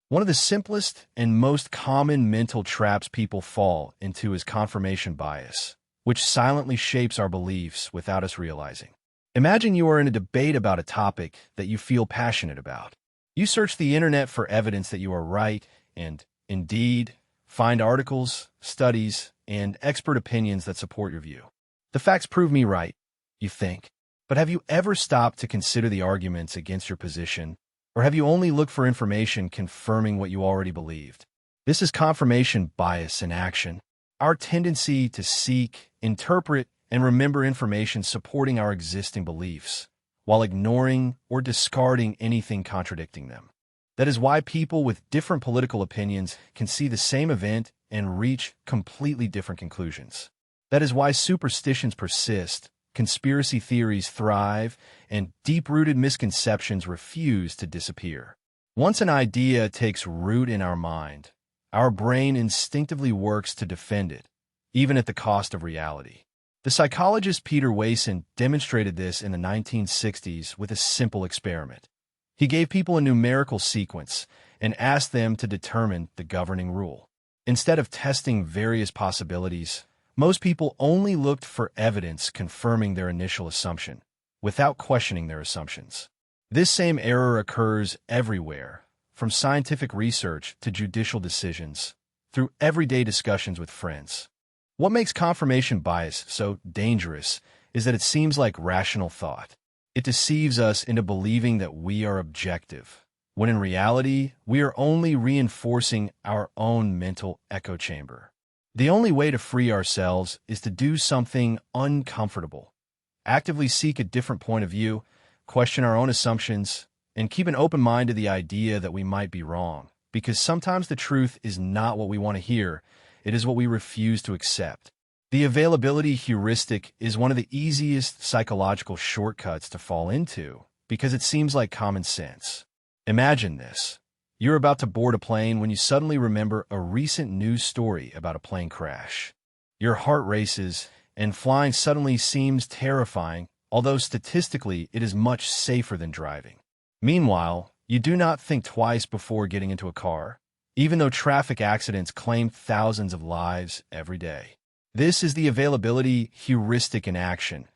One of the simplest and most common mental traps people fall into is confirmation bias, which silently shapes our beliefs without us realizing. Imagine you are in a debate about a topic that you feel passionate about. You search the internet for evidence that you are right and, indeed, find articles, studies, and expert opinions that support your view. The facts prove me right, you think. But have you ever stopped to consider the arguments against your position? Or have you only looked for information confirming what you already believed? This is confirmation bias in action. Our tendency to seek, interpret, and remember information supporting our existing beliefs, while ignoring or discarding anything contradicting them. That is why people with different political opinions can see the same event and reach completely different conclusions. That is why superstitions persist, conspiracy theories thrive, and deep-rooted misconceptions refuse to disappear. Once an idea takes root in our mind, our brain instinctively works to defend it, even at the cost of reality. The psychologist Peter Wason demonstrated this in the 1960s with a simple experiment. He gave people a numerical sequence and asked them to determine the governing rule. Instead of testing various possibilities, most people only looked for evidence confirming their initial assumption, without questioning their assumptions. This same error occurs everywhere, from scientific research to judicial decisions, through everyday discussions with friends. What makes confirmation bias so dangerous is that it seems like rational thought. It deceives us into believing that we are objective, when in reality, we are only reinforcing our own mental echo chamber. The only way to free ourselves is to do something uncomfortable. Actively seek a different point of view, question our own assumptions, and keep an open mind to the idea that we might be wrong, because sometimes the truth is not what we want to hear, it is what we refuse to accept. The availability heuristic is one of the easiest psychological shortcuts to fall into, because it seems like common sense. Imagine this. You're about to board a plane when you suddenly remember a recent news story about a plane crash. Your heart races, and flying suddenly seems terrifying, although statistically it is much safer than driving. Meanwhile, you do not think twice before getting into a car, even though traffic accidents claim thousands of lives every day. This is the availability heuristic in action,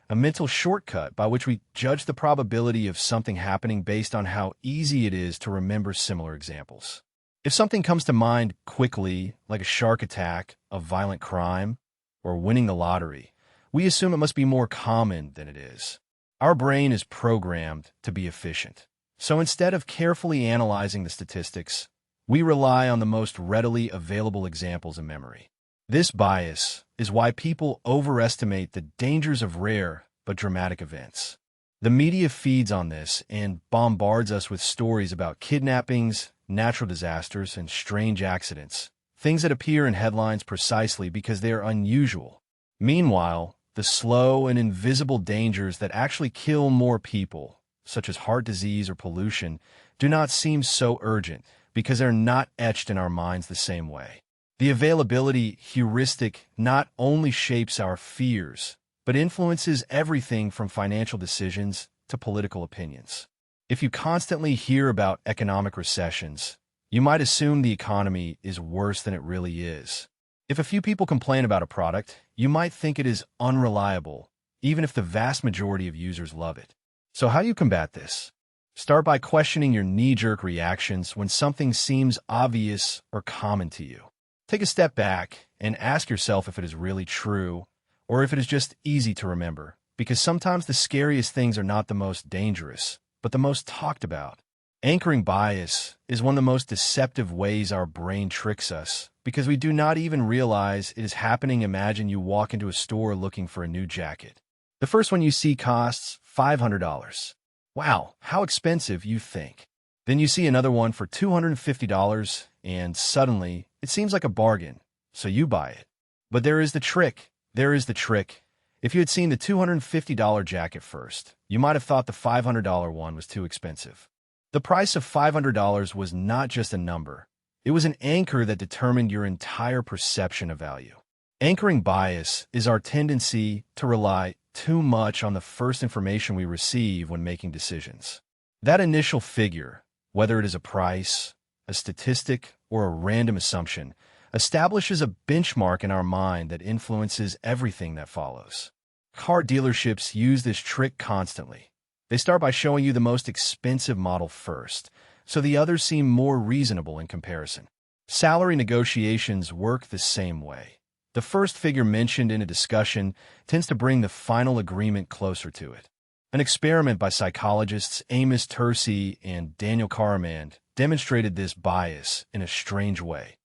a mental shortcut by which we judge the probability of something happening based on how easy it is to remember similar examples. If something comes to mind quickly, like a shark attack, a violent crime, or winning the lottery, we assume it must be more common than it is. Our brain is programmed to be efficient. So instead of carefully analyzing the statistics, we rely on the most readily available examples in memory. This bias is why people overestimate the dangers of rare but dramatic events. The media feeds on this and bombards us with stories about kidnappings, natural disasters, and strange accidents, things that appear in headlines precisely because they are unusual. Meanwhile, the slow and invisible dangers that actually kill more people, such as heart disease or pollution, do not seem so urgent because they're not etched in our minds the same way. The availability heuristic not only shapes our fears, but influences everything from financial decisions to political opinions. If you constantly hear about economic recessions, you might assume the economy is worse than it really is. If a few people complain about a product, you might think it is unreliable, even if the vast majority of users love it. So how do you combat this? Start by questioning your knee-jerk reactions when something seems obvious or common to you. Take a step back and ask yourself if it is really true or if it is just easy to remember, because sometimes the scariest things are not the most dangerous, but the most talked about. Anchoring bias is one of the most deceptive ways our brain tricks us because we do not even realize it is happening. Imagine you walk into a store looking for a new jacket. The first one you see costs $500. Wow, how expensive, you think. Then you see another one for $250, and suddenly it seems like a bargain, so you buy it. But there is the trick. If you had seen the $250 jacket first, you might have thought the $500 one was too expensive. The price of $500 was not just a number. It was an anchor that determined your entire perception of value. Anchoring bias is our tendency to rely too much on the first information we receive when making decisions. That initial figure, whether it is a price, a statistic, or a random assumption, establishes a benchmark in our mind that influences everything that follows. Car dealerships use this trick constantly. They start by showing you the most expensive model first, so the others seem more reasonable in comparison. Salary negotiations work the same way. The first figure mentioned in a discussion tends to bring the final agreement closer to it. An experiment by psychologists Amos Tversky and Daniel Kahneman demonstrated this bias in a strange way.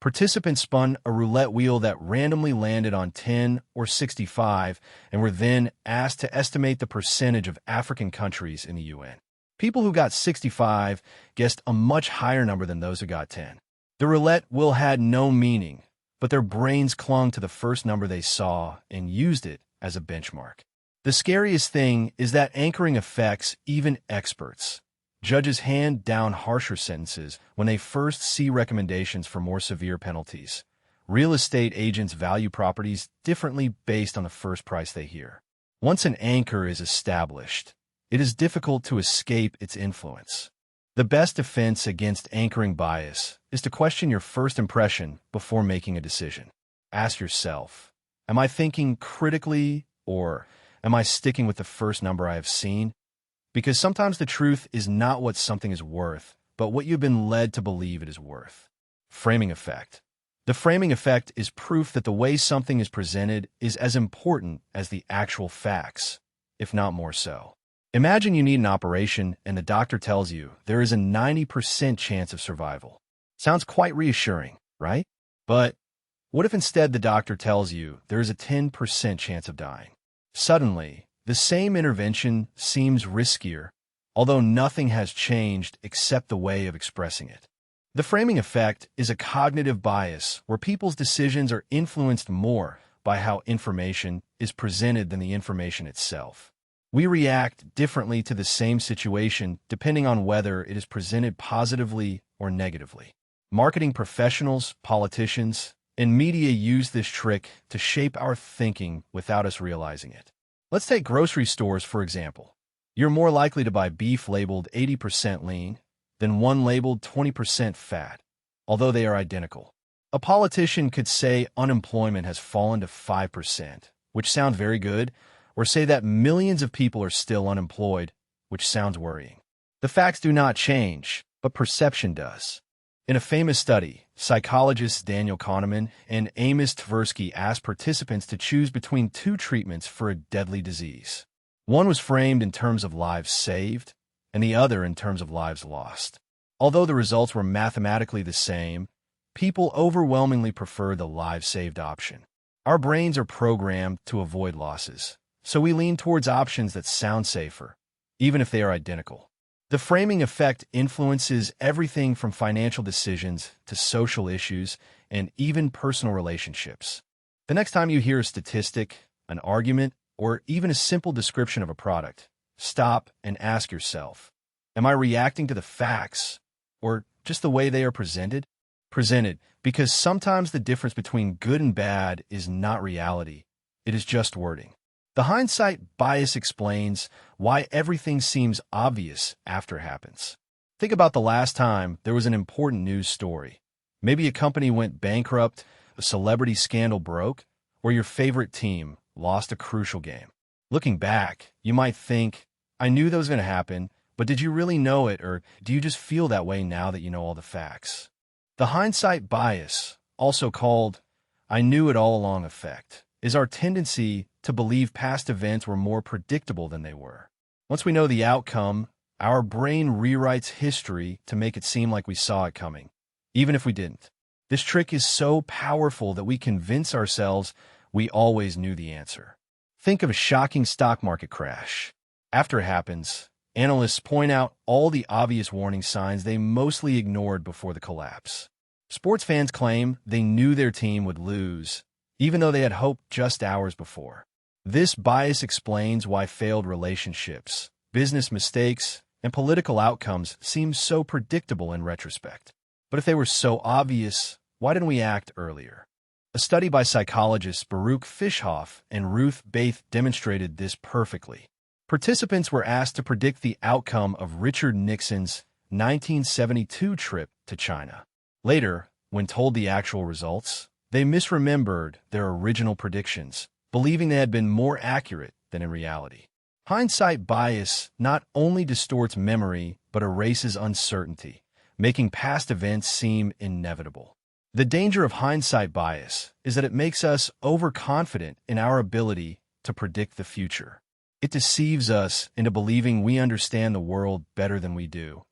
Participants spun a roulette wheel that randomly landed on 10 or 65 and were then asked to estimate the percentage of African countries in the UN. People who got 65 guessed a much higher number than those who got 10. The roulette wheel had no meaning, but their brains clung to the first number they saw and used it as a benchmark. The scariest thing is that anchoring affects even experts. Judges hand down harsher sentences when they first see recommendations for more severe penalties. Real estate agents value properties differently based on the first price they hear. Once an anchor is established, it is difficult to escape its influence. The best defense against anchoring bias is to question your first impression before making a decision. Ask yourself, am I thinking critically, or am I sticking with the first number I have seen? Because sometimes the truth is not what something is worth, but what you've been led to believe it is worth. Framing effect. The framing effect is proof that the way something is presented is as important as the actual facts, if not more so. Imagine you need an operation and the doctor tells you there is a 90% chance of survival. Sounds quite reassuring, right? But what if instead the doctor tells you there is a 10% chance of dying? Suddenly, the same intervention seems riskier, although nothing has changed except the way of expressing it. The framing effect is a cognitive bias where people's decisions are influenced more by how information is presented than the information itself. We react differently to the same situation depending on whether it is presented positively or negatively. Marketing professionals, politicians, and media use this trick to shape our thinking without us realizing it. Let's take grocery stores, for example. You're more likely to buy beef labeled 80% lean than one labeled 20% fat, although they are identical. A politician could say unemployment has fallen to 5%, which sounds very good, or say that millions of people are still unemployed, which sounds worrying. The facts do not change, but perception does. In a famous study, psychologists Daniel Kahneman and Amos Tversky asked participants to choose between two treatments for a deadly disease. One was framed in terms of lives saved, and the other in terms of lives lost. Although the results were mathematically the same, people overwhelmingly preferred the lives saved option. Our brains are programmed to avoid losses, so we lean towards options that sound safer, even if they are identical. The framing effect influences everything from financial decisions to social issues and even personal relationships. The next time you hear a statistic, an argument, or even a simple description of a product, stop and ask yourself, am I reacting to the facts or just the way they are presented? Because sometimes the difference between good and bad is not reality, it is just wording. The hindsight bias explains why everything seems obvious after it happens. Think about the last time there was an important news story. Maybe a company went bankrupt, a celebrity scandal broke, or your favorite team lost a crucial game. Looking back, you might think, I knew that was going to happen, but did you really know it, or do you just feel that way now that you know all the facts? The hindsight bias, also called I knew it all along effect, is our tendency to believe past events were more predictable than they were. Once we know the outcome, our brain rewrites history to make it seem like we saw it coming, even if we didn't. This trick is so powerful that we convince ourselves we always knew the answer. Think of a shocking stock market crash. After it happens, analysts point out all the obvious warning signs they mostly ignored before the collapse. Sports fans claim they knew their team would lose, even though they had hoped just hours before. This bias explains why failed relationships, business mistakes, and political outcomes seem so predictable in retrospect. But if they were so obvious, why didn't we act earlier? A study by psychologists Baruch Fischhoff and Ruth Bath demonstrated this perfectly. Participants were asked to predict the outcome of Richard Nixon's 1972 trip to China. Later, when told the actual results, they misremembered their original predictions, believing they had been more accurate than in reality. Hindsight bias not only distorts memory but erases uncertainty, making past events seem inevitable. The danger of hindsight bias is that it makes us overconfident in our ability to predict the future. It deceives us into believing we understand the world better than we do,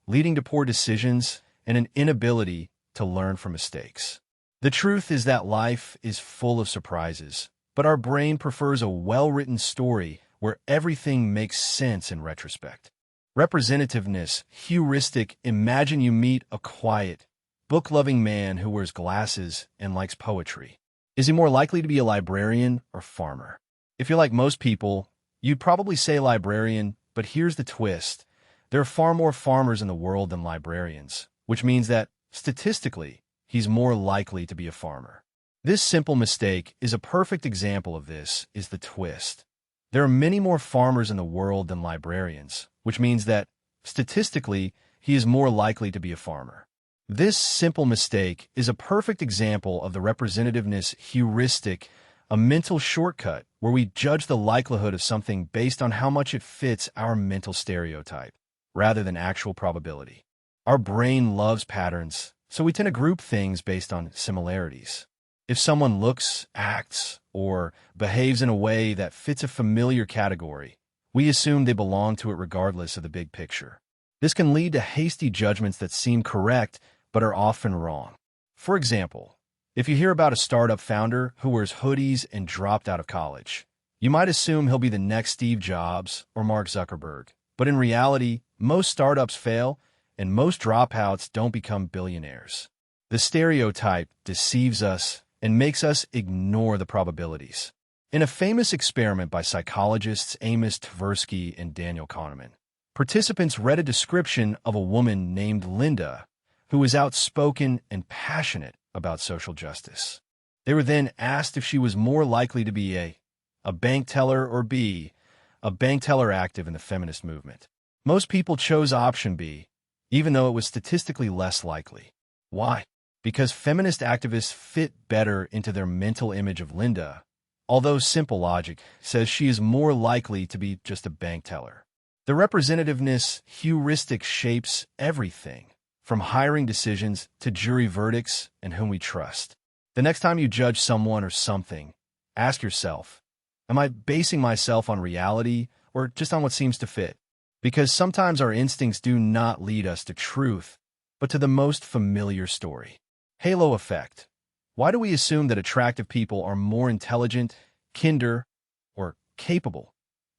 leading to poor decisions and an inability to learn from mistakes. The truth is that life is full of surprises, but our brain prefers a well-written story where everything makes sense in retrospect. Representativeness, heuristic. Imagine you meet a quiet, book-loving man who wears glasses and likes poetry. Is he more likely to be a librarian or farmer? If you're like most people, you'd probably say librarian, but here's the twist. There are far more farmers in the world than librarians, which means that, statistically, he's more likely to be a farmer. This simple mistake is a perfect example of this, is the twist. There are many more farmers in the world than librarians, which means that, statistically, he is more likely to be a farmer. This simple mistake is a perfect example of the representativeness heuristic, a mental shortcut where we judge the likelihood of something based on how much it fits our mental stereotype, rather than actual probability. Our brain loves patterns, so we tend to group things based on similarities. If someone looks, acts, or behaves in a way that fits a familiar category, we assume they belong to it regardless of the big picture. This can lead to hasty judgments that seem correct but are often wrong. For example, if you hear about a startup founder who wears hoodies and dropped out of college, you might assume he'll be the next Steve Jobs or Mark Zuckerberg. But in reality, most startups fail, and most dropouts don't become billionaires. The stereotype deceives us and makes us ignore the probabilities. In a famous experiment by psychologists Amos Tversky and Daniel Kahneman, participants read a description of a woman named Linda who was outspoken and passionate about social justice. They were then asked if she was more likely to be a bank teller or B, a bank teller active in the feminist movement. Most people chose option B, even though it was statistically less likely. Why? Because feminist activists fit better into their mental image of Linda, although simple logic says she is more likely to be just a bank teller. The representativeness heuristic shapes everything, from hiring decisions to jury verdicts and whom we trust. The next time you judge someone or something, ask yourself, am I basing myself on reality or just on what seems to fit? Because sometimes our instincts do not lead us to truth, but to the most familiar story. Halo effect. Why do we assume that attractive people are more intelligent, kinder, or capable,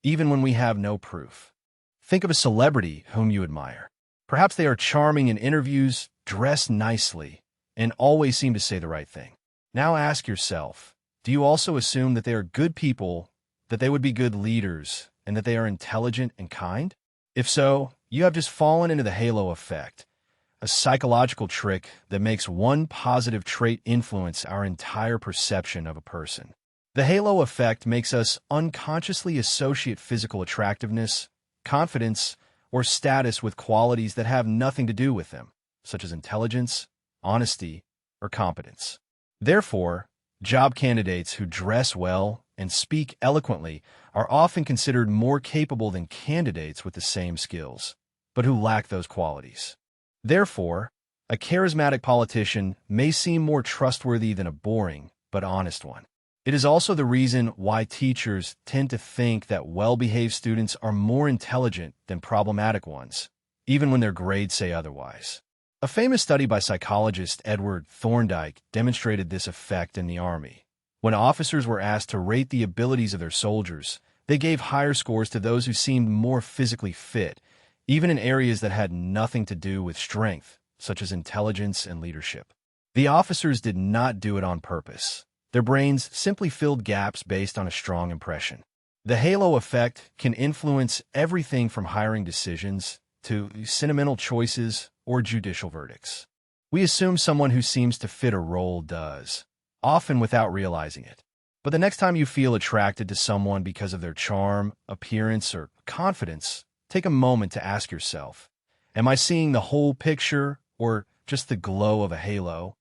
even when we have no proof? Think of a celebrity whom you admire. Perhaps they are charming in interviews, dress nicely, and always seem to say the right thing. Now ask yourself, do you also assume that they are good people, that they would be good leaders, and that they are intelligent and kind? If so, you have just fallen into the halo effect, a psychological trick that makes one positive trait influence our entire perception of a person. The halo effect makes us unconsciously associate physical attractiveness, confidence, or status with qualities that have nothing to do with them, such as intelligence, honesty, or competence. Therefore, job candidates who dress well and speak eloquently are often considered more capable than candidates with the same skills, but who lack those qualities. Therefore, a charismatic politician may seem more trustworthy than a boring but honest one. It is also the reason why teachers tend to think that well-behaved students are more intelligent than problematic ones, even when their grades say otherwise. A famous study by psychologist Edward Thorndike demonstrated this effect in the Army. When officers were asked to rate the abilities of their soldiers, they gave higher scores to those who seemed more physically fit, even in areas that had nothing to do with strength, such as intelligence and leadership. The officers did not do it on purpose. Their brains simply filled gaps based on a strong impression. The halo effect can influence everything from hiring decisions to sentimental choices or judicial verdicts. We assume someone who seems to fit a role does, often without realizing it. But the next time you feel attracted to someone because of their charm, appearance, or confidence, take a moment to ask yourself, am I seeing the whole picture or just the glow of a halo,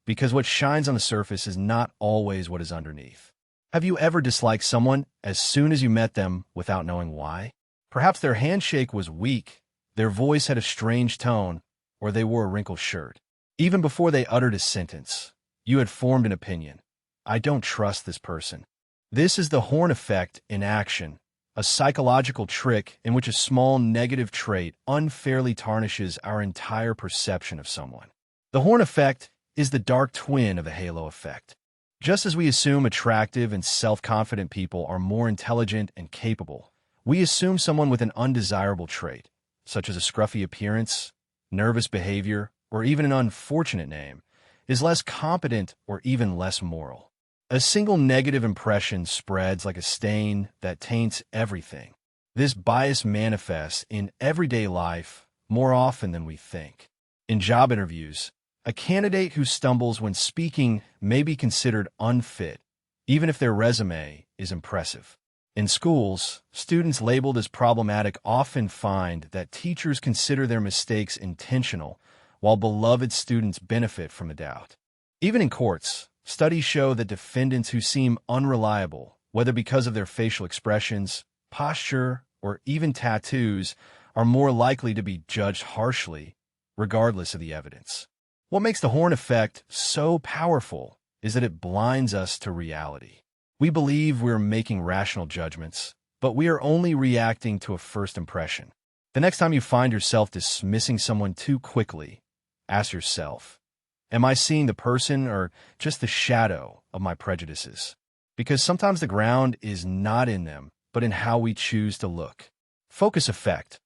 because what shines on the surface is not always what is underneath. Have you ever disliked someone as soon as you met them without knowing why? Perhaps their handshake was weak, their voice had a strange tone, or they wore a wrinkled shirt. Even before they uttered a sentence, you had formed an opinion. I don't trust this person. This is the horn effect in action, a psychological trick in which a small negative trait unfairly tarnishes our entire perception of someone. The horn effect is the dark twin of the halo effect. Just as we assume attractive and self-confident people are more intelligent and capable, we assume someone with an undesirable trait, such as a scruffy appearance, nervous behavior, or even an unfortunate name, is less competent or even less moral. A single negative impression spreads like a stain that taints everything. This bias manifests in everyday life more often than we think. In job interviews, a candidate who stumbles when speaking may be considered unfit, even if their resume is impressive. In schools, students labeled as problematic often find that teachers consider their mistakes intentional, while beloved students benefit from the doubt. Even in courts, studies show that defendants who seem unreliable, whether because of their facial expressions, posture, or even tattoos, are more likely to be judged harshly, regardless of the evidence. What makes the horn effect so powerful is that it blinds us to reality. We believe we're making rational judgments, but we are only reacting to a first impression. The next time you find yourself dismissing someone too quickly, ask yourself, am I seeing the person or just the shadow of my prejudices? Because sometimes the ground is not in them, but in how we choose to look. Focus effect.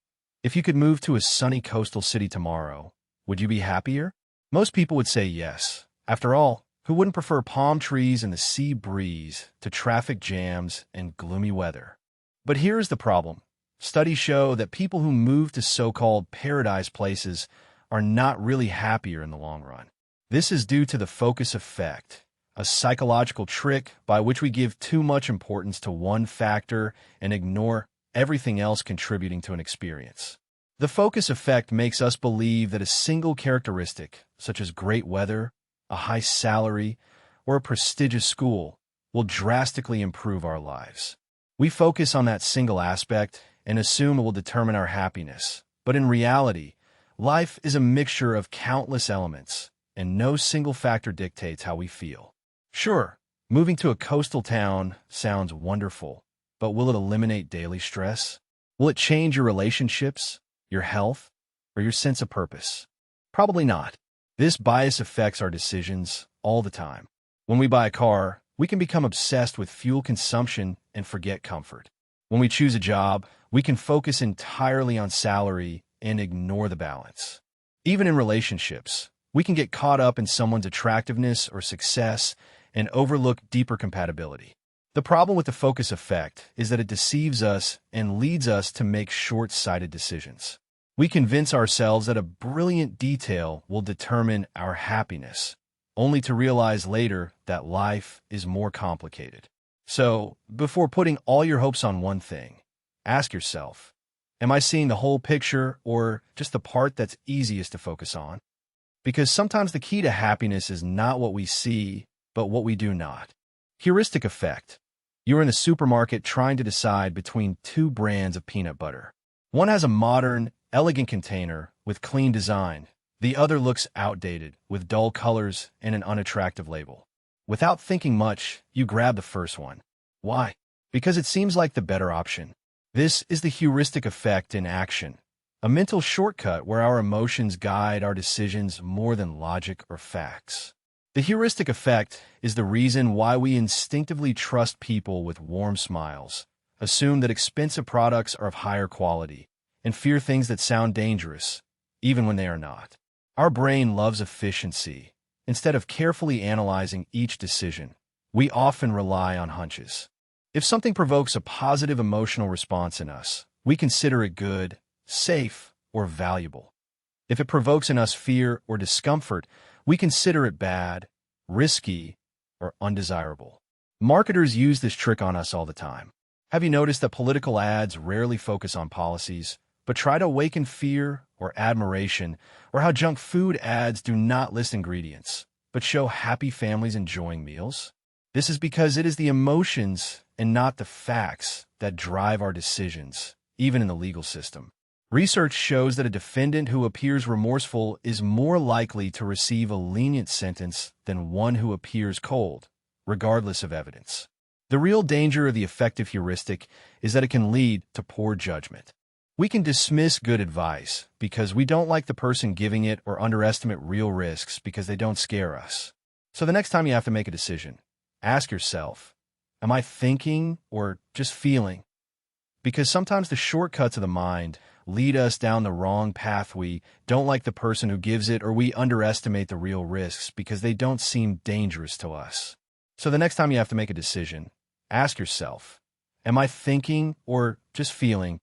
If you could move to a sunny coastal city tomorrow, would you be happier? Most people would say yes. After all, who wouldn't prefer palm trees and the sea breeze to traffic jams and gloomy weather? But here's the problem. Studies show that people who move to so-called paradise places are not really happier in the long run. This is due to the focus effect, a psychological trick by which we give too much importance to one factor and ignore everything else contributing to an experience. The focus effect makes us believe that a single characteristic, such as great weather, a high salary, or a prestigious school, will drastically improve our lives. We focus on that single aspect and assume it will determine our happiness. But in reality, life is a mixture of countless elements, and no single factor dictates how we feel. Sure, moving to a coastal town sounds wonderful, but will it eliminate daily stress? Will it change your relationships, your health, or your sense of purpose? Probably not. This bias affects our decisions all the time. When we buy a car, we can become obsessed with fuel consumption and forget comfort. When we choose a job, we can focus entirely on salary and ignore the balance. Even in relationships, we can get caught up in someone's attractiveness or success and overlook deeper compatibility. The problem with the focus effect is that it deceives us and leads us to make short-sighted decisions. We convince ourselves that a brilliant detail will determine our happiness, only to realize later that life is more complicated. So, before putting all your hopes on one thing, ask yourself, am I seeing the whole picture or just the part that's easiest to focus on? Because sometimes the key to happiness is not what we see, but what we do not. Heuristic effect. You're in the supermarket trying to decide between two brands of peanut butter. One has a modern, elegant container with clean design. The other looks outdated, with dull colors and an unattractive label. Without thinking much, you grab the first one. Why? Because it seems like the better option. This is the heuristic effect in action, a mental shortcut where our emotions guide our decisions more than logic or facts. The heuristic effect is the reason why we instinctively trust people with warm smiles, assume that expensive products are of higher quality, and fear things that sound dangerous, even when they are not. Our brain loves efficiency. Instead of carefully analyzing each decision, we often rely on hunches. If something provokes a positive emotional response in us, we consider it good, safe, or valuable. If it provokes in us fear or discomfort, we consider it bad, risky, or undesirable. Marketers use this trick on us all the time. Have you noticed that political ads rarely focus on policies, but try to awaken fear or admiration, or how junk food ads do not list ingredients, but show happy families enjoying meals? This is because it is the emotions and not the facts that drive our decisions, even in the legal system. Research shows that a defendant who appears remorseful is more likely to receive a lenient sentence than one who appears cold, regardless of evidence. The real danger of the effective heuristic is that it can lead to poor judgment. We can dismiss good advice because we don't like the person giving it or underestimate real risks because they don't scare us. So the next time you have to make a decision, ask yourself, am I thinking or just feeling? Because sometimes the shortcuts of the mind lead us down the wrong path. We don't like the person who gives it, or we underestimate the real risks because they don't seem dangerous to us. So the next time you have to make a decision, ask yourself, am I thinking or just feeling?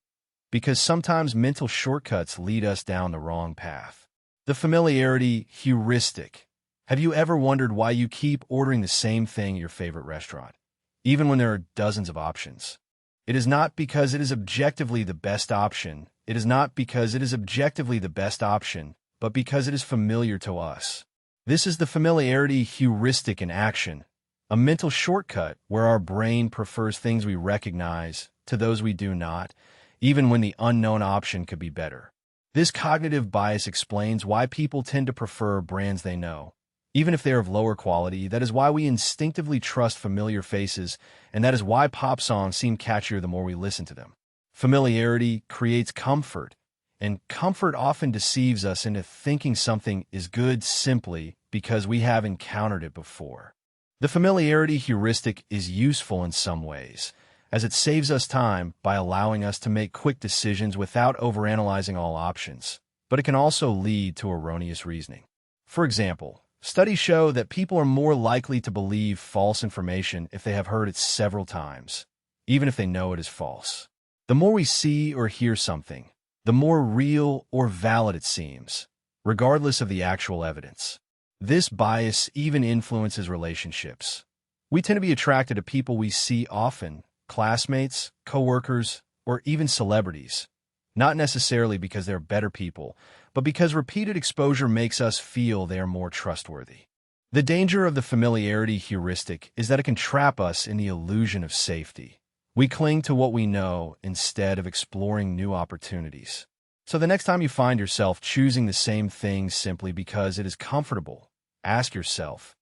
Because sometimes mental shortcuts lead us down the wrong path. The familiarity heuristic. Have you ever wondered why you keep ordering the same thing at your favorite restaurant, even when there are dozens of options? It is not because it is objectively the best option. It is not because it is objectively the best option, but because it is familiar to us. This is the familiarity heuristic in action, a mental shortcut where our brain prefers things we recognize to those we do not, even when the unknown option could be better. This cognitive bias explains why people tend to prefer brands they know, even if they are of lower quality. That is why we instinctively trust familiar faces, and that is why pop songs seem catchier the more we listen to them. Familiarity creates comfort, and comfort often deceives us into thinking something is good simply because we have encountered it before. The familiarity heuristic is useful in some ways, as it saves us time by allowing us to make quick decisions without overanalyzing all options, but it can also lead to erroneous reasoning. For example, studies show that people are more likely to believe false information if they have heard it several times, even if they know it is false. The more we see or hear something, the more real or valid it seems, regardless of the actual evidence. This bias even influences relationships. We tend to be attracted to people we see often, classmates, coworkers, or even celebrities, not necessarily because they're better people, but because repeated exposure makes us feel they are more trustworthy. The danger of the familiarity heuristic is that it can trap us in the illusion of safety. We cling to what we know instead of exploring new opportunities. So the next time you find yourself choosing the same thing simply because it is comfortable, ask yourself,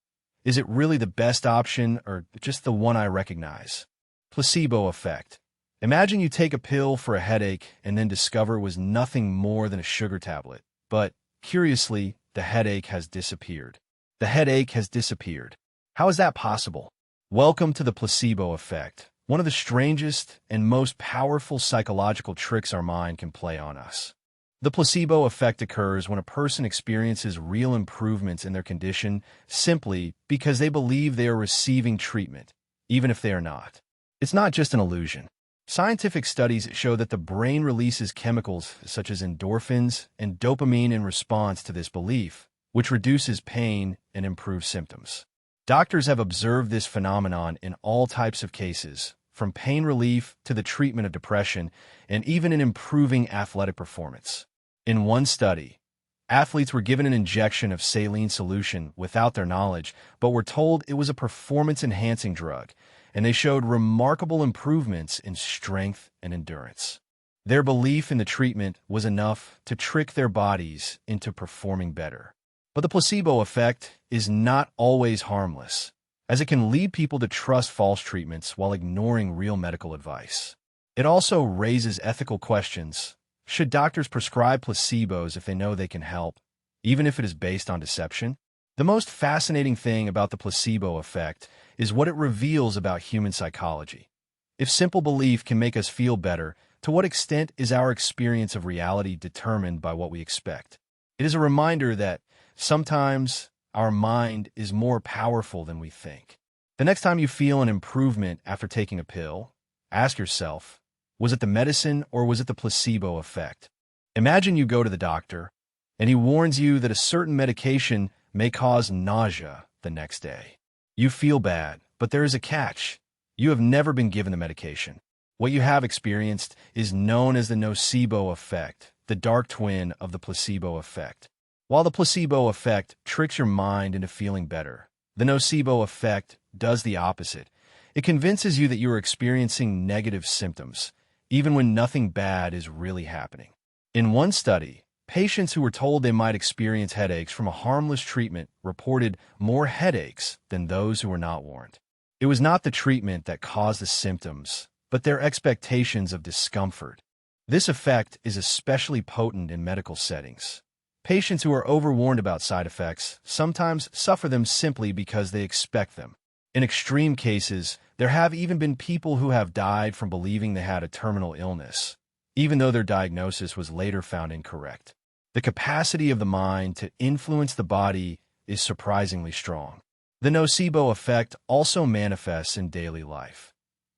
is it really the best option or just the one I recognize? Placebo effect. Imagine you take a pill for a headache and then discover it was nothing more than a sugar tablet. But, curiously, the headache has disappeared. The headache has disappeared. How is that possible? Welcome to the placebo effect, one of the strangest and most powerful psychological tricks our mind can play on us. The placebo effect occurs when a person experiences real improvements in their condition simply because they believe they are receiving treatment, even if they are not. It's not just an illusion. Scientific studies show that the brain releases chemicals such as endorphins and dopamine in response to this belief, which reduces pain and improves symptoms. Doctors have observed this phenomenon in all types of cases, from pain relief to the treatment of depression, and even in improving athletic performance. In one study, athletes were given an injection of saline solution without their knowledge, but were told it was a performance-enhancing drug, and they showed remarkable improvements in strength and endurance. Their belief in the treatment was enough to trick their bodies into performing better. But the placebo effect is not always harmless, as it can lead people to trust false treatments while ignoring real medical advice. It also raises ethical questions. Should doctors prescribe placebos if they know they can help, even if it is based on deception? The most fascinating thing about the placebo effect is what it reveals about human psychology. If simple belief can make us feel better, to what extent is our experience of reality determined by what we expect? It is a reminder that sometimes our mind is more powerful than we think. The next time you feel an improvement after taking a pill, ask yourself, was it the medicine or was it the placebo effect? Imagine you go to the doctor, and he warns you that a certain medication may cause nausea the next day. You feel bad, but there is a catch. You have never been given the medication. What you have experienced is known as the nocebo effect, the dark twin of the placebo effect. While the placebo effect tricks your mind into feeling better, the nocebo effect does the opposite. It convinces you that you are experiencing negative symptoms, even when nothing bad is really happening. In one study, patients who were told they might experience headaches from a harmless treatment reported more headaches than those who were not warned. It was not the treatment that caused the symptoms, but their expectations of discomfort. This effect is especially potent in medical settings. Patients who are overwarned about side effects sometimes suffer them simply because they expect them. In extreme cases, there have even been people who have died from believing they had a terminal illness, even though their diagnosis was later found incorrect. The capacity of the mind to influence the body is surprisingly strong. The nocebo effect also manifests in daily life.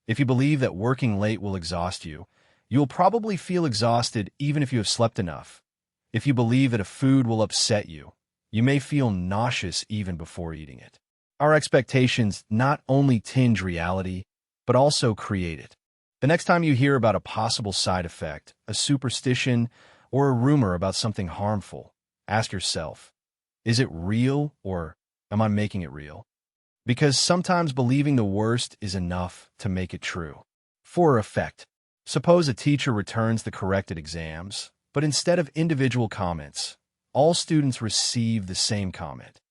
If you believe that working late will exhaust you, you'll probably feel exhausted even if you have slept enough. If you believe that a food will upset you, you may feel nauseous even before eating it. Our expectations not only tinge reality, but also create it. The next time you hear about a possible side effect, a superstition, or a rumor about something harmful, ask yourself, is it real or am I making it real? Because sometimes believing the worst is enough to make it true. For effect, suppose a teacher returns the corrected exams, but instead of individual comments, all students receive the same comment.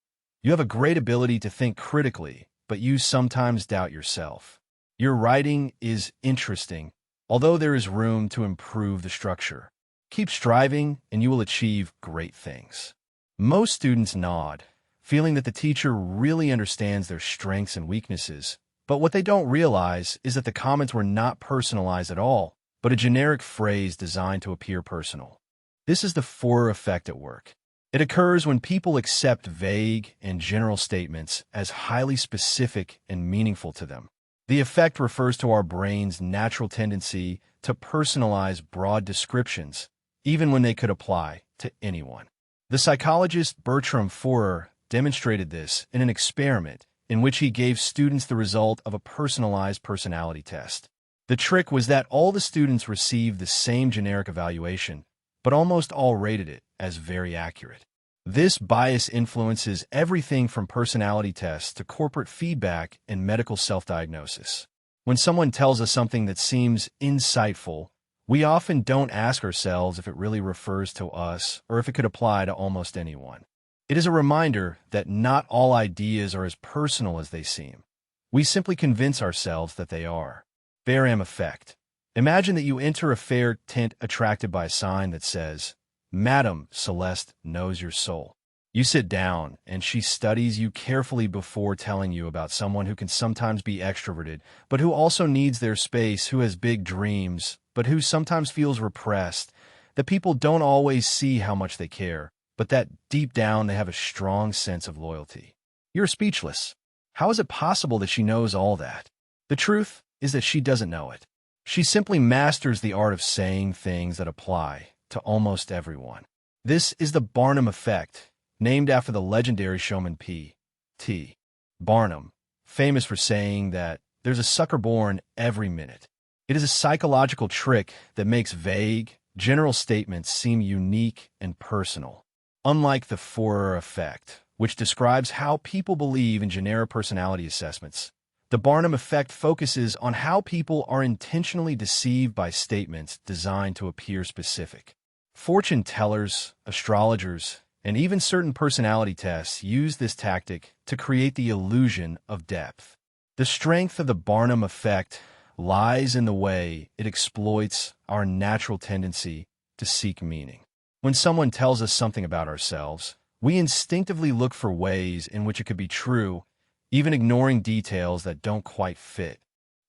You have a great ability to think critically, but you sometimes doubt yourself. Your writing is interesting, although there is room to improve the structure. Keep striving, and you will achieve great things. Most students nod, feeling that the teacher really understands their strengths and weaknesses, but what they don't realize is that the comments were not personalized at all, but a generic phrase designed to appear personal. This is the Forer effect at work. It occurs when people accept vague and general statements as highly specific and meaningful to them. The effect refers to our brain's natural tendency to personalize broad descriptions, even when they could apply to anyone. The psychologist Bertram Forer demonstrated this in an experiment in which he gave students the result of a personalized personality test. The trick was that all the students received the same generic evaluation, but almost all rated it as very accurate. This bias influences everything from personality tests to corporate feedback and medical self-diagnosis. When someone tells us something that seems insightful, we often don't ask ourselves if it really refers to us or if it could apply to almost anyone. It is a reminder that not all ideas are as personal as they seem. We simply convince ourselves that they are. Baram effect. Imagine that you enter a fair tent attracted by a sign that says, "Madam Celeste knows your soul." You sit down, and she studies you carefully before telling you about someone who can sometimes be extroverted, but who also needs their space, who has big dreams, but who sometimes feels repressed, that people don't always see how much they care, but that deep down they have a strong sense of loyalty. You're speechless. How is it possible that she knows all that? The truth is that she doesn't know it. She simply masters the art of saying things that apply to almost everyone. This is the Barnum effect, named after the legendary showman P.T. Barnum, famous for saying that there's a sucker born every minute. It is a psychological trick that makes vague, general statements seem unique and personal. Unlike the Forer effect, which describes how people believe in generic personality assessments, the Barnum effect focuses on how people are intentionally deceived by statements designed to appear specific. Fortune tellers, astrologers, and even certain personality tests use this tactic to create the illusion of depth. The strength of the Barnum effect lies in the way it exploits our natural tendency to seek meaning. When someone tells us something about ourselves, we instinctively look for ways in which it could be true, even ignoring details that don't quite fit.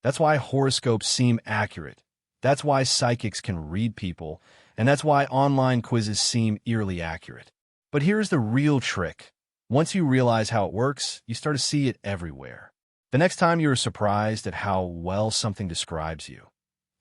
That's why horoscopes seem accurate. That's why psychics can read people, and that's why online quizzes seem eerily accurate. But here's the real trick. Once you realize how it works, you start to see it everywhere. The next time you are surprised at how well something describes you,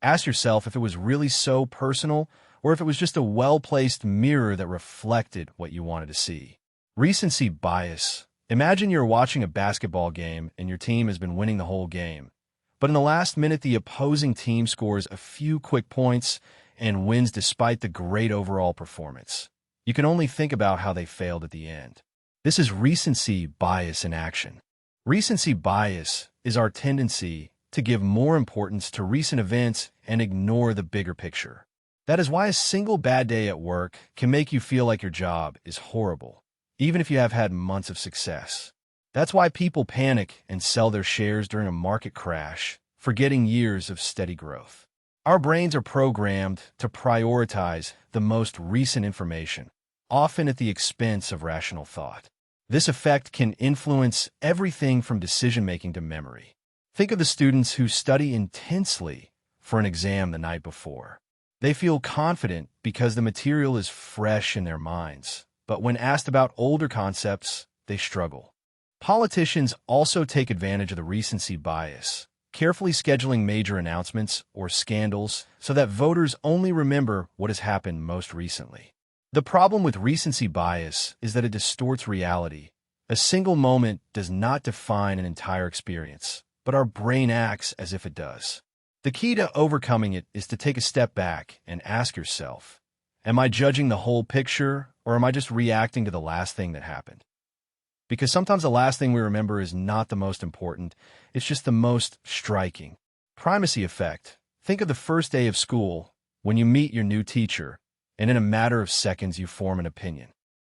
ask yourself if it was really so personal or if it was just a well-placed mirror that reflected what you wanted to see. Recency bias. Imagine you're watching a basketball game and your team has been winning the whole game. But in the last minute, the opposing team scores a few quick points and wins despite the great overall performance. You can only think about how they failed at the end. This is recency bias in action. Recency bias is our tendency to give more importance to recent events and ignore the bigger picture. That is why a single bad day at work can make you feel like your job is horrible, even if you have had months of success. That's why people panic and sell their shares during a market crash, forgetting years of steady growth. Our brains are programmed to prioritize the most recent information, often at the expense of rational thought. This effect can influence everything from decision-making to memory. Think of the students who study intensely for an exam the night before. They feel confident because the material is fresh in their minds, but when asked about older concepts, they struggle. Politicians also take advantage of the recency bias, carefully scheduling major announcements or scandals so that voters only remember what has happened most recently. The problem with recency bias is that it distorts reality. A single moment does not define an entire experience, but our brain acts as if it does. The key to overcoming it is to take a step back and ask yourself, am I judging the whole picture, or am I just reacting to the last thing that happened? Because sometimes the last thing we remember is not the most important, it's just the most striking. Primacy effect. Think of the first day of school, when you meet your new teacher, and in a matter of seconds you form an opinion.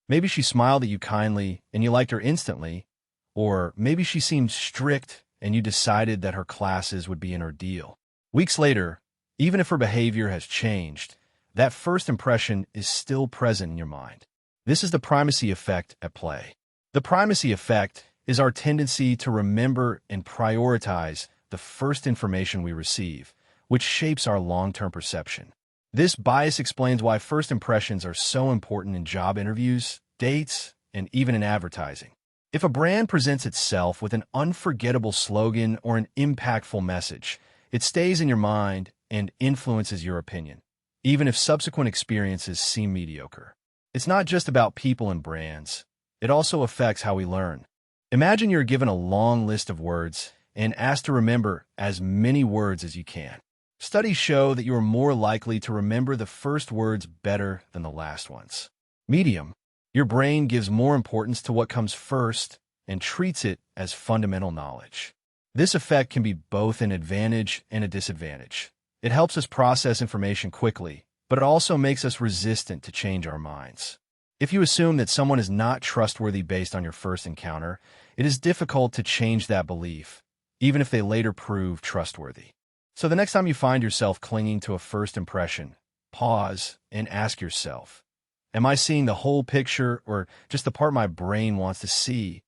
Maybe she smiled at you kindly and you liked her instantly, or maybe she seemed strict and you decided that her classes would be an ordeal. Weeks later, even if her behavior has changed, that first impression is still present in your mind. This is the primacy effect at play. The primacy effect is our tendency to remember and prioritize the first information we receive, which shapes our long-term perception. This bias explains why first impressions are so important in job interviews, dates, and even in advertising. If a brand presents itself with an unforgettable slogan or an impactful message, it stays in your mind and influences your opinion, even if subsequent experiences seem mediocre. It's not just about people and brands. It also affects how we learn. Imagine you're given a long list of words and asked to remember as many words as you can. Studies show that you are more likely to remember the first words better than the last ones. Medium. Your brain gives more importance to what comes first and treats it as fundamental knowledge. This effect can be both an advantage and a disadvantage. It helps us process information quickly, but it also makes us resistant to change our minds. If you assume that someone is not trustworthy based on your first encounter, it is difficult to change that belief, even if they later prove trustworthy. So the next time you find yourself clinging to a first impression, pause and ask yourself, am I seeing the whole picture or just the part my brain wants to see?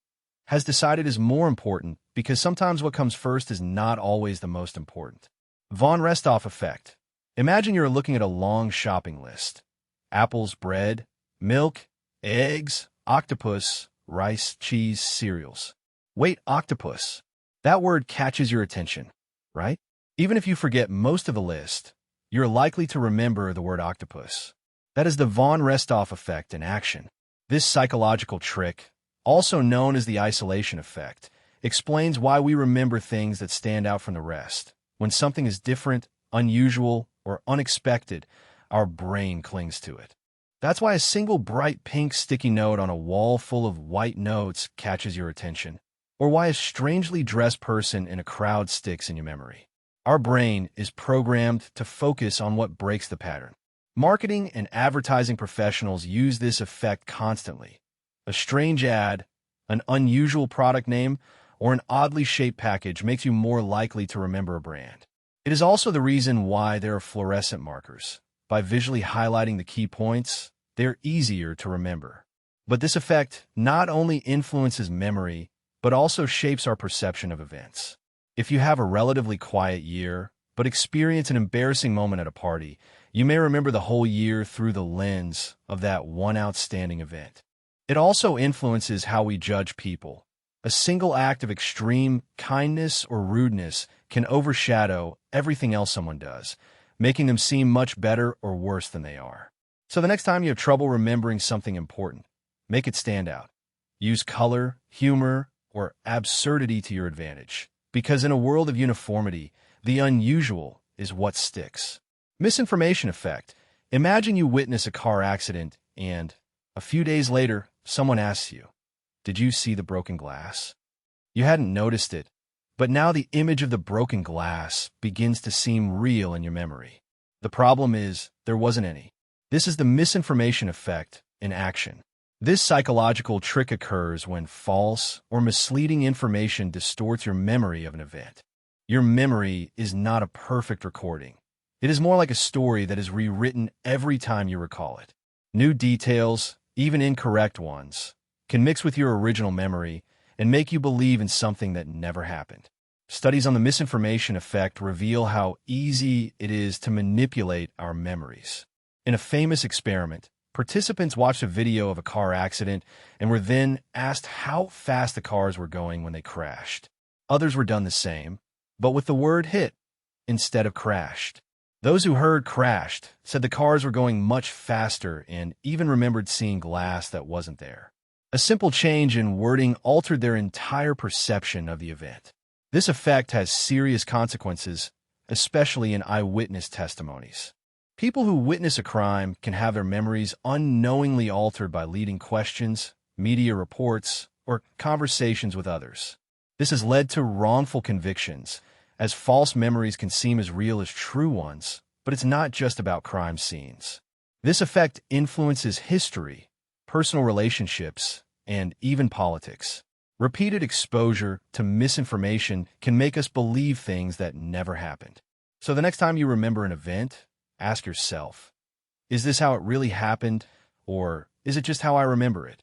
Has decided is more important, because sometimes what comes first is not always the most important. Von Restoff effect. Imagine you're looking at a long shopping list. Apples, bread, milk, eggs, octopus, rice, cheese, cereals. Wait, octopus. That word catches your attention, right? Even if you forget most of the list, you're likely to remember the word octopus. That is the von Restoff effect in action. This psychological trick, also known as the isolation effect, explains why we remember things that stand out from the rest. When something is different, unusual, or unexpected, our brain clings to it. That's why a single bright pink sticky note on a wall full of white notes catches your attention, or why a strangely dressed person in a crowd sticks in your memory. Our brain is programmed to focus on what breaks the pattern. Marketing and advertising professionals use this effect constantly. A strange ad, an unusual product name, or an oddly shaped package makes you more likely to remember a brand. It is also the reason why there are fluorescent markers. By visually highlighting the key points, they're easier to remember. But this effect not only influences memory, but also shapes our perception of events. If you have a relatively quiet year, but experience an embarrassing moment at a party, you may remember the whole year through the lens of that one outstanding event. It also influences how we judge people. A single act of extreme kindness or rudeness can overshadow everything else someone does, making them seem much better or worse than they are. So the next time you have trouble remembering something important, make it stand out. Use color, humor, or absurdity to your advantage, Because in a world of uniformity, the unusual is what sticks. Misinformation effect. Imagine you witness a car accident and, a few days later, someone asks you, "Did you see the broken glass?" You hadn't noticed it, but now the image of the broken glass begins to seem real in your memory. The problem is, there wasn't any. This is the misinformation effect in action. This psychological trick occurs when false or misleading information distorts your memory of an event. Your memory is not a perfect recording. It is more like a story that is rewritten every time you recall it. New details, even incorrect ones, can mix with your original memory and make you believe in something that never happened. Studies on the misinformation effect reveal how easy it is to manipulate our memories. In a famous experiment, participants watched a video of a car accident and were then asked how fast the cars were going when they crashed. Others were done the same, but with the word hit instead of crashed. Those who heard crashed said the cars were going much faster and even remembered seeing glass that wasn't there. A simple change in wording altered their entire perception of the event. This effect has serious consequences, especially in eyewitness testimonies. People who witness a crime can have their memories unknowingly altered by leading questions, media reports, or conversations with others. This has led to wrongful convictions, as false memories can seem as real as true ones, but it's not just about crime scenes. This effect influences history, personal relationships, and even politics. Repeated exposure to misinformation can make us believe things that never happened. So the next time you remember an event, ask yourself, is this how it really happened, or is it just how I remember it?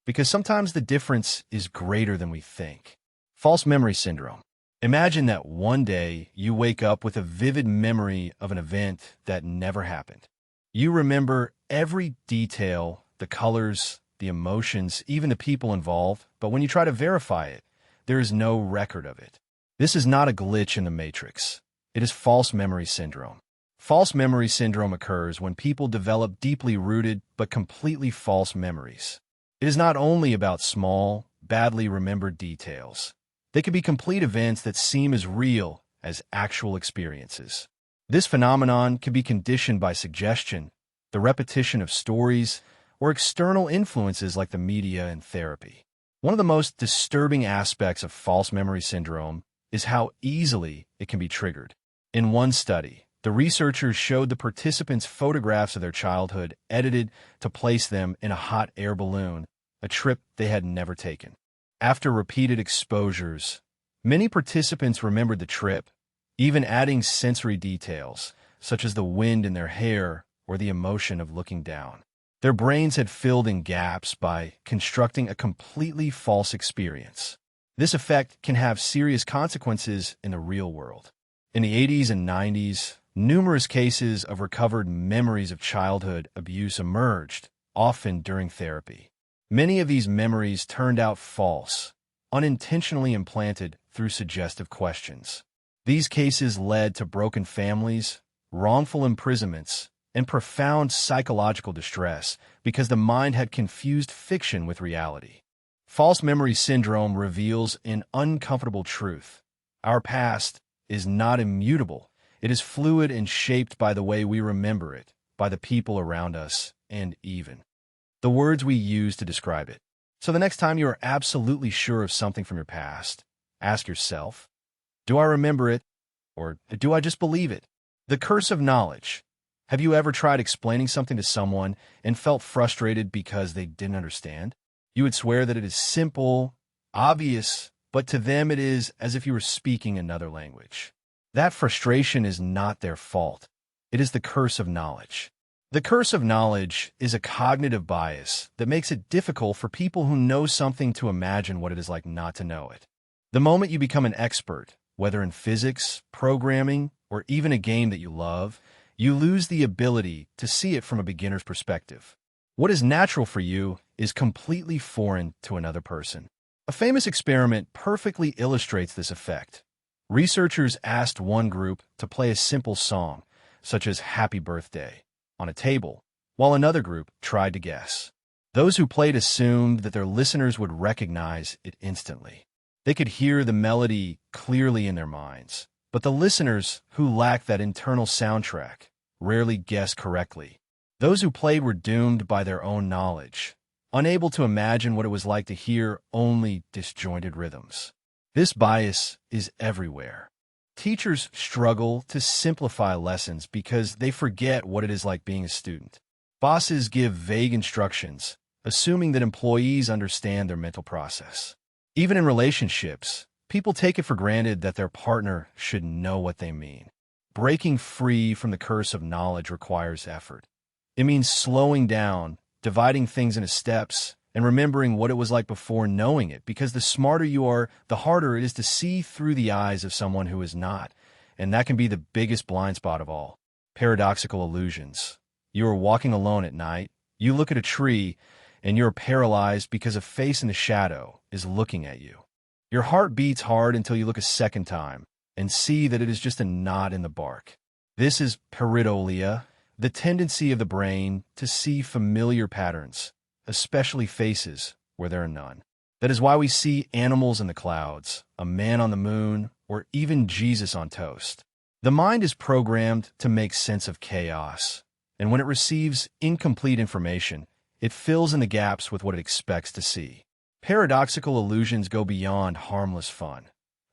Because sometimes the difference is greater than we think. False memory syndrome. Imagine that one day you wake up with a vivid memory of an event that never happened. You remember every detail, the colors, the emotions, even the people involved, but when you try to verify it, there is no record of it. This is not a glitch in the matrix. It is false memory syndrome. False memory syndrome occurs when people develop deeply rooted but completely false memories. It is not only about small, badly remembered details. They can be complete events that seem as real as actual experiences. This phenomenon can be conditioned by suggestion, the repetition of stories, or external influences like the media and therapy. One of the most disturbing aspects of false memory syndrome is how easily it can be triggered. In one study, the researchers showed the participants photographs of their childhood edited to place them in a hot air balloon, a trip they had never taken. After repeated exposures, many participants remembered the trip, even adding sensory details, such as the wind in their hair or the emotion of looking down. Their brains had filled in gaps by constructing a completely false experience. This effect can have serious consequences in the real world. In the 80s and 90s, numerous cases of recovered memories of childhood abuse emerged, often during therapy. Many of these memories turned out false, unintentionally implanted through suggestive questions. These cases led to broken families, wrongful imprisonments, and profound psychological distress because the mind had confused fiction with reality. False memory syndrome reveals an uncomfortable truth. Our past is not immutable. It is fluid and shaped by the way we remember it, by the people around us, and even the words we use to describe it. So the next time you are absolutely sure of something from your past, ask yourself, do I remember it, or do I just believe it? The curse of knowledge. Have you ever tried explaining something to someone and felt frustrated because they didn't understand? You would swear that it is simple, obvious, but to them it is as if you were speaking another language. That frustration is not their fault. It is the curse of knowledge. The curse of knowledge is a cognitive bias that makes it difficult for people who know something to imagine what it is like not to know it. The moment you become an expert, whether in physics, programming, or even a game that you love, you lose the ability to see it from a beginner's perspective. What is natural for you is completely foreign to another person. A famous experiment perfectly illustrates this effect. Researchers asked one group to play a simple song, such as Happy Birthday, on a table, while another group tried to guess. Those who played assumed that their listeners would recognize it instantly. They could hear the melody clearly in their minds, but the listeners who lacked that internal soundtrack rarely guessed correctly. Those who played were doomed by their own knowledge, unable to imagine what it was like to hear only disjointed rhythms. This bias is everywhere. Teachers struggle to simplify lessons because they forget what it is like being a student. Bosses give vague instructions, assuming that employees understand their mental process. Even in relationships, people take it for granted that their partner should know what they mean. Breaking free from the curse of knowledge requires effort. It means slowing down, dividing things into steps, and remembering what it was like before knowing it, because the smarter you are, the harder it is to see through the eyes of someone who is not, and that can be the biggest blind spot of all. Paradoxical illusions. You are walking alone at night, you look at a tree, and you're paralyzed because a face in the shadow is looking at you. Your heart beats hard until you look a second time and see that it is just a knot in the bark. This is pareidolia, the tendency of the brain to see familiar patterns, especially faces where there are none. That is why we see animals in the clouds, a man on the moon, or even Jesus on toast. The mind is programmed to make sense of chaos, and when it receives incomplete information, it fills in the gaps with what it expects to see. Paradoxical illusions go beyond harmless fun.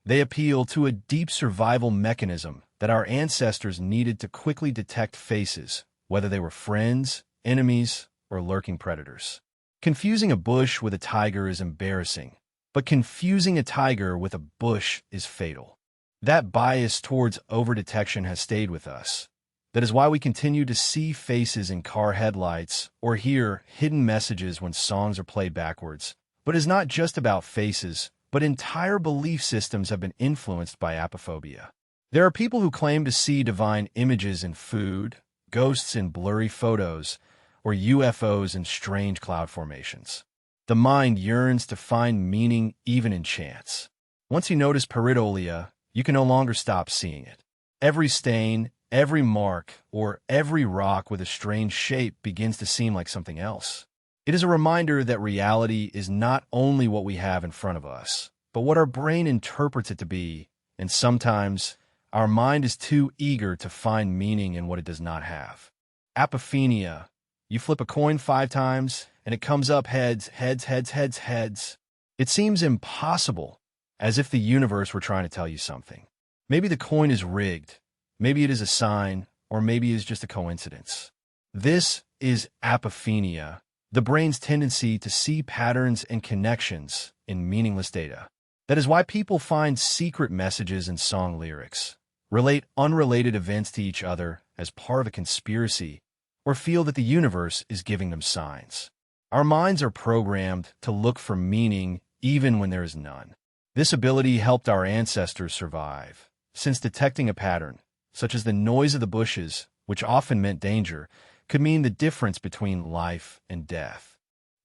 They appeal to a deep survival mechanism that our ancestors needed to quickly detect faces, whether they were friends, enemies, or lurking predators. Confusing a bush with a tiger is embarrassing, but confusing a tiger with a bush is fatal. That bias towards overdetection has stayed with us. That is why we continue to see faces in car headlights or hear hidden messages when songs are played backwards. But it's not just about faces, but entire belief systems have been influenced by apophobia. There are people who claim to see divine images in food, ghosts in blurry photos, or UFOs in strange cloud formations. The mind yearns to find meaning even in chance. Once you notice pareidolia, you can no longer stop seeing it. Every stain, every mark, or every rock with a strange shape begins to seem like something else. It is a reminder that reality is not only what we have in front of us, but what our brain interprets it to be, and sometimes our mind is too eager to find meaning in what it does not have. Apophenia. You flip a coin 5 times, and it comes up heads, heads, heads, heads, heads. It seems impossible, as if the universe were trying to tell you something. Maybe the coin is rigged, maybe it is a sign, or maybe it is just a coincidence. This is apophenia, the brain's tendency to see patterns and connections in meaningless data. That is why people find secret messages in song lyrics, relate unrelated events to each other as part of a conspiracy, or feel that the universe is giving them signs. Our minds are programmed to look for meaning even when there is none. This ability helped our ancestors survive, since detecting a pattern, such as the noise of the bushes, which often meant danger, could mean the difference between life and death.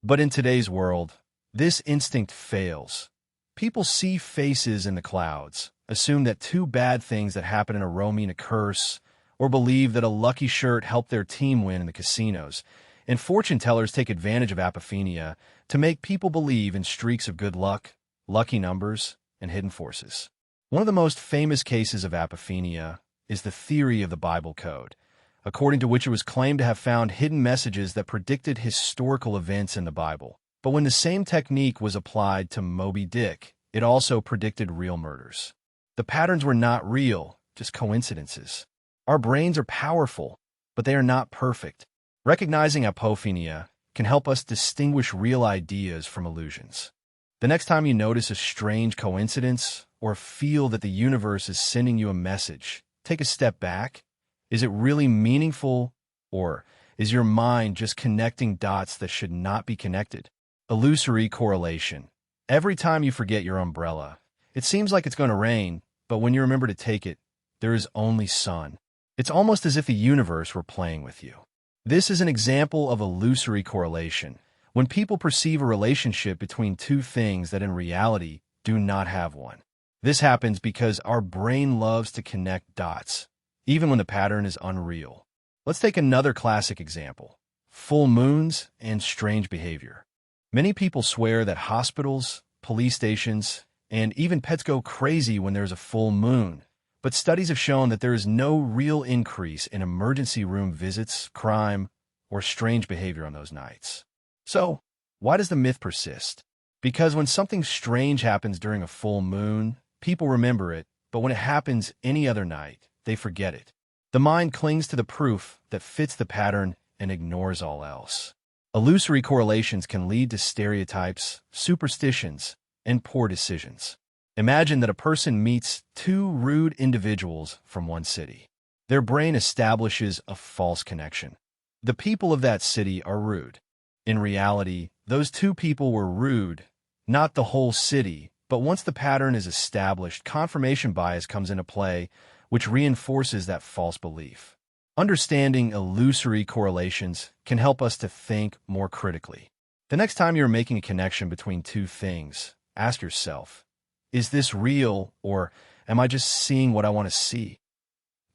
But in today's world, this instinct fails. People see faces in the clouds, assume that 2 bad things that happen in a row mean a curse, or believe that a lucky shirt helped their team win in the casinos, and fortune tellers take advantage of apophenia to make people believe in streaks of good luck, lucky numbers, and hidden forces. One of the most famous cases of apophenia is the theory of the Bible code, according to which it was claimed to have found hidden messages that predicted historical events in the Bible. But when the same technique was applied to Moby Dick, it also predicted real murders. The patterns were not real, just coincidences. Our brains are powerful, but they are not perfect. Recognizing apophenia can help us distinguish real ideas from illusions. The next time you notice a strange coincidence or feel that the universe is sending you a message, take a step back. Is it really meaningful, or is your mind just connecting dots that should not be connected? Illusory correlation. Every time you forget your umbrella, it seems like it's going to rain, but when you remember to take it, there is only sun. It's almost as if the universe were playing with you. This is an example of illusory correlation, when people perceive a relationship between 2 things that in reality do not have one. This happens because our brain loves to connect dots, even when the pattern is unreal. Let's take another classic example: full moons and strange behavior. Many people swear that hospitals, police stations, and even pets go crazy when there's a full moon. But studies have shown that there is no real increase in emergency room visits, crime, or strange behavior on those nights. So, why does the myth persist? Because when something strange happens during a full moon, people remember it, but when it happens any other night, they forget it. The mind clings to the proof that fits the pattern and ignores all else. Illusory correlations can lead to stereotypes, superstitions, and poor decisions. Imagine that a person meets two rude individuals from one city. Their brain establishes a false connection. The people of that city are rude. In reality, those two people were rude, not the whole city, but once the pattern is established, confirmation bias comes into play, which reinforces that false belief. Understanding illusory correlations can help us to think more critically. The next time you're making a connection between two things, ask yourself, is this real, or am I just seeing what I want to see?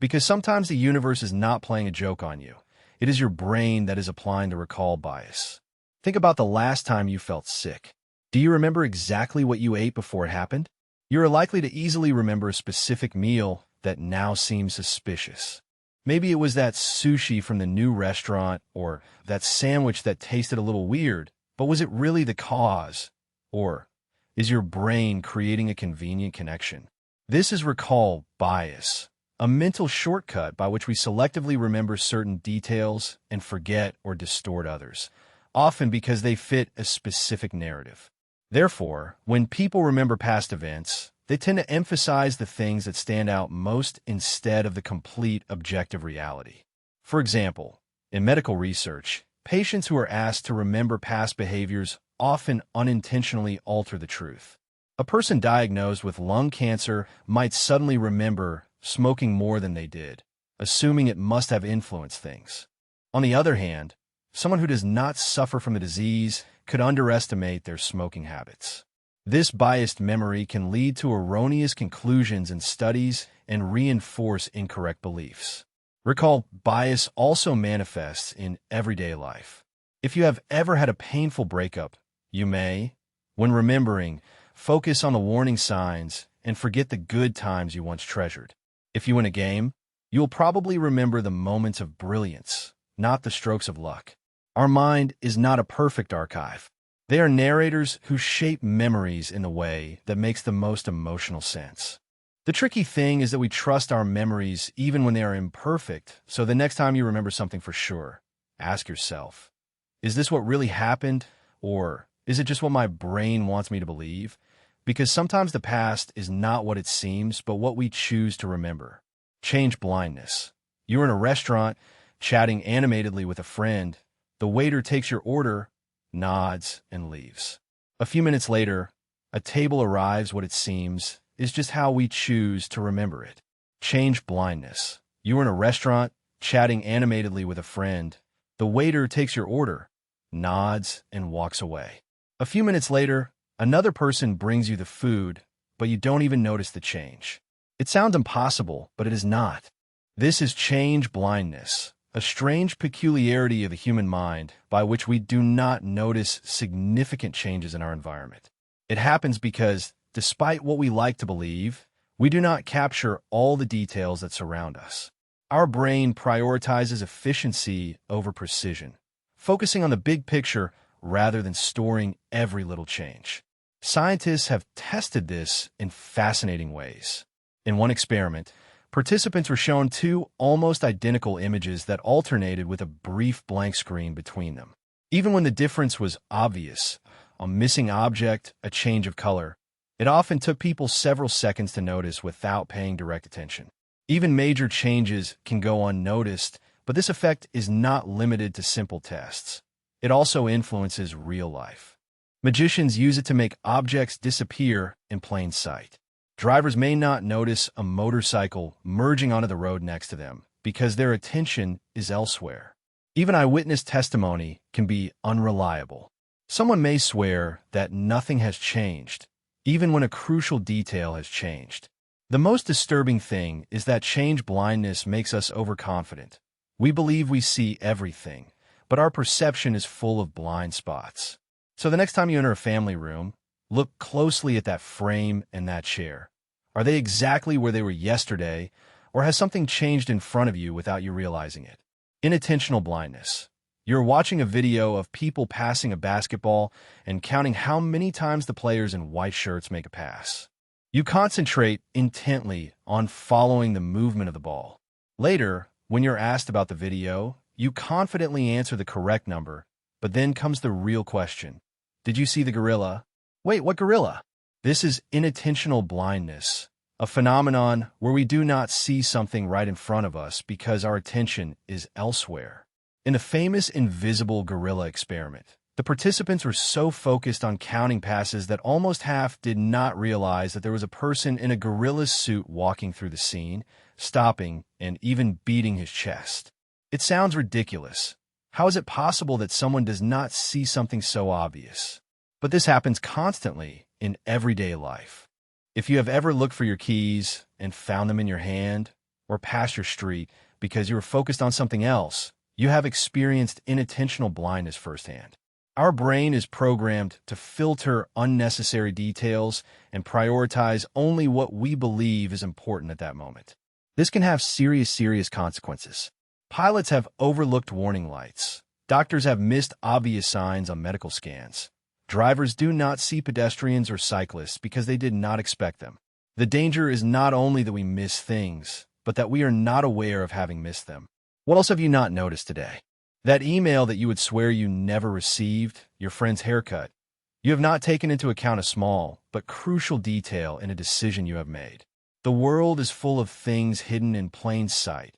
Because sometimes the universe is not playing a joke on you. It is your brain that is applying the recall bias. Think about the last time you felt sick. Do you remember exactly what you ate before it happened? You are likely to easily remember a specific meal that now seems suspicious. Maybe it was that sushi from the new restaurant, or that sandwich that tasted a little weird, but was it really the cause? Or is your brain creating a convenient connection? This is recall bias, a mental shortcut by which we selectively remember certain details and forget or distort others, often because they fit a specific narrative. Therefore, when people remember past events, they tend to emphasize the things that stand out most instead of the complete objective reality. For example, in medical research, patients who are asked to remember past behaviors often unintentionally alter the truth. A person diagnosed with lung cancer might suddenly remember smoking more than they did, assuming it must have influenced things. On the other hand, someone who does not suffer from the disease could underestimate their smoking habits. This biased memory can lead to erroneous conclusions in studies and reinforce incorrect beliefs. Recall bias also manifests in everyday life. If you have ever had a painful breakup, you may, when remembering, focus on the warning signs and forget the good times you once treasured. If you win a game, you will probably remember the moments of brilliance, not the strokes of luck. Our mind is not a perfect archive. They are narrators who shape memories in a way that makes the most emotional sense. The tricky thing is that we trust our memories even when they are imperfect, so the next time you remember something for sure, ask yourself, is this what really happened, or is it just what my brain wants me to believe? Because sometimes the past is not what it seems, but what we choose to remember. Change blindness. You're in a restaurant, chatting animatedly with a friend. The waiter takes your order, nods, and leaves. A few minutes later, a table arrives. What it seems is just how we choose to remember it. Change blindness. You're in a restaurant, chatting animatedly with a friend. The waiter takes your order, nods, and walks away. A few minutes later, another person brings you the food, but you don't even notice the change. It sounds impossible, but it is not. This is change blindness, a strange peculiarity of the human mind by which we do not notice significant changes in our environment. It happens because, despite what we like to believe, we do not capture all the details that surround us. Our brain prioritizes efficiency over precision, focusing on the big picture rather than storing every little change. Scientists have tested this in fascinating ways. In one experiment, participants were shown two almost identical images that alternated with a brief blank screen between them. Even when the difference was obvious, a missing object, a change of color, it often took people several seconds to notice without paying direct attention. Even major changes can go unnoticed, but this effect is not limited to simple tests. It also influences real life. Magicians use it to make objects disappear in plain sight. Drivers may not notice a motorcycle merging onto the road next to them because their attention is elsewhere. Even eyewitness testimony can be unreliable. Someone may swear that nothing has changed, even when a crucial detail has changed. The most disturbing thing is that change blindness makes us overconfident. We believe we see everything, but our perception is full of blind spots. So the next time you enter a family room, Look closely at that frame and that chair. Are they exactly where they were yesterday, or has something changed in front of you without you realizing it? Inattentional blindness. You're watching a video of people passing a basketball and counting how many times the players in white shirts make a pass. You concentrate intently on following the movement of the ball. Later, when you're asked about the video, you confidently answer the correct number, but then comes the real question. Did you see the gorilla? Wait, what gorilla? This is inattentional blindness, a phenomenon where we do not see something right in front of us because our attention is elsewhere. In the famous invisible gorilla experiment, the participants were so focused on counting passes that almost half did not realize that there was a person in a gorilla's suit walking through the scene, stopping, and even beating his chest. It sounds ridiculous. How is it possible that someone does not see something so obvious? But this happens constantly in everyday life. If you have ever looked for your keys and found them in your hand or past your street because you were focused on something else, you have experienced inattentional blindness firsthand. Our brain is programmed to filter unnecessary details and prioritize only what we believe is important at that moment. This can have serious consequences. Pilots have overlooked warning lights. Doctors have missed obvious signs on medical scans. Drivers do not see pedestrians or cyclists because they did not expect them. The danger is not only that we miss things, but that we are not aware of having missed them. What else have you not noticed today? That email that you would swear you never received, your friend's haircut. You have not taken into account a small but crucial detail in a decision you have made. The world is full of things hidden in plain sight,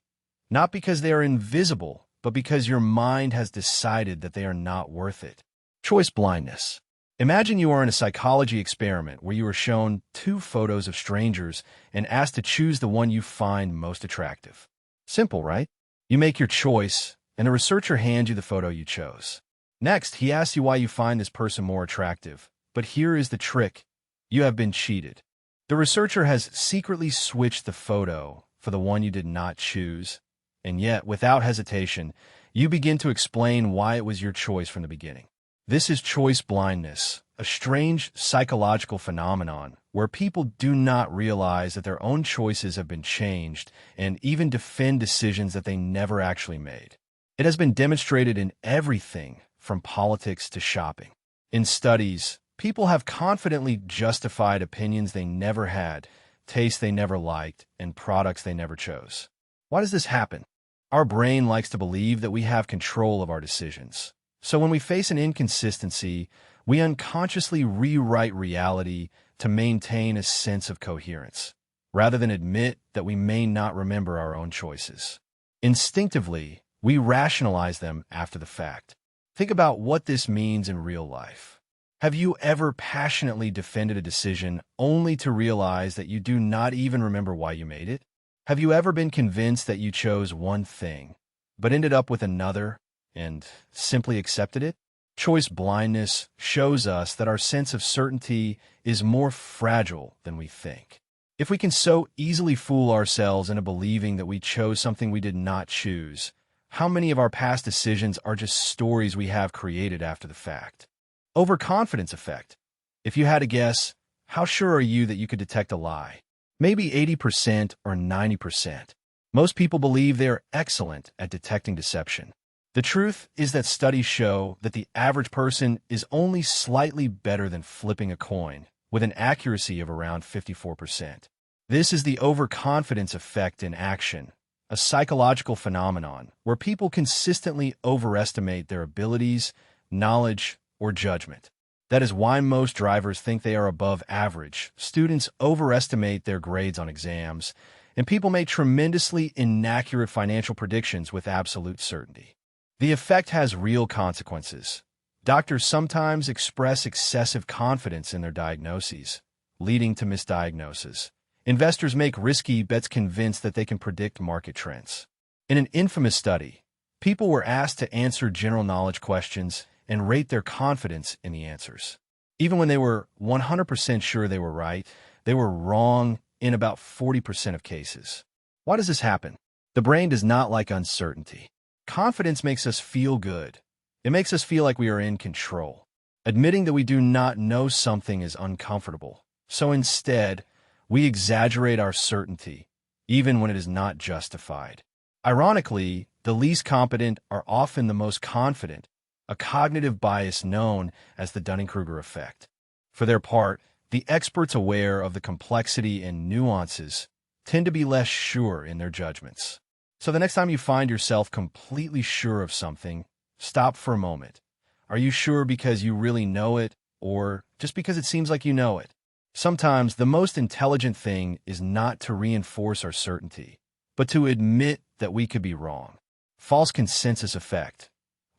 not because they are invisible, but because your mind has decided that they are not worth it. Choice blindness. Imagine you are in a psychology experiment where you are shown two photos of strangers and asked to choose the one you find most attractive. Simple, right? You make your choice, and the researcher hands you the photo you chose. Next, he asks you why you find this person more attractive. But here is the trick. You have been cheated. The researcher has secretly switched the photo for the one you did not choose, and yet, without hesitation, you begin to explain why it was your choice from the beginning. This is choice blindness, a strange psychological phenomenon where people do not realize that their own choices have been changed and even defend decisions that they never actually made. It has been demonstrated in everything from politics to shopping. In studies, people have confidently justified opinions they never had, tastes they never liked, and products they never chose. Why does this happen? Our brain likes to believe that we have control of our decisions. So when we face an inconsistency, we unconsciously rewrite reality to maintain a sense of coherence, rather than admit that we may not remember our own choices. Instinctively, we rationalize them after the fact. Think about what this means in real life. Have you ever passionately defended a decision only to realize that you do not even remember why you made it? Have you ever been convinced that you chose one thing, but ended up with another and simply accepted it? Choice blindness shows us that our sense of certainty is more fragile than we think. If we can so easily fool ourselves into believing that we chose something we did not choose, how many of our past decisions are just stories we have created after the fact? Overconfidence effect. If you had to guess, how sure are you that you could detect a lie? Maybe 80% or 90%. Most people believe they are excellent at detecting deception. The truth is that studies show that the average person is only slightly better than flipping a coin, with an accuracy of around 54%. This is the overconfidence effect in action, a psychological phenomenon where people consistently overestimate their abilities, knowledge, or judgment. That is why most drivers think they are above average, students overestimate their grades on exams, and people make tremendously inaccurate financial predictions with absolute certainty. The effect has real consequences. Doctors sometimes express excessive confidence in their diagnoses, leading to misdiagnosis. Investors make risky bets convinced that they can predict market trends. In an infamous study, people were asked to answer general knowledge questions and rate their confidence in the answers. Even when they were 100% sure they were right, they were wrong in about 40% of cases. Why does this happen? The brain does not like uncertainty. Confidence makes us feel good. It makes us feel like we are in control. Admitting that we do not know something is uncomfortable. So instead, we exaggerate our certainty, even when it is not justified. Ironically, the least competent are often the most confident, a cognitive bias known as the Dunning-Kruger effect. For their part, the experts aware of the complexity and nuances tend to be less sure in their judgments. So the next time you find yourself completely sure of something, stop for a moment. Are you sure because you really know it, or just because it seems like you know it? Sometimes the most intelligent thing is not to reinforce our certainty, but to admit that we could be wrong. False consensus effect.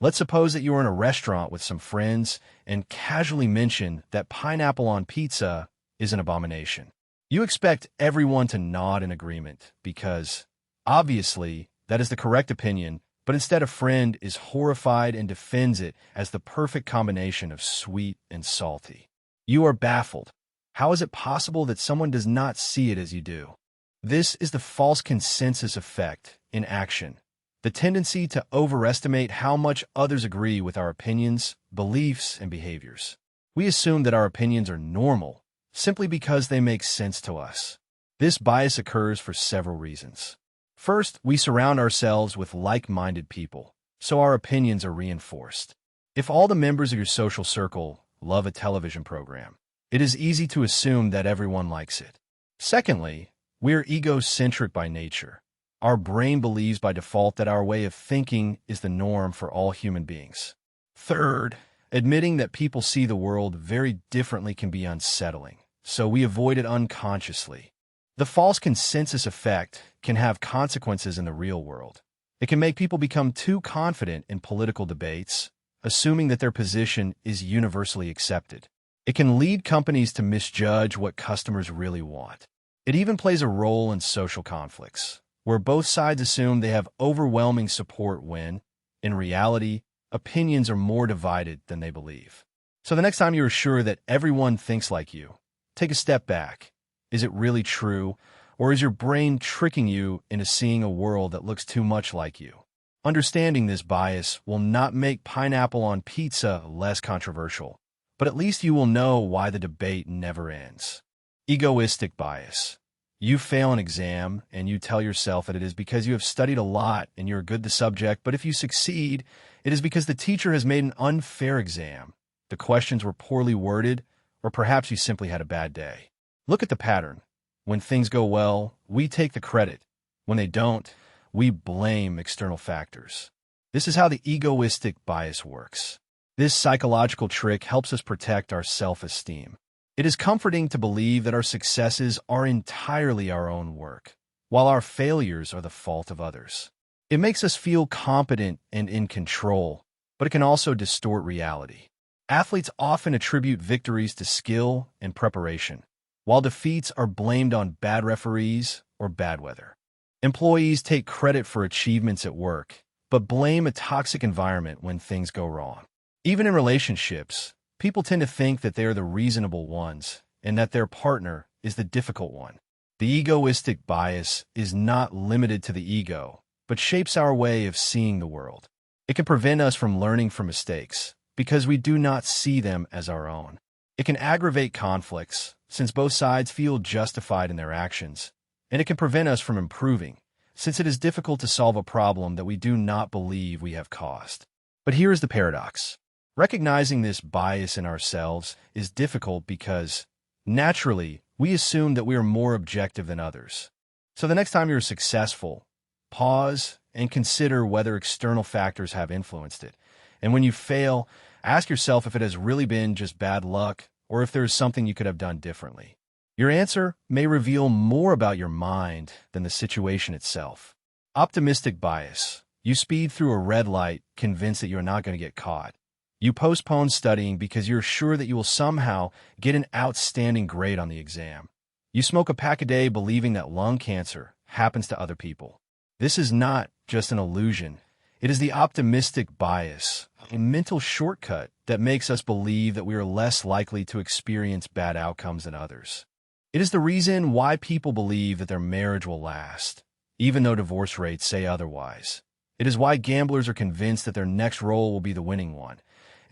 Let's suppose that you are in a restaurant with some friends and casually mention that pineapple on pizza is an abomination. You expect everyone to nod in agreement because, obviously, that is the correct opinion, but instead a friend is horrified and defends it as the perfect combination of sweet and salty. You are baffled. How is it possible that someone does not see it as you do? This is the false consensus effect in action. The tendency to overestimate how much others agree with our opinions, beliefs, and behaviors. We assume that our opinions are normal simply because they make sense to us. This bias occurs for several reasons. First, we surround ourselves with like-minded people, so our opinions are reinforced. If all the members of your social circle love a television program, it is easy to assume that everyone likes it. Secondly, we're egocentric by nature. Our brain believes by default that our way of thinking is the norm for all human beings. Third, admitting that people see the world very differently can be unsettling, so we avoid it unconsciously. The false consensus effect can have consequences in the real world. It can make people become too confident in political debates, assuming that their position is universally accepted. It can lead companies to misjudge what customers really want. It even plays a role in social conflicts, where both sides assume they have overwhelming support when, in reality, opinions are more divided than they believe. So the next time you are sure that everyone thinks like you, take a step back. Is it really true, or is your brain tricking you into seeing a world that looks too much like you? Understanding this bias will not make pineapple on pizza less controversial, but at least you will know why the debate never ends. Egoistic bias. You fail an exam, and you tell yourself that it is because you have studied a lot and you're good at the subject, but if you succeed, it is because the teacher has made an unfair exam. The questions were poorly worded, or perhaps you simply had a bad day. Look at the pattern. When things go well, we take the credit. When they don't, we blame external factors. This is how the egoistic bias works. This psychological trick helps us protect our self-esteem. It is comforting to believe that our successes are entirely our own work, while our failures are the fault of others. It makes us feel competent and in control, but it can also distort reality. Athletes often attribute victories to skill and preparation, while defeats are blamed on bad referees or bad weather. Employees take credit for achievements at work, but blame a toxic environment when things go wrong. Even in relationships, people tend to think that they are the reasonable ones and that their partner is the difficult one. The egoistic bias is not limited to the ego, but shapes our way of seeing the world. It can prevent us from learning from mistakes because we do not see them as our own. It can aggravate conflicts since both sides feel justified in their actions, and it can prevent us from improving since it is difficult to solve a problem that we do not believe we have caused. But here is the paradox. Recognizing this bias in ourselves is difficult because, naturally, we assume that we are more objective than others. So the next time you're successful, pause and consider whether external factors have influenced it. And when you fail, ask yourself if it has really been just bad luck or if there is something you could have done differently. Your answer may reveal more about your mind than the situation itself. Optimistic bias. You speed through a red light, convinced that you are not going to get caught. You postpone studying because you're sure that you will somehow get an outstanding grade on the exam. You smoke a pack a day believing that lung cancer happens to other people. This is not just an illusion. It is the optimistic bias, a mental shortcut that makes us believe that we are less likely to experience bad outcomes than others. It is the reason why people believe that their marriage will last, even though divorce rates say otherwise. It is why gamblers are convinced that their next roll will be the winning one.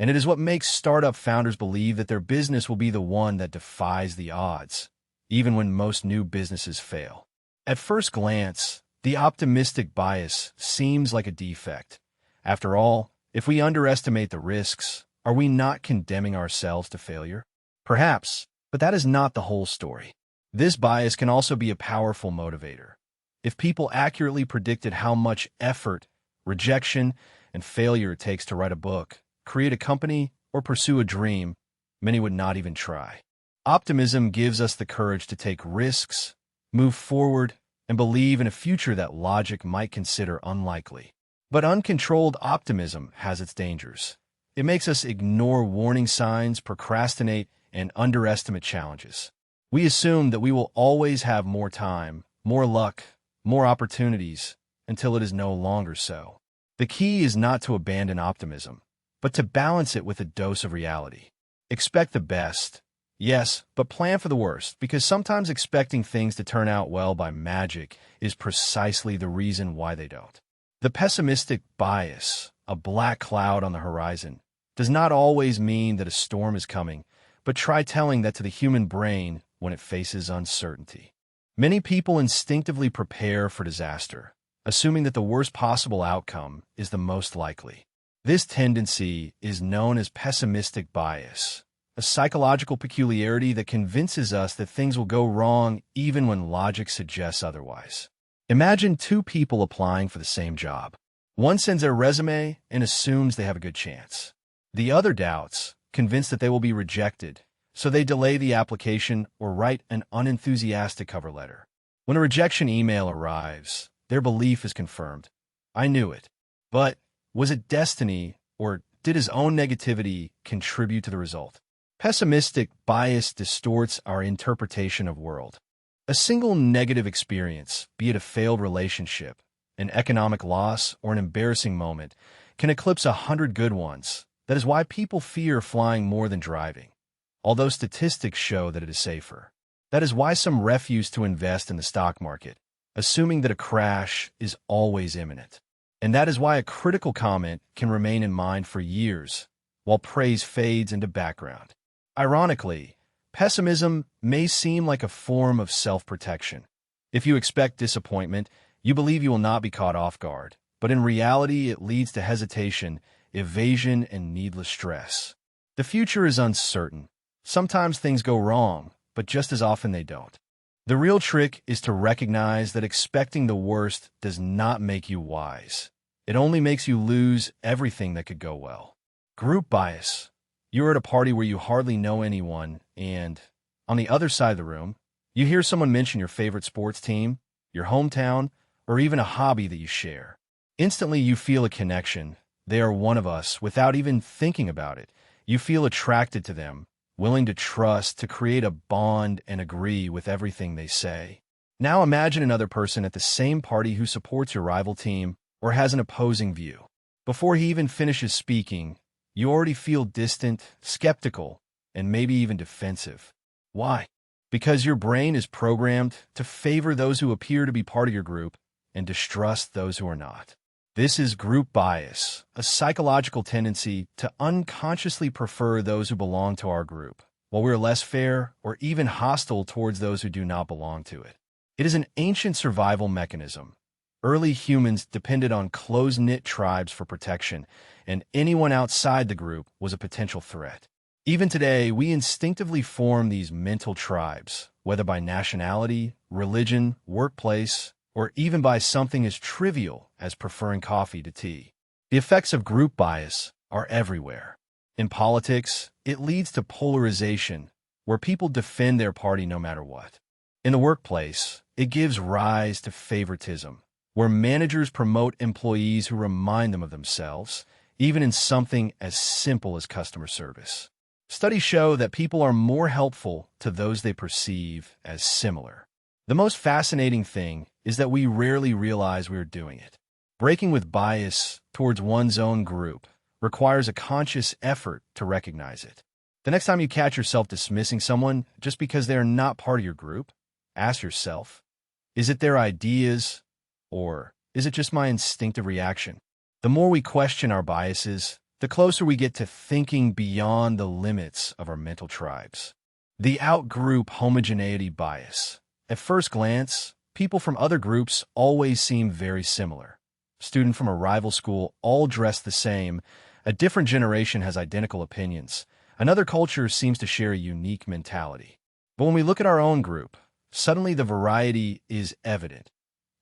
and it is what makes startup founders believe that their business will be the one that defies the odds, even when most new businesses fail. At first glance, the optimistic bias seems like a defect. After all, if we underestimate the risks, are we not condemning ourselves to failure? Perhaps, but that is not the whole story. This bias can also be a powerful motivator. If people accurately predicted how much effort, rejection, and failure it takes to write a book, create a company, or pursue a dream, many would not even try. Optimism gives us the courage to take risks, move forward, and believe in a future that logic might consider unlikely. But uncontrolled optimism has its dangers. It makes us ignore warning signs, procrastinate, and underestimate challenges. We assume that we will always have more time, more luck, more opportunities, until it is no longer so. The key is not to abandon optimism, but to balance it with a dose of reality. Expect the best, yes, but plan for the worst, because sometimes expecting things to turn out well by magic is precisely the reason why they don't. The pessimistic bias, a black cloud on the horizon, does not always mean that a storm is coming, but try telling that to the human brain when it faces uncertainty. Many people instinctively prepare for disaster, assuming that the worst possible outcome is the most likely. This tendency is known as pessimistic bias, a psychological peculiarity that convinces us that things will go wrong even when logic suggests otherwise. Imagine two people applying for the same job. One sends their resume and assumes they have a good chance. The other doubts, convinced that they will be rejected, so they delay the application or write an unenthusiastic cover letter. When a rejection email arrives, their belief is confirmed. I knew it. But was it destiny, or did his own negativity contribute to the result? Pessimistic bias distorts our interpretation of world. A single negative experience, be it a failed relationship, an economic loss, or an embarrassing moment, can eclipse 100 good ones. That is why people fear flying more than driving, although statistics show that it is safer. That is why some refuse to invest in the stock market, assuming that a crash is always imminent. And that is why a critical comment can remain in mind for years, while praise fades into background. Ironically, pessimism may seem like a form of self-protection. If you expect disappointment, you believe you will not be caught off guard, but in reality it leads to hesitation, evasion, and needless stress. The future is uncertain. Sometimes things go wrong, but just as often they don't. The real trick is to recognize that expecting the worst does not make you wise. It only makes you lose everything that could go well. Group bias. You're at a party where you hardly know anyone, and on the other side of the room, you hear someone mention your favorite sports team, your hometown, or even a hobby that you share. Instantly, you feel a connection. They are one of us without even thinking about it. You feel attracted to them, willing to trust, to create a bond and agree with everything they say. Now imagine another person at the same party who supports your rival team or has an opposing view. Before he even finishes speaking, you already feel distant, skeptical, and maybe even defensive. Why? Because your brain is programmed to favor those who appear to be part of your group and distrust those who are not. This is group bias, a psychological tendency to unconsciously prefer those who belong to our group, while we're less fair or even hostile towards those who do not belong to it. It is an ancient survival mechanism. Early humans depended on close-knit tribes for protection, and anyone outside the group was a potential threat. Even today, we instinctively form these mental tribes, whether by nationality, religion, workplace, or even by something as trivial as preferring coffee to tea. The effects of group bias are everywhere. In politics, it leads to polarization, where people defend their party no matter what. In the workplace, it gives rise to favoritism, where managers promote employees who remind them of themselves, even in something as simple as customer service. Studies show that people are more helpful to those they perceive as similar. The most fascinating thing is that we rarely realize we are doing it. Breaking with bias towards one's own group requires a conscious effort to recognize it. The next time you catch yourself dismissing someone just because they are not part of your group, ask yourself, is it their ideas, or is it just my instinctive reaction? The more we question our biases, the closer we get to thinking beyond the limits of our mental tribes. The outgroup homogeneity bias. At first glance, people from other groups always seem very similar. Students from a rival school all dress the same. A different generation has identical opinions. Another culture seems to share a unique mentality. But when we look at our own group, suddenly the variety is evident.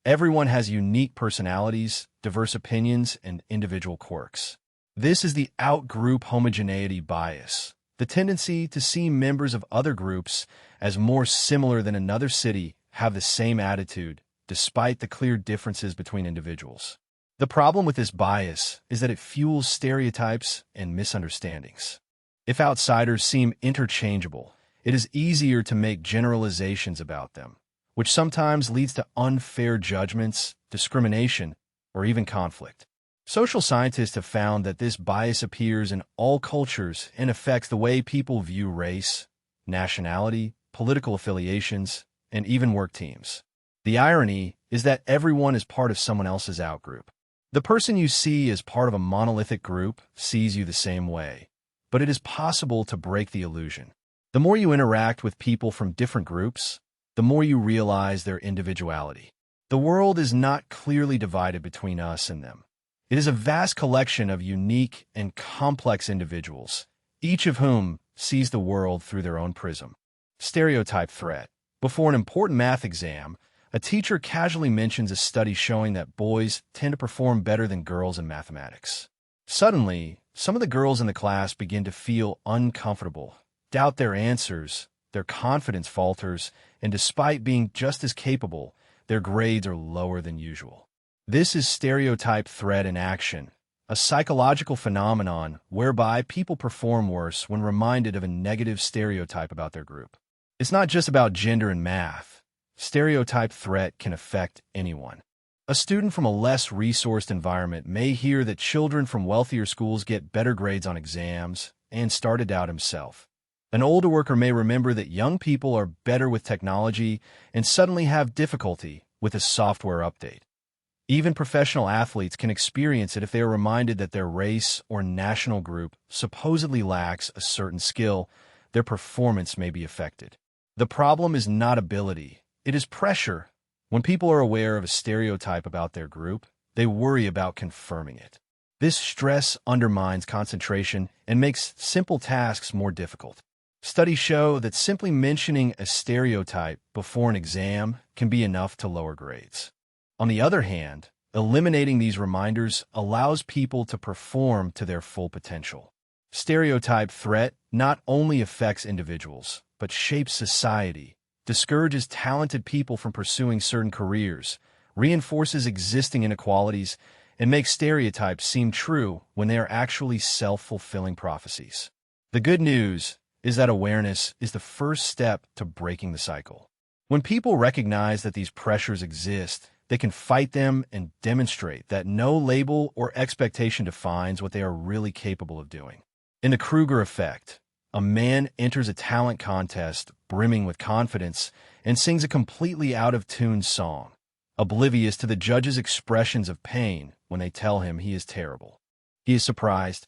Everyone has unique personalities, diverse opinions, and individual quirks. This is the outgroup homogeneity bias, the tendency to see members of other groups as more similar than another city have the same attitude, despite the clear differences between individuals. The problem with this bias is that it fuels stereotypes and misunderstandings. If outsiders seem interchangeable, it is easier to make generalizations about them, which sometimes leads to unfair judgments, discrimination, or even conflict. Social scientists have found that this bias appears in all cultures and affects the way people view race, nationality, political affiliations, and even work teams. The irony is that everyone is part of someone else's outgroup. The person you see as part of a monolithic group sees you the same way, but it is possible to break the illusion. The more you interact with people from different groups, the more you realize their individuality. The world is not clearly divided between us and them. It is a vast collection of unique and complex individuals, each of whom sees the world through their own prism. Stereotype threat. Before an important math exam, a teacher casually mentions a study showing that boys tend to perform better than girls in mathematics. Suddenly, some of the girls in the class begin to feel uncomfortable, doubt their answers, their confidence falters, and despite being just as capable, their grades are lower than usual. This is stereotype threat in action, a psychological phenomenon whereby people perform worse when reminded of a negative stereotype about their group. It's not just about gender and math. Stereotype threat can affect anyone. A student from a less resourced environment may hear that children from wealthier schools get better grades on exams and start to doubt himself. An older worker may remember that young people are better with technology and suddenly have difficulty with a software update. Even professional athletes can experience it if they are reminded that their race or national group supposedly lacks a certain skill. Their performance may be affected. The problem is not ability, it is pressure. When people are aware of a stereotype about their group, they worry about confirming it. This stress undermines concentration and makes simple tasks more difficult. Studies show that simply mentioning a stereotype before an exam can be enough to lower grades. On the other hand, eliminating these reminders allows people to perform to their full potential. Stereotype threat not only affects individuals, but shapes society, discourages talented people from pursuing certain careers, reinforces existing inequalities, and makes stereotypes seem true when they are actually self-fulfilling prophecies. The good news is that awareness is the first step to breaking the cycle. When people recognize that these pressures exist, they can fight them and demonstrate that no label or expectation defines what they are really capable of doing. In the Kruger effect, a man enters a talent contest brimming with confidence and sings a completely out-of-tune song, oblivious to the judge's expressions of pain when they tell him he is terrible. He is surprised.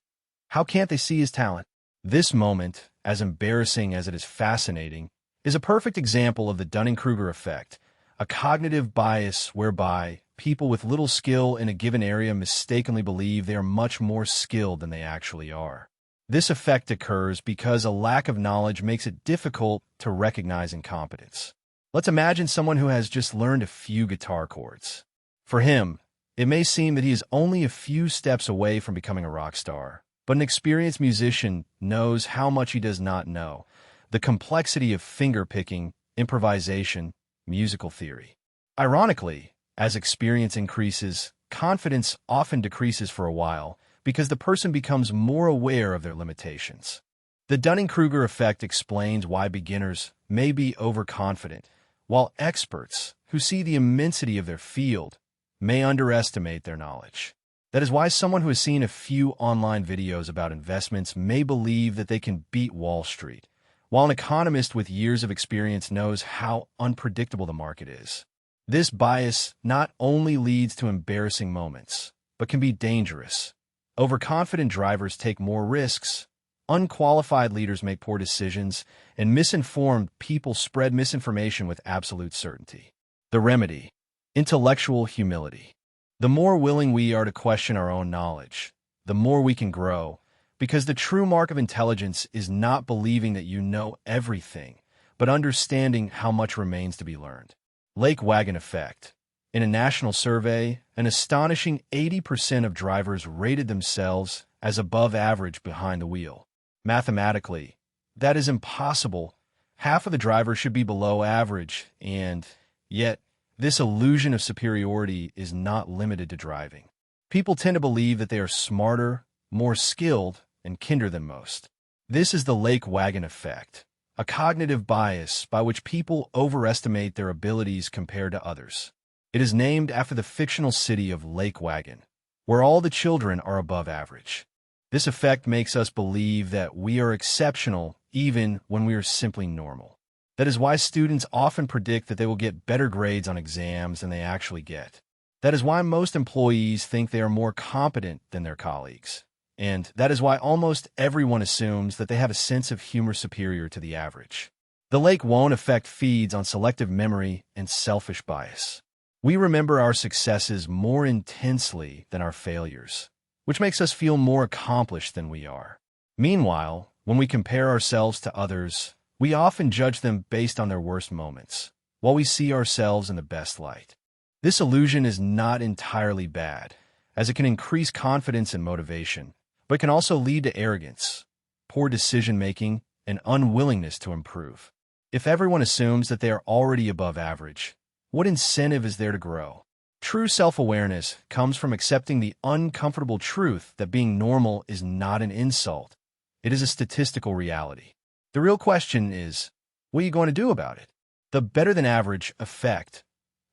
How can't they see his talent? This moment, as embarrassing as it is fascinating, is a perfect example of the Dunning-Kruger effect, a cognitive bias whereby people with little skill in a given area mistakenly believe they are much more skilled than they actually are. This effect occurs because a lack of knowledge makes it difficult to recognize incompetence. Let's imagine someone who has just learned a few guitar chords. For him, it may seem that he is only a few steps away from becoming a rock star, but an experienced musician knows how much he does not know, the complexity of finger-picking, improvisation, musical theory. Ironically, as experience increases, confidence often decreases for a while because the person becomes more aware of their limitations. The Dunning-Kruger effect explains why beginners may be overconfident, while experts, who see the immensity of their field, may underestimate their knowledge. That is why someone who has seen a few online videos about investments may believe that they can beat Wall Street, while an economist with years of experience knows how unpredictable the market is. This bias not only leads to embarrassing moments, but can be dangerous. Overconfident drivers take more risks, unqualified leaders make poor decisions, and misinformed people spread misinformation with absolute certainty. The remedy: intellectual humility. The more willing we are to question our own knowledge, the more we can grow, because the true mark of intelligence is not believing that you know everything, but understanding how much remains to be learned. Lake wagon effect. In a national survey, an astonishing 80% of drivers rated themselves as above average behind the wheel. Mathematically, that is impossible. Half of the drivers should be below average, and yet, this illusion of superiority is not limited to driving. People tend to believe that they are smarter, more skilled, and kinder than most. This is the lake wagon effect, a cognitive bias by which people overestimate their abilities compared to others. It is named after the fictional city of Lake Wagon, where all the children are above average. This effect makes us believe that we are exceptional even when we are simply normal. That is why students often predict that they will get better grades on exams than they actually get. That is why most employees think they are more competent than their colleagues. And that is why almost everyone assumes that they have a sense of humor superior to the average. The lake wagon effect feeds on selective memory and selfish bias. We remember our successes more intensely than our failures, which makes us feel more accomplished than we are. Meanwhile, when we compare ourselves to others, we often judge them based on their worst moments, while we see ourselves in the best light. This illusion is not entirely bad, as it can increase confidence and motivation, but can also lead to arrogance, poor decision-making, and unwillingness to improve. If everyone assumes that they are already above average, what incentive is there to grow? True self-awareness comes from accepting the uncomfortable truth that being normal is not an insult. It is a statistical reality. The real question is, what are you going to do about it? The better-than-average effect.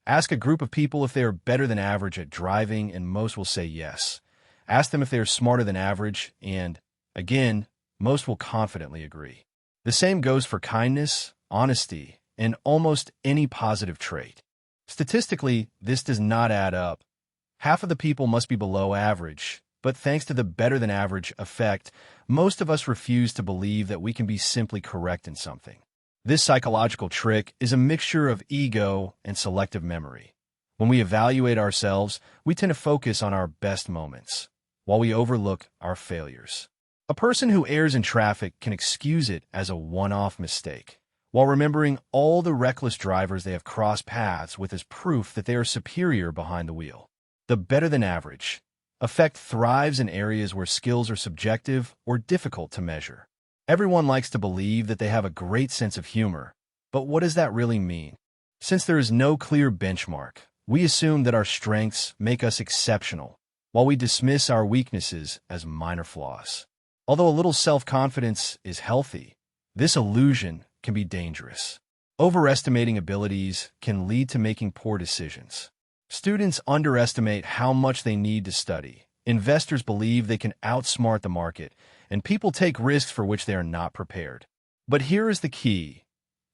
Ask a group of people if they are better than average at driving, and most will say yes. Ask them if they are smarter than average, and, again, most will confidently agree. The same goes for kindness, honesty, and almost any positive trait. Statistically, this does not add up. Half of the people must be below average, but thanks to the better-than-average effect, most of us refuse to believe that we can be simply correct in something. This psychological trick is a mixture of ego and selective memory. When we evaluate ourselves, we tend to focus on our best moments, while we overlook our failures. A person who errs in traffic can excuse it as a one-off mistake, while remembering all the reckless drivers they have crossed paths with as proof that they are superior behind the wheel. The better-than-average effect thrives in areas where skills are subjective or difficult to measure. Everyone likes to believe that they have a great sense of humor, but what does that really mean? Since there is no clear benchmark, we assume that our strengths make us exceptional, while we dismiss our weaknesses as minor flaws. Although a little self-confidence is healthy, this illusion can be dangerous. Overestimating abilities can lead to making poor decisions. Students underestimate how much they need to study. Investors believe they can outsmart the market, and people take risks for which they are not prepared. But here is the key.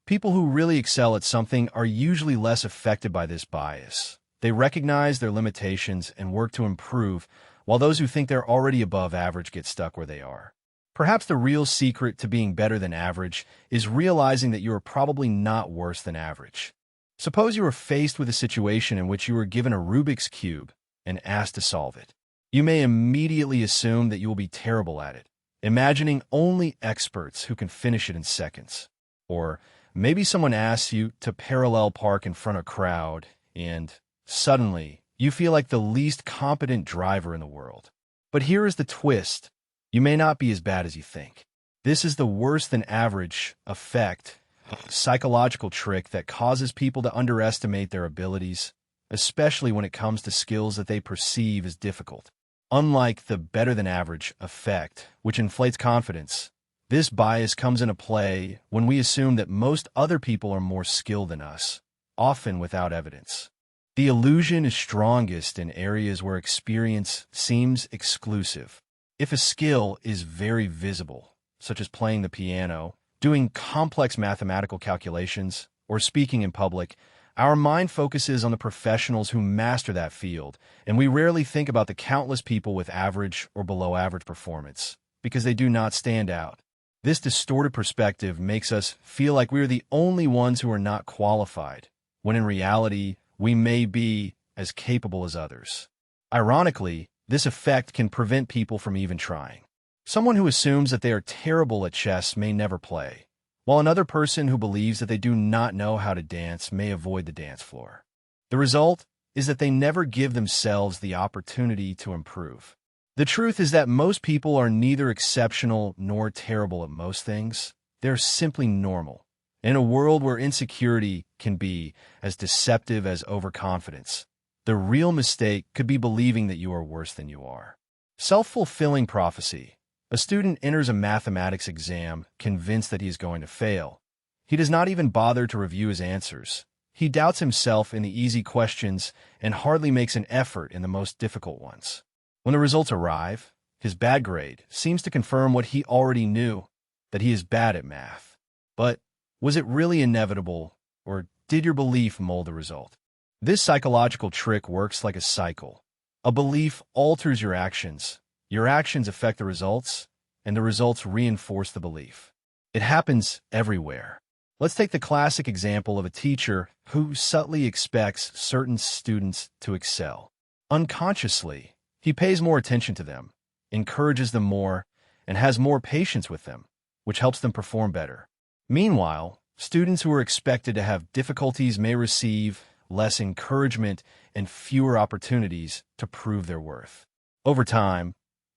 People who really excel at something are usually less affected by this bias. They recognize their limitations and work to improve, while those who think they're already above average get stuck where they are. Perhaps the real secret to being better than average is realizing that you are probably not worse than average. Suppose you are faced with a situation in which you are given a Rubik's Cube and asked to solve it. You may immediately assume that you will be terrible at it, imagining only experts who can finish it in seconds. Or maybe someone asks you to parallel park in front of a crowd, and suddenly you feel like the least competent driver in the world. But here is the twist. You may not be as bad as you think. This is the worse than average effect, psychological trick that causes people to underestimate their abilities, especially when it comes to skills that they perceive as difficult. Unlike the better than average effect, which inflates confidence, this bias comes into play when we assume that most other people are more skilled than us, often without evidence. The illusion is strongest in areas where experience seems exclusive. If a skill is very visible, such as playing the piano, doing complex mathematical calculations, or speaking in public, Our mind focuses on the professionals who master that field, and we rarely think about the countless people with average or below average performance, because they do not stand out. This distorted perspective makes us feel like we are the only ones who are not qualified, when in reality, we may be as capable as others. Ironically, this effect can prevent people from even trying. Someone who assumes that they are terrible at chess may never play, while another person who believes that they do not know how to dance may avoid the dance floor. The result is that they never give themselves the opportunity to improve. The truth is that most people are neither exceptional nor terrible at most things. They're simply normal. In a world where insecurity can be as deceptive as overconfidence, the real mistake could be believing that you are worse than you are. Self-fulfilling prophecy. A student enters a mathematics exam convinced that he is going to fail. He does not even bother to review his answers. He doubts himself in the easy questions and hardly makes an effort in the most difficult ones. When the results arrive, his bad grade seems to confirm what he already knew, that he is bad at math. But was it really inevitable, or did your belief mold the result? This psychological trick works like a cycle. A belief alters your actions affect the results, and the results reinforce the belief. It happens everywhere. Let's take the classic example of a teacher who subtly expects certain students to excel. Unconsciously, he pays more attention to them, encourages them more, and has more patience with them, which helps them perform better. Meanwhile, students who are expected to have difficulties may receive less encouragement and fewer opportunities to prove their worth. Over time,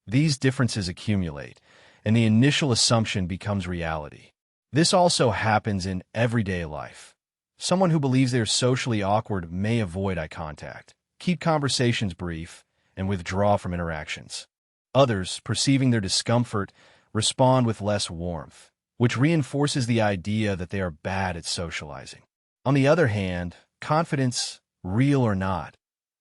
these differences accumulate, and the initial assumption becomes reality. This also happens in everyday life. Someone who believes they are socially awkward may avoid eye contact, keep conversations brief, and withdraw from interactions. Others, perceiving their discomfort, respond with less warmth, which reinforces the idea that they are bad at socializing. On the other hand, confidence, real or not,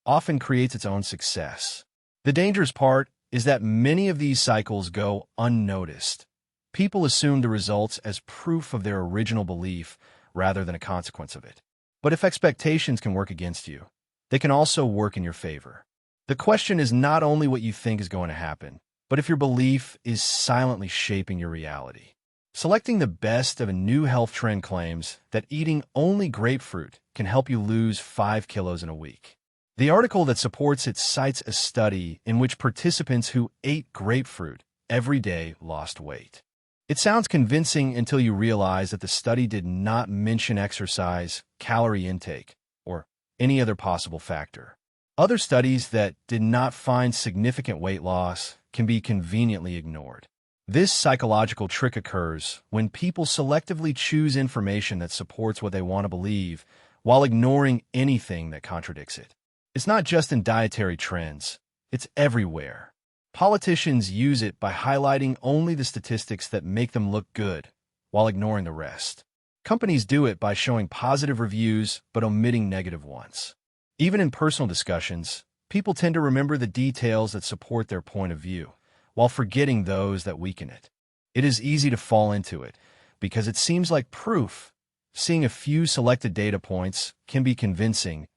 often creates its own success. The dangerous part is that many of these cycles go unnoticed. People assume the results as proof of their original belief rather than a consequence of it. But if expectations can work against you, they can also work in your favor. The question is not only what you think is going to happen, but if your belief is silently shaping your reality. Selecting the best of a new health trend claims that eating only grapefruit can help you lose 5 kilos in a week. The article that supports it cites a study in which participants who ate grapefruit every day lost weight. It sounds convincing until you realize that the study did not mention exercise, calorie intake, or any other possible factor. Other studies that did not find significant weight loss can be conveniently ignored. This psychological trick occurs when people selectively choose information that supports what they want to believe while ignoring anything that contradicts it. It's not just in dietary trends, it's everywhere. Politicians use it by highlighting only the statistics that make them look good, while ignoring the rest. Companies do it by showing positive reviews but omitting negative ones. Even in personal discussions, people tend to remember the details that support their point of view, while forgetting those that weaken it. It is easy to fall into it, because it seems like proof. Seeing a few selected data points can be convincing,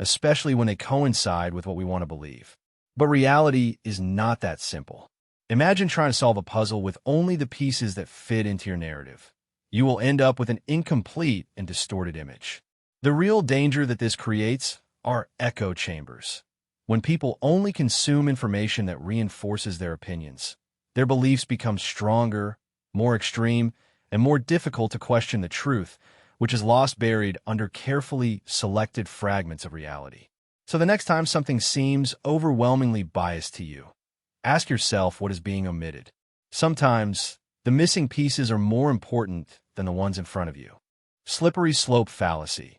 especially when they coincide with what we want to believe. But reality is not that simple. Imagine trying to solve a puzzle with only the pieces that fit into your narrative. You will end up with an incomplete and distorted image. The real danger that this creates are echo chambers. When people only consume information that reinforces their opinions, their beliefs become stronger, more extreme, and more difficult to question the truth, which is lost buried under carefully selected fragments of reality. So the next time something seems overwhelmingly biased to you, ask yourself what is being omitted. Sometimes, the missing pieces are more important than the ones in front of you. Slippery slope fallacy.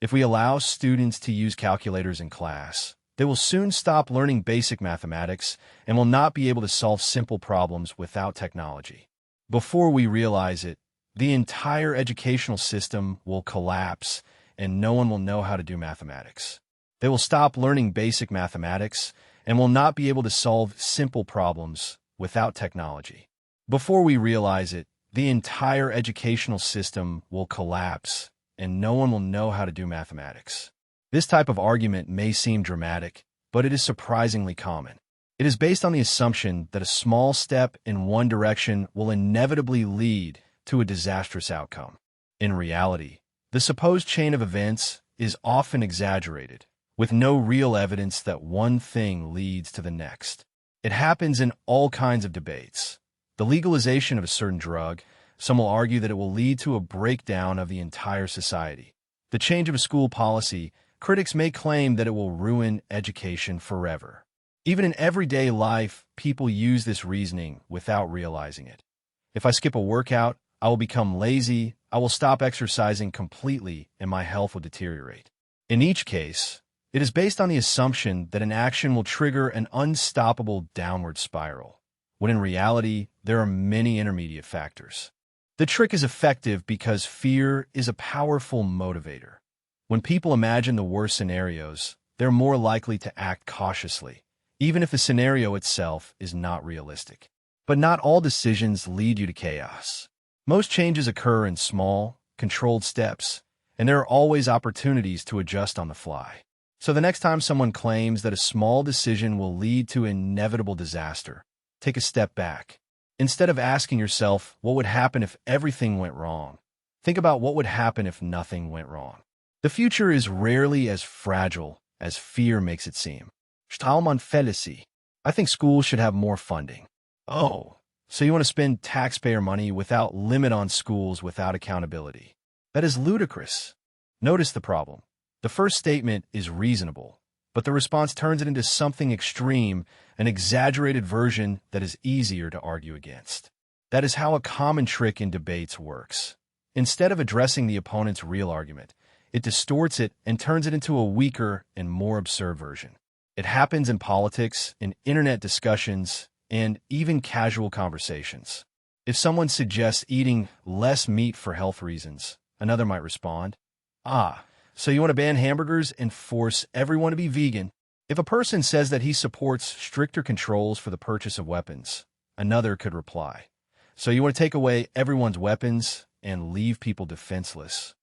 If we allow students to use calculators in class, they will soon stop learning basic mathematics and will not be able to solve simple problems without technology. Before we realize it, the entire educational system will collapse and no one will know how to do mathematics. They will stop learning basic mathematics and will not be able to solve simple problems without technology. Before we realize it, the entire educational system will collapse and no one will know how to do mathematics. This type of argument may seem dramatic, but it is surprisingly common. It is based on the assumption that a small step in one direction will inevitably lead to a disastrous outcome. In reality, the supposed chain of events is often exaggerated, with no real evidence that one thing leads to the next. It happens in all kinds of debates. The legalization of a certain drug, some will argue that it will lead to a breakdown of the entire society. The change of a school policy, critics may claim that it will ruin education forever. Even in everyday life, people use this reasoning without realizing it. If I skip a workout, I will become lazy, I will stop exercising completely, and my health will deteriorate. In each case, it is based on the assumption that an action will trigger an unstoppable downward spiral, when in reality, there are many intermediate factors. The trick is effective because fear is a powerful motivator. When people imagine the worst scenarios, they're more likely to act cautiously, even if the scenario itself is not realistic. But not all decisions lead you to chaos. Most changes occur in small, controlled steps, and there are always opportunities to adjust on the fly. So the next time someone claims that a small decision will lead to inevitable disaster, take a step back. Instead of asking yourself what would happen if everything went wrong, think about what would happen if nothing went wrong. The future is rarely as fragile as fear makes it seem. Stallman Felici. I think schools should have more funding. Oh, so you want to spend taxpayer money without limit on schools without accountability? That is ludicrous. Notice the problem. The first statement is reasonable, but the response turns it into something extreme, an exaggerated version that is easier to argue against. That is how a common trick in debates works. Instead of addressing the opponent's real argument, it distorts it and turns it into a weaker and more absurd version. It happens in politics, in internet discussions, and even casual conversations. If someone suggests eating less meat for health reasons, another might respond, so you want to ban hamburgers and force everyone to be vegan? If a person says that he supports stricter controls for the purchase of weapons, another could reply, so you want to take away everyone's weapons and leave people defenseless?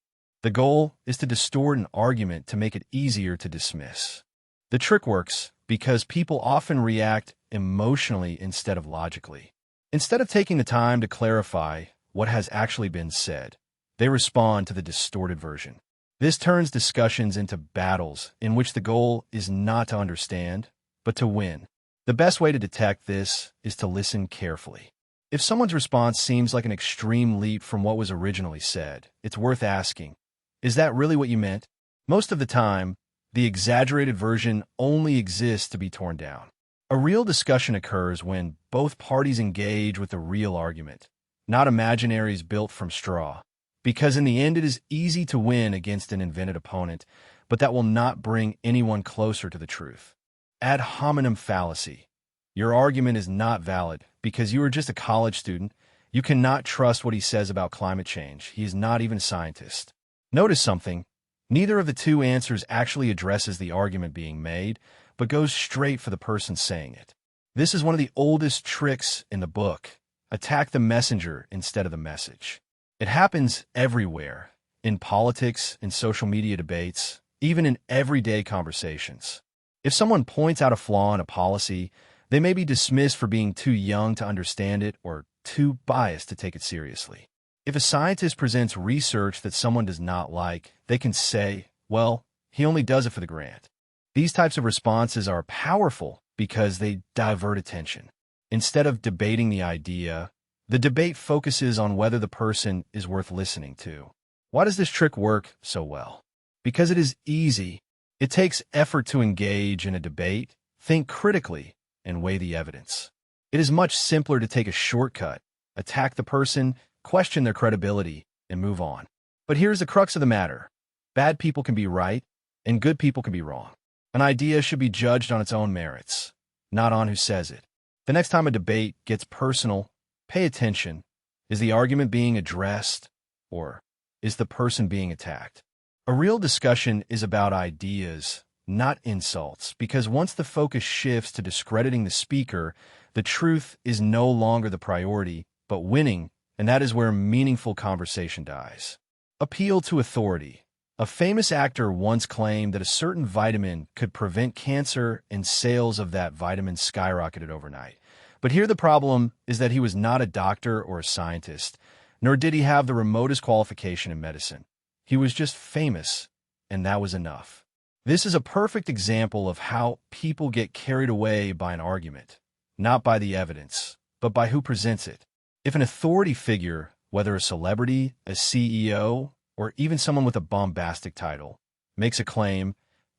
The goal is to distort an argument to make it easier to dismiss. The trick works because people often react emotionally instead of logically. Instead of taking the time to clarify what has actually been said, they respond to the distorted version. This turns discussions into battles in which the goal is not to understand, but to win. The best way to detect this is to listen carefully. If someone's response seems like an extreme leap from what was originally said, it's worth asking, is that really what you meant? Most of the time, the exaggerated version only exists to be torn down. A real discussion occurs when both parties engage with the real argument, not imaginaries built from straw. Because in the end, it is easy to win against an invented opponent, but that will not bring anyone closer to the truth. Ad hominem fallacy. Your argument is not valid because you are just a college student. You cannot trust what he says about climate change. He is not even a scientist. Notice something. Neither of the two answers actually addresses the argument being made, but goes straight for the person saying it. This is one of the oldest tricks in the book. Attack the messenger instead of the message. It happens everywhere, in politics, in social media debates, even in everyday conversations. If someone points out a flaw in a policy, they may be dismissed for being too young to understand it or too biased to take it seriously. If a scientist presents research that someone does not like, they can say, well, he only does it for the grant. These types of responses are powerful because they divert attention. Instead of debating the idea, the debate focuses on whether the person is worth listening to. Why does this trick work so well? Because it is easy. It takes effort to engage in a debate, think critically, and weigh the evidence. It is much simpler to take a shortcut, attack the person, question their credibility, and move on. But here's the crux of the matter. Bad people can be right, and good people can be wrong. An idea should be judged on its own merits, not on who says it. The next time a debate gets personal, pay attention. Is the argument being addressed, or is the person being attacked? A real discussion is about ideas, not insults, because once the focus shifts to discrediting the speaker, the truth is no longer the priority, but winning, and that is where meaningful conversation dies. Appeal to authority. A famous actor once claimed that a certain vitamin could prevent cancer, and sales of that vitamin skyrocketed overnight. But here the problem is that he was not a doctor or a scientist, nor did he have the remotest qualification in medicine. He was just famous, and that was enough. This is a perfect example of how people get carried away by an argument, not by the evidence, but by who presents it. If an authority figure, whether a celebrity, a CEO, or even someone with a bombastic title, makes a claim,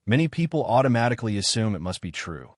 many people automatically assume it must be true.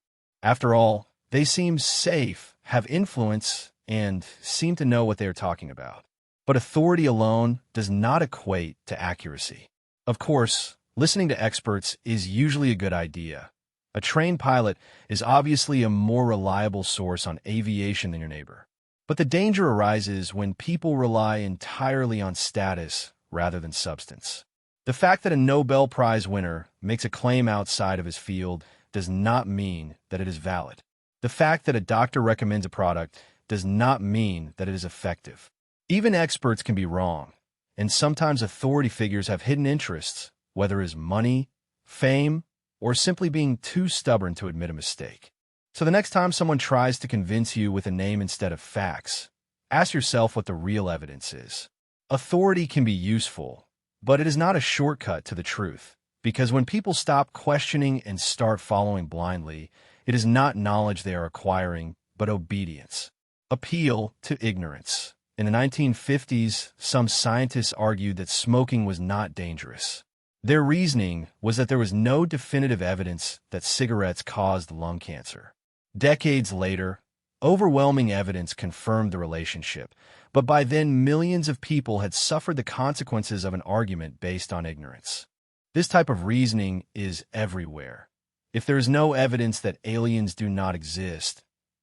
After all, they seem safe, have influence, and seem to know what they are talking about. But authority alone does not equate to accuracy. Of course, listening to experts is usually a good idea. A trained pilot is obviously a more reliable source on aviation than your neighbor. But the danger arises when people rely entirely on status rather than substance. The fact that a Nobel Prize winner makes a claim outside of his field does not mean that it is valid. The fact that a doctor recommends a product does not mean that it is effective. Even experts can be wrong, and sometimes authority figures have hidden interests, whether it is money, fame, or simply being too stubborn to admit a mistake. So the next time someone tries to convince you with a name instead of facts, ask yourself what the real evidence is. Authority can be useful, but it is not a shortcut to the truth, because when people stop questioning and start following blindly, it is not knowledge they are acquiring, but obedience. Appeal to ignorance. In the 1950s, some scientists argued that smoking was not dangerous. Their reasoning was that there was no definitive evidence that cigarettes caused lung cancer. Decades later, overwhelming evidence confirmed the relationship, but by then millions of people had suffered the consequences of an argument based on ignorance. This type of reasoning is everywhere. If there is no evidence that aliens do not exist,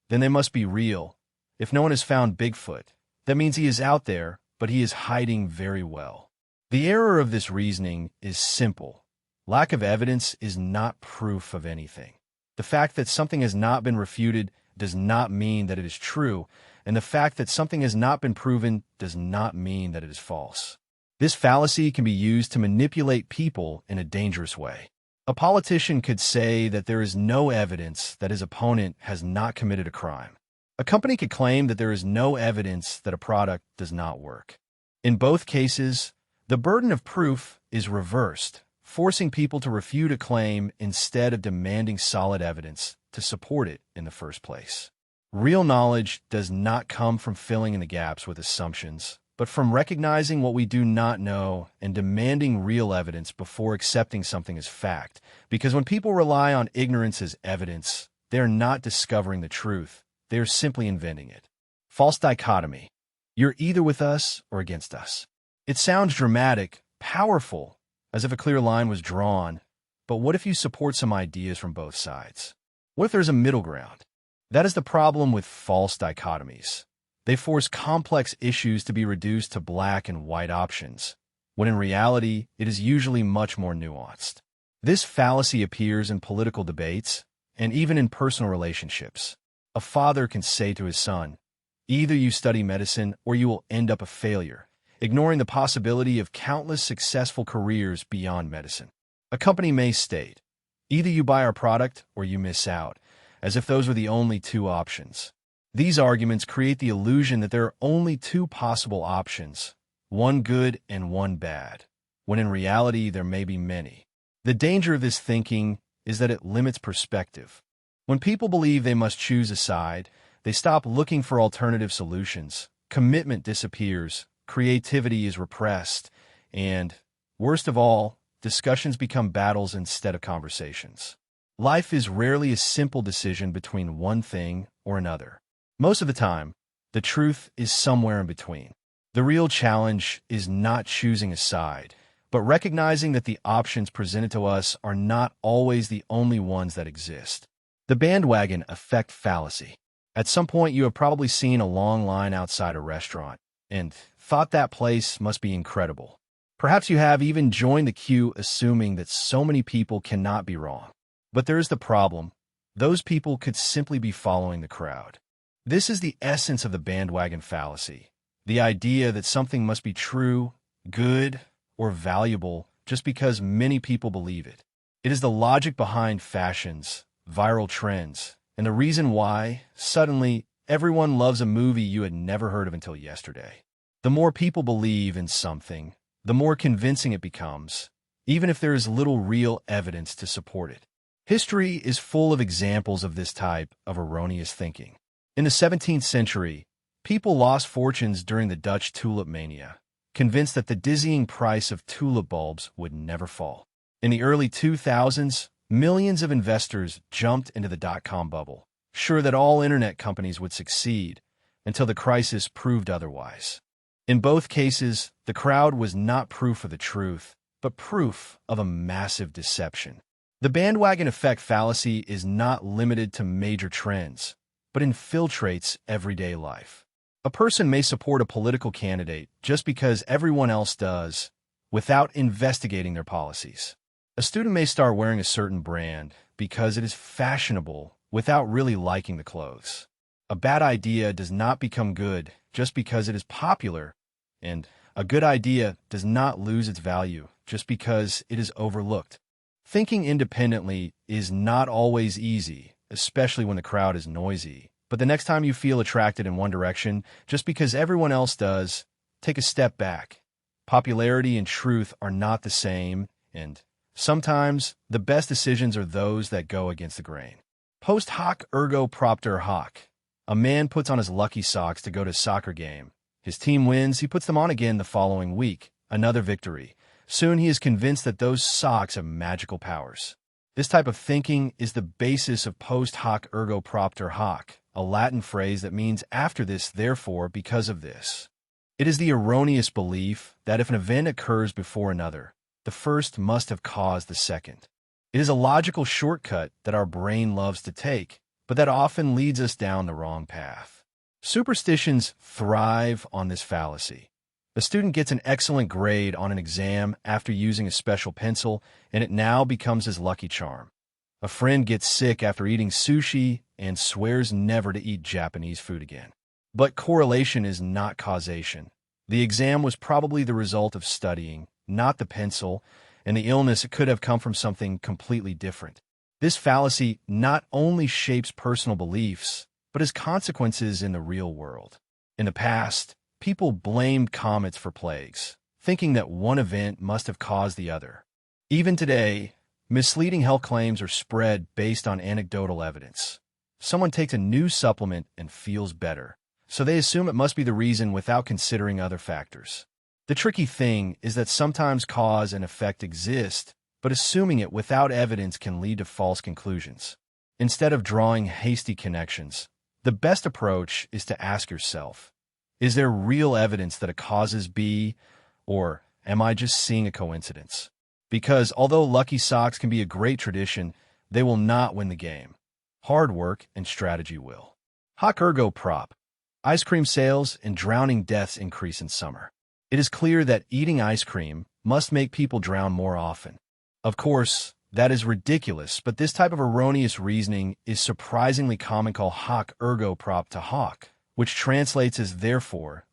then they must be real. If no one has found Bigfoot, that means he is out there, but he is hiding very well. The error of this reasoning is simple. Lack of evidence is not proof of anything. The fact that something has not been refuted does not mean that it is true, and the fact that something has not been proven does not mean that it is false. This fallacy can be used to manipulate people in a dangerous way. A politician could say that there is no evidence that his opponent has not committed a crime. A company could claim that there is no evidence that a product does not work. In both cases, the burden of proof is reversed, forcing people to refute a claim instead of demanding solid evidence to support it in the first place. Real knowledge does not come from filling in the gaps with assumptions, but from recognizing what we do not know and demanding real evidence before accepting something as fact. Because when people rely on ignorance as evidence, they are not discovering the truth, they are simply inventing it. False dichotomy. You're either with us or against us. It sounds dramatic, powerful, as if a clear line was drawn, but what if you support some ideas from both sides? What if there's a middle ground? That is the problem with false dichotomies. They force complex issues to be reduced to black and white options, when in reality, it is usually much more nuanced. This fallacy appears in political debates and even in personal relationships. A father can say to his son, "Either you study medicine or you will end up a failure," ignoring the possibility of countless successful careers beyond medicine. A company may state, "Either you buy our product or you miss out," as if those were the only two options. These arguments create the illusion that there are only two possible options, one good and one bad, when in reality there may be many. The danger of this thinking is that it limits perspective. When people believe they must choose a side, they stop looking for alternative solutions, commitment disappears, creativity is repressed, and, worst of all, discussions become battles instead of conversations. Life is rarely a simple decision between one thing or another. Most of the time, the truth is somewhere in between. The real challenge is not choosing a side, but recognizing that the options presented to us are not always the only ones that exist. The bandwagon effect fallacy. At some point, you have probably seen a long line outside a restaurant and thought that place must be incredible. Perhaps you have even joined the queue assuming that so many people cannot be wrong. But there is the problem. Those people could simply be following the crowd. This is the essence of the bandwagon fallacy. The idea that something must be true, good, or valuable just because many people believe it. It is the logic behind fashions, viral trends, and the reason why, suddenly, everyone loves a movie you had never heard of until yesterday. The more people believe in something, the more convincing it becomes, even if there is little real evidence to support it. History is full of examples of this type of erroneous thinking. In the 17th century, people lost fortunes during the Dutch tulip mania, convinced that the dizzying price of tulip bulbs would never fall. In the early 2000s, millions of investors jumped into the dot-com bubble, sure that all internet companies would succeed, until the crisis proved otherwise. In both cases, the crowd was not proof of the truth, but proof of a massive deception. The bandwagon effect fallacy is not limited to major trends, but infiltrates everyday life. A person may support a political candidate just because everyone else does, without investigating their policies. A student may start wearing a certain brand because it is fashionable without really liking the clothes. A bad idea does not become good just because it is popular, and a good idea does not lose its value just because it is overlooked. Thinking independently is not always easy, especially when the crowd is noisy. But the next time you feel attracted in one direction, just because everyone else does, take a step back. Popularity and truth are not the same, and sometimes the best decisions are those that go against the grain. Post hoc ergo propter hoc. A man puts on his lucky socks to go to a soccer game. His team wins, he puts them on again the following week. Another victory. Soon he is convinced that those socks have magical powers. This type of thinking is the basis of post hoc ergo propter hoc, a Latin phrase that means after this, therefore, because of this. It is the erroneous belief that if an event occurs before another, the first must have caused the second. It is a logical shortcut that our brain loves to take, but that often leads us down the wrong path. Superstitions thrive on this fallacy. A student gets an excellent grade on an exam after using a special pencil, and it now becomes his lucky charm. A friend gets sick after eating sushi and swears never to eat Japanese food again. But correlation is not causation. The exam was probably the result of studying, not the pencil, and the illness could have come from something completely different. This fallacy not only shapes personal beliefs, but has consequences in the real world. In the past, people blamed comets for plagues, thinking that one event must have caused the other. Even today, misleading health claims are spread based on anecdotal evidence. Someone takes a new supplement and feels better, so they assume it must be the reason without considering other factors. The tricky thing is that sometimes cause and effect exist, but assuming it without evidence can lead to false conclusions. Instead of drawing hasty connections, the best approach is to ask yourself, is there real evidence that a cause is B, or am I just seeing a coincidence? Because although lucky socks can be a great tradition, they will not win the game. Hard work and strategy will. Hoc ergo prop. Ice cream sales and drowning deaths increase in summer. It is clear that eating ice cream must make people drown more often. Of course, that is ridiculous, but this type of erroneous reasoning is surprisingly common, called hoc ergo propter hoc, which translates as therefore.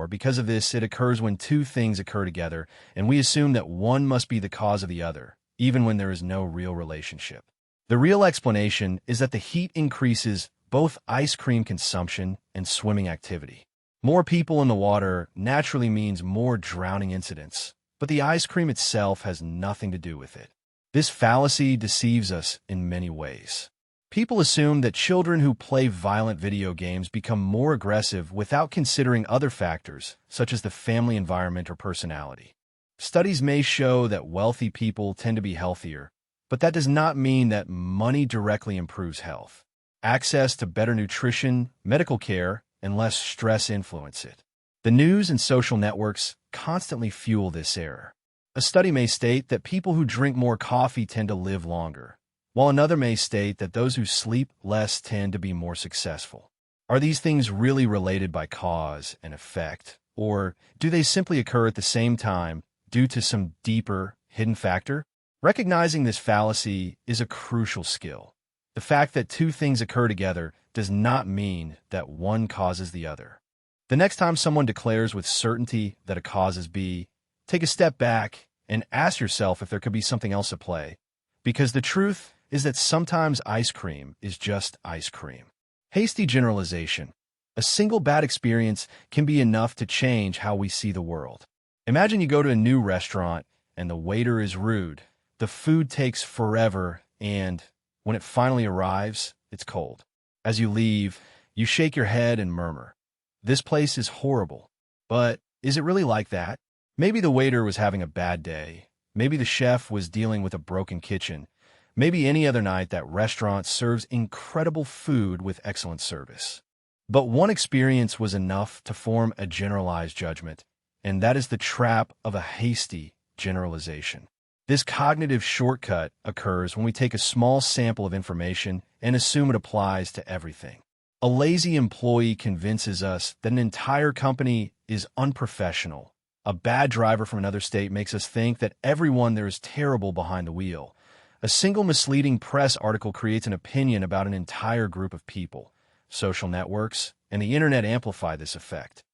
Because of this, it occurs when two things occur together, and we assume that one must be the cause of the other, even when there is no real relationship. The real explanation is that the heat increases both ice cream consumption and swimming activity. More people in the water naturally means more drowning incidents, but the ice cream itself has nothing to do with it. This fallacy deceives us in many ways. People assume that children who play violent video games become more aggressive without considering other factors, such as the family environment or personality. Studies may show that wealthy people tend to be healthier, but that does not mean that money directly improves health. Access to better nutrition, medical care, and less stress influence it. The news and social networks constantly fuel this error. A study may state that people who drink more coffee tend to live longer, while another may state that those who sleep less tend to be more successful. Are these things really related by cause and effect, or do they simply occur at the same time due to some deeper, hidden factor? Recognizing this fallacy is a crucial skill. The fact that two things occur together does not mean that one causes the other. The next time someone declares with certainty that a cause is B, Take a step back and ask yourself if there could be something else at play, because the truth is that sometimes ice cream is just ice cream. Hasty generalization. A single bad experience can be enough to change how we see the world. Imagine you go to a new restaurant and the waiter is rude. The food takes forever, and when it finally arrives, it's cold. As you leave, you shake your head and murmur, "This place is horrible." But is it really like that? Maybe the waiter was having a bad day. Maybe the chef was dealing with a broken kitchen. Maybe any other night that restaurant serves incredible food with excellent service. But one experience was enough to form a generalized judgment, and that is the trap of a hasty generalization. This cognitive shortcut occurs when we take a small sample of information and assume it applies to everything. A lazy employee convinces us that an entire company is unprofessional. A bad driver from another state makes us think that everyone there is terrible behind the wheel. A single misleading press article creates an opinion about an entire group of people. Social networks and the internet amplify this effect.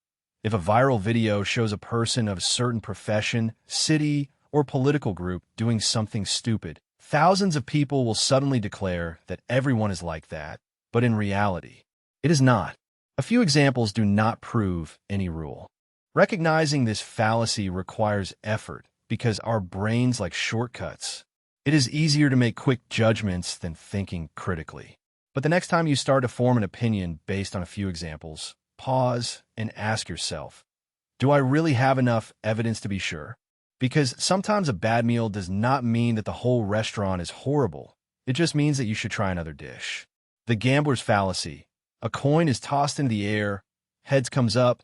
If a viral video shows a person of a certain profession, city, or political group doing something stupid, thousands of people will suddenly declare that everyone is like that, but in reality, it is not. A few examples do not prove any rule. Recognizing this fallacy requires effort because our brains like shortcuts. It is easier to make quick judgments than thinking critically. But the next time you start to form an opinion based on a few examples, pause and ask yourself, do I really have enough evidence to be sure? Because sometimes a bad meal does not mean that the whole restaurant is horrible. It just means that you should try another dish. The gambler's fallacy. A coin is tossed into the air, heads comes up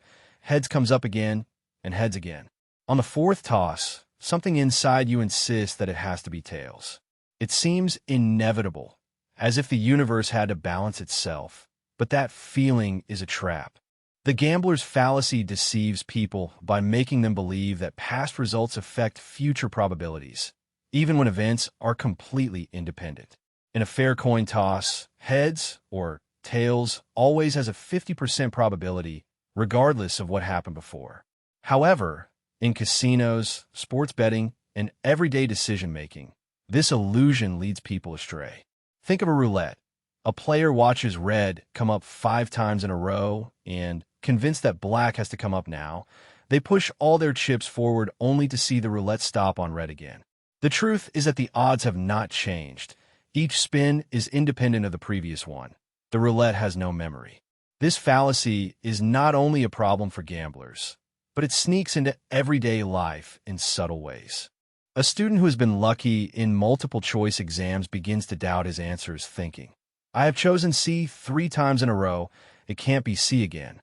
again, and heads again. On the fourth toss, something inside you insists that it has to be tails. It seems inevitable, as if the universe had to balance itself, but that feeling is a trap. The gambler's fallacy deceives people by making them believe that past results affect future probabilities, even when events are completely independent. In a fair coin toss, heads or tails always has a 50% probability, regardless of what happened before. However, in casinos, sports betting, and everyday decision-making, this illusion leads people astray. Think of a roulette. A player watches red come up 5 times in a row, and, convinced that black has to come up now, they push all their chips forward only to see the roulette stop on red again. The truth is that the odds have not changed. Each spin is independent of the previous one. The roulette has no memory. This fallacy is not only a problem for gamblers, but it sneaks into everyday life in subtle ways. A student who has been lucky in multiple choice exams begins to doubt his answers, thinking, "I have chosen C 3 times in a row, it can't be C again."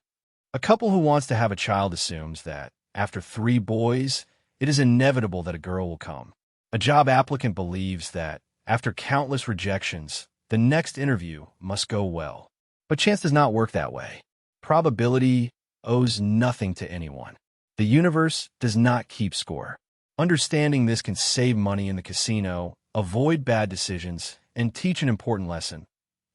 A couple who wants to have a child assumes that, after 3 boys, it is inevitable that a girl will come. A job applicant believes that, after countless rejections, the next interview must go well. But chance does not work that way. Probability owes nothing to anyone. The universe does not keep score. Understanding this can save money in the casino, avoid bad decisions, and teach an important lesson.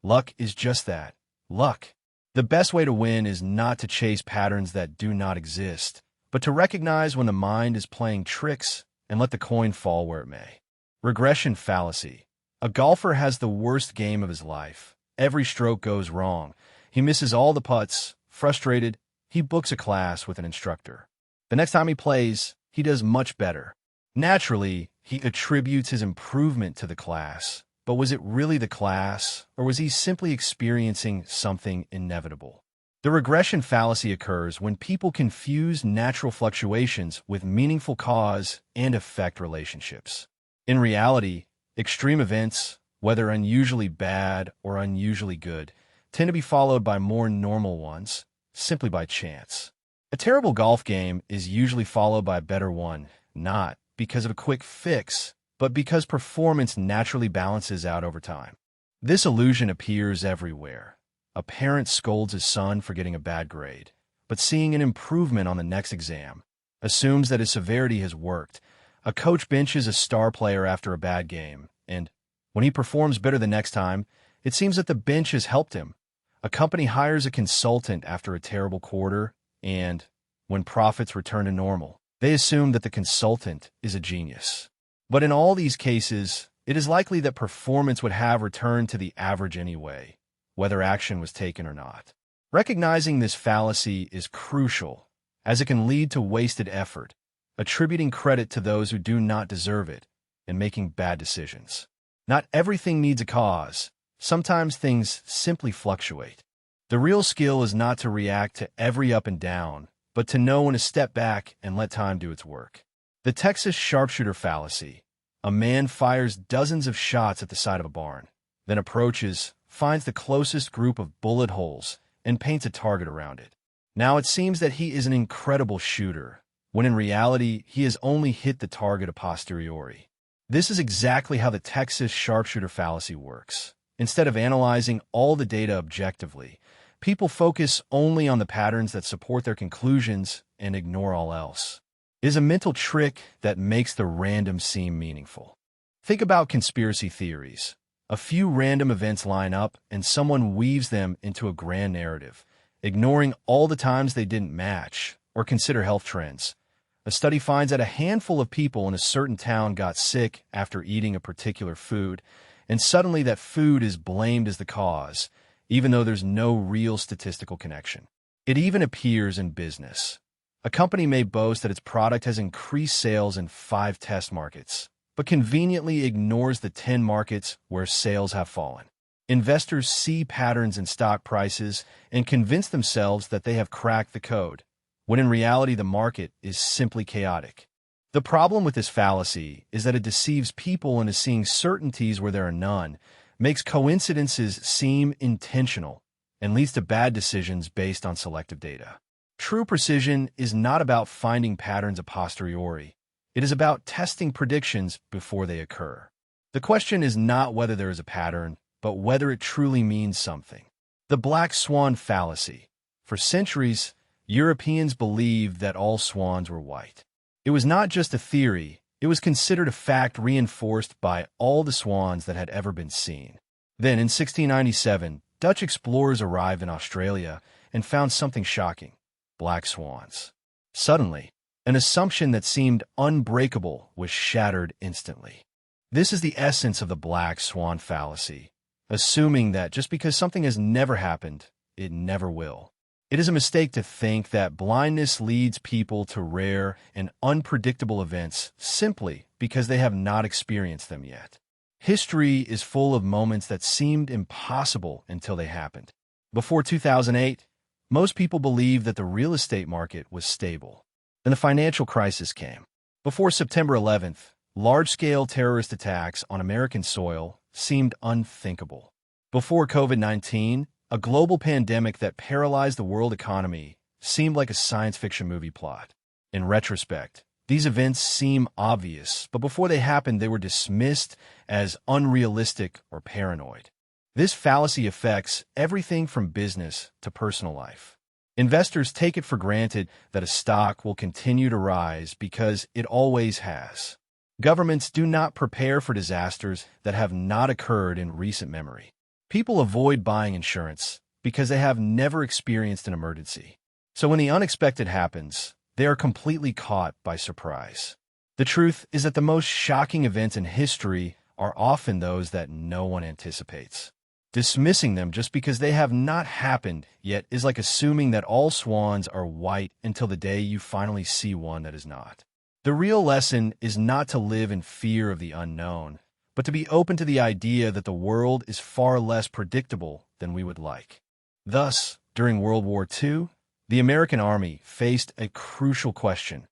Luck is just that, luck. The best way to win is not to chase patterns that do not exist, but to recognize when the mind is playing tricks and let the coin fall where it may. Regression fallacy. A golfer has the worst game of his life. Every stroke goes wrong. He misses all the putts. Frustrated, he books a class with an instructor. The next time he plays, he does much better. Naturally, he attributes his improvement to the class. But was it really the class, or was he simply experiencing something inevitable? The regression fallacy occurs when people confuse natural fluctuations with meaningful cause and effect relationships. In reality, extreme events, whether unusually bad or unusually good, tend to be followed by more normal ones, simply by chance. A terrible golf game is usually followed by a better one, not because of a quick fix, but because performance naturally balances out over time. This illusion appears everywhere. A parent scolds his son for getting a bad grade, but seeing an improvement on the next exam, assumes that his severity has worked. A coach benches a star player after a bad game, and when he performs better the next time, it seems that the bench has helped him. A company hires a consultant after a terrible quarter, and when profits return to normal, They assume that the consultant is a genius. But in all these cases, it is likely that performance would have returned to the average anyway, whether action was taken or not. Recognizing this fallacy is crucial, as it can lead to wasted effort, attributing credit to those who do not deserve it, and making bad decisions. Not everything needs a cause. Sometimes things simply fluctuate. The real skill is not to react to every up and down, but to know when to step back and let time do its work. The Texas sharpshooter fallacy. A man fires dozens of shots at the side of a barn, then approaches, finds the closest group of bullet holes, and paints a target around it. Now it seems that he is an incredible shooter, when in reality he has only hit the target a posteriori. This is exactly how the Texas sharpshooter fallacy works. Instead of analyzing all the data objectively, people focus only on the patterns that support their conclusions and ignore all else. It is a mental trick that makes the random seem meaningful. Think about conspiracy theories. A few random events line up and someone weaves them into a grand narrative, ignoring all the times they didn't match. Or consider health trends. A study finds that a handful of people in a certain town got sick after eating a particular food, and suddenly that food is blamed as the cause, even though there's no real statistical connection. It even appears in business. A company may boast that its product has increased sales in 5 test markets, but conveniently ignores the 10 markets where sales have fallen. Investors see patterns in stock prices and convince themselves that they have cracked the code, when in reality the market is simply chaotic. The problem with this fallacy is that it deceives people into seeing certainties where there are none, makes coincidences seem intentional, and leads to bad decisions based on selective data. True precision is not about finding patterns a posteriori. It is about testing predictions before they occur. The question is not whether there is a pattern, but whether it truly means something. The black swan fallacy. For centuries, Europeans believed that all swans were white. It was not just a theory, it was considered a fact reinforced by all the swans that had ever been seen. Then, in 1697, Dutch explorers arrived in Australia and found something shocking: black swans. Suddenly, an assumption that seemed unbreakable was shattered instantly. This is the essence of the black swan fallacy, assuming that just because something has never happened, it never will. It is a mistake to think that blindness leads people to rare and unpredictable events simply because they have not experienced them yet. History is full of moments that seemed impossible until they happened. Before 2008, most people believed that the real estate market was stable. Then the financial crisis came. Before September 11th, large-scale terrorist attacks on American soil seemed unthinkable. Before COVID-19, a global pandemic that paralyzed the world economy seemed like a science fiction movie plot. In retrospect, these events seem obvious, but before they happened, they were dismissed as unrealistic or paranoid. This fallacy affects everything from business to personal life. Investors take it for granted that a stock will continue to rise because it always has. Governments do not prepare for disasters that have not occurred in recent memory. People avoid buying insurance because they have never experienced an emergency. So when the unexpected happens, they are completely caught by surprise. The truth is that the most shocking events in history are often those that no one anticipates. Dismissing them just because they have not happened yet is like assuming that all swans are white until the day you finally see one that is not. The real lesson is not to live in fear of the unknown, but to be open to the idea that the world is far less predictable than we would like. Thus, during World War II, the American Army faced a crucial question: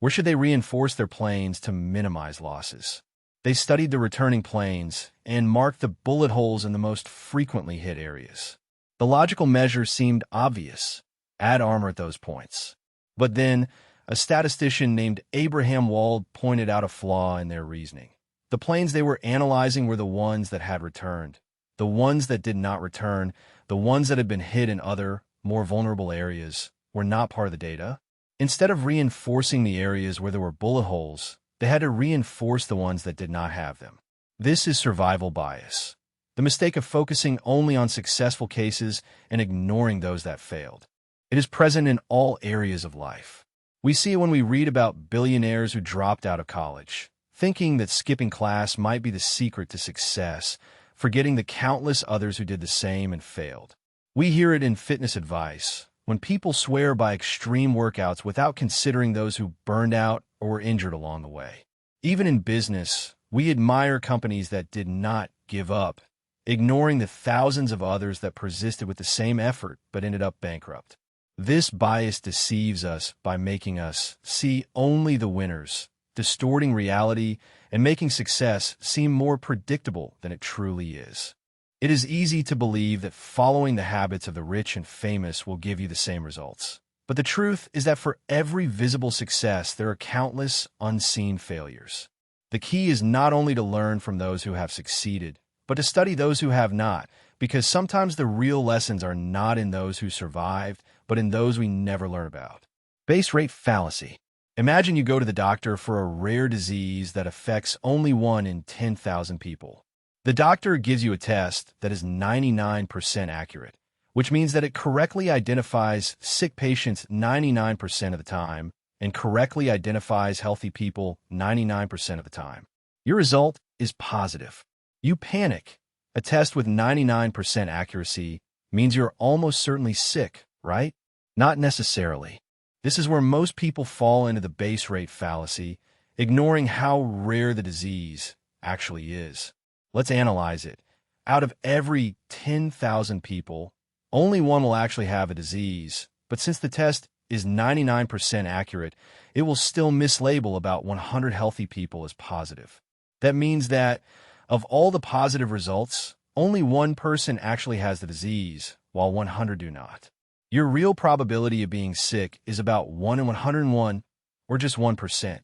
where should they reinforce their planes to minimize losses? They studied the returning planes and marked the bullet holes in the most frequently hit areas. The logical measure seemed obvious: add armor at those points. But then, a statistician named Abraham Wald pointed out a flaw in their reasoning. The planes they were analyzing were the ones that had returned. The ones that did not return, the ones that had been hit in other, more vulnerable areas, were not part of the data. Instead of reinforcing the areas where there were bullet holes, they had to reinforce the ones that did not have them. This is survival bias, the mistake of focusing only on successful cases and ignoring those that failed. It is present in all areas of life. We see it when we read about billionaires who dropped out of college, thinking that skipping class might be the secret to success, forgetting the countless others who did the same and failed. We hear it in fitness advice, when people swear by extreme workouts without considering those who burned out or were injured along the way. Even in business, we admire companies that did not give up, ignoring the thousands of others that persisted with the same effort but ended up bankrupt. This bias deceives us by making us see only the winners, distorting reality and making success seem more predictable than it truly is. It is easy to believe that following the habits of the rich and famous will give you the same results. But the truth is that for every visible success, there are countless unseen failures. The key is not only to learn from those who have succeeded, but to study those who have not, because sometimes the real lessons are not in those who survived, but in those we never learn about. Base rate fallacy. Imagine you go to the doctor for a rare disease that affects only 1 in 10,000 people. The doctor gives you a test that is 99% accurate, which means that it correctly identifies sick patients 99% of the time and correctly identifies healthy people 99% of the time. Your result is positive. You panic. A test with 99% accuracy means you're almost certainly sick, right? Not necessarily. This is where most people fall into the base rate fallacy, ignoring how rare the disease actually is. Let's analyze it. Out of every 10,000 people, only one will actually have a disease, but since the test is 99% accurate, it will still mislabel about 100 healthy people as positive. That means that of all the positive results, only one person actually has the disease, while 100 do not. Your real probability of being sick is about 1 in 101, or just 1%.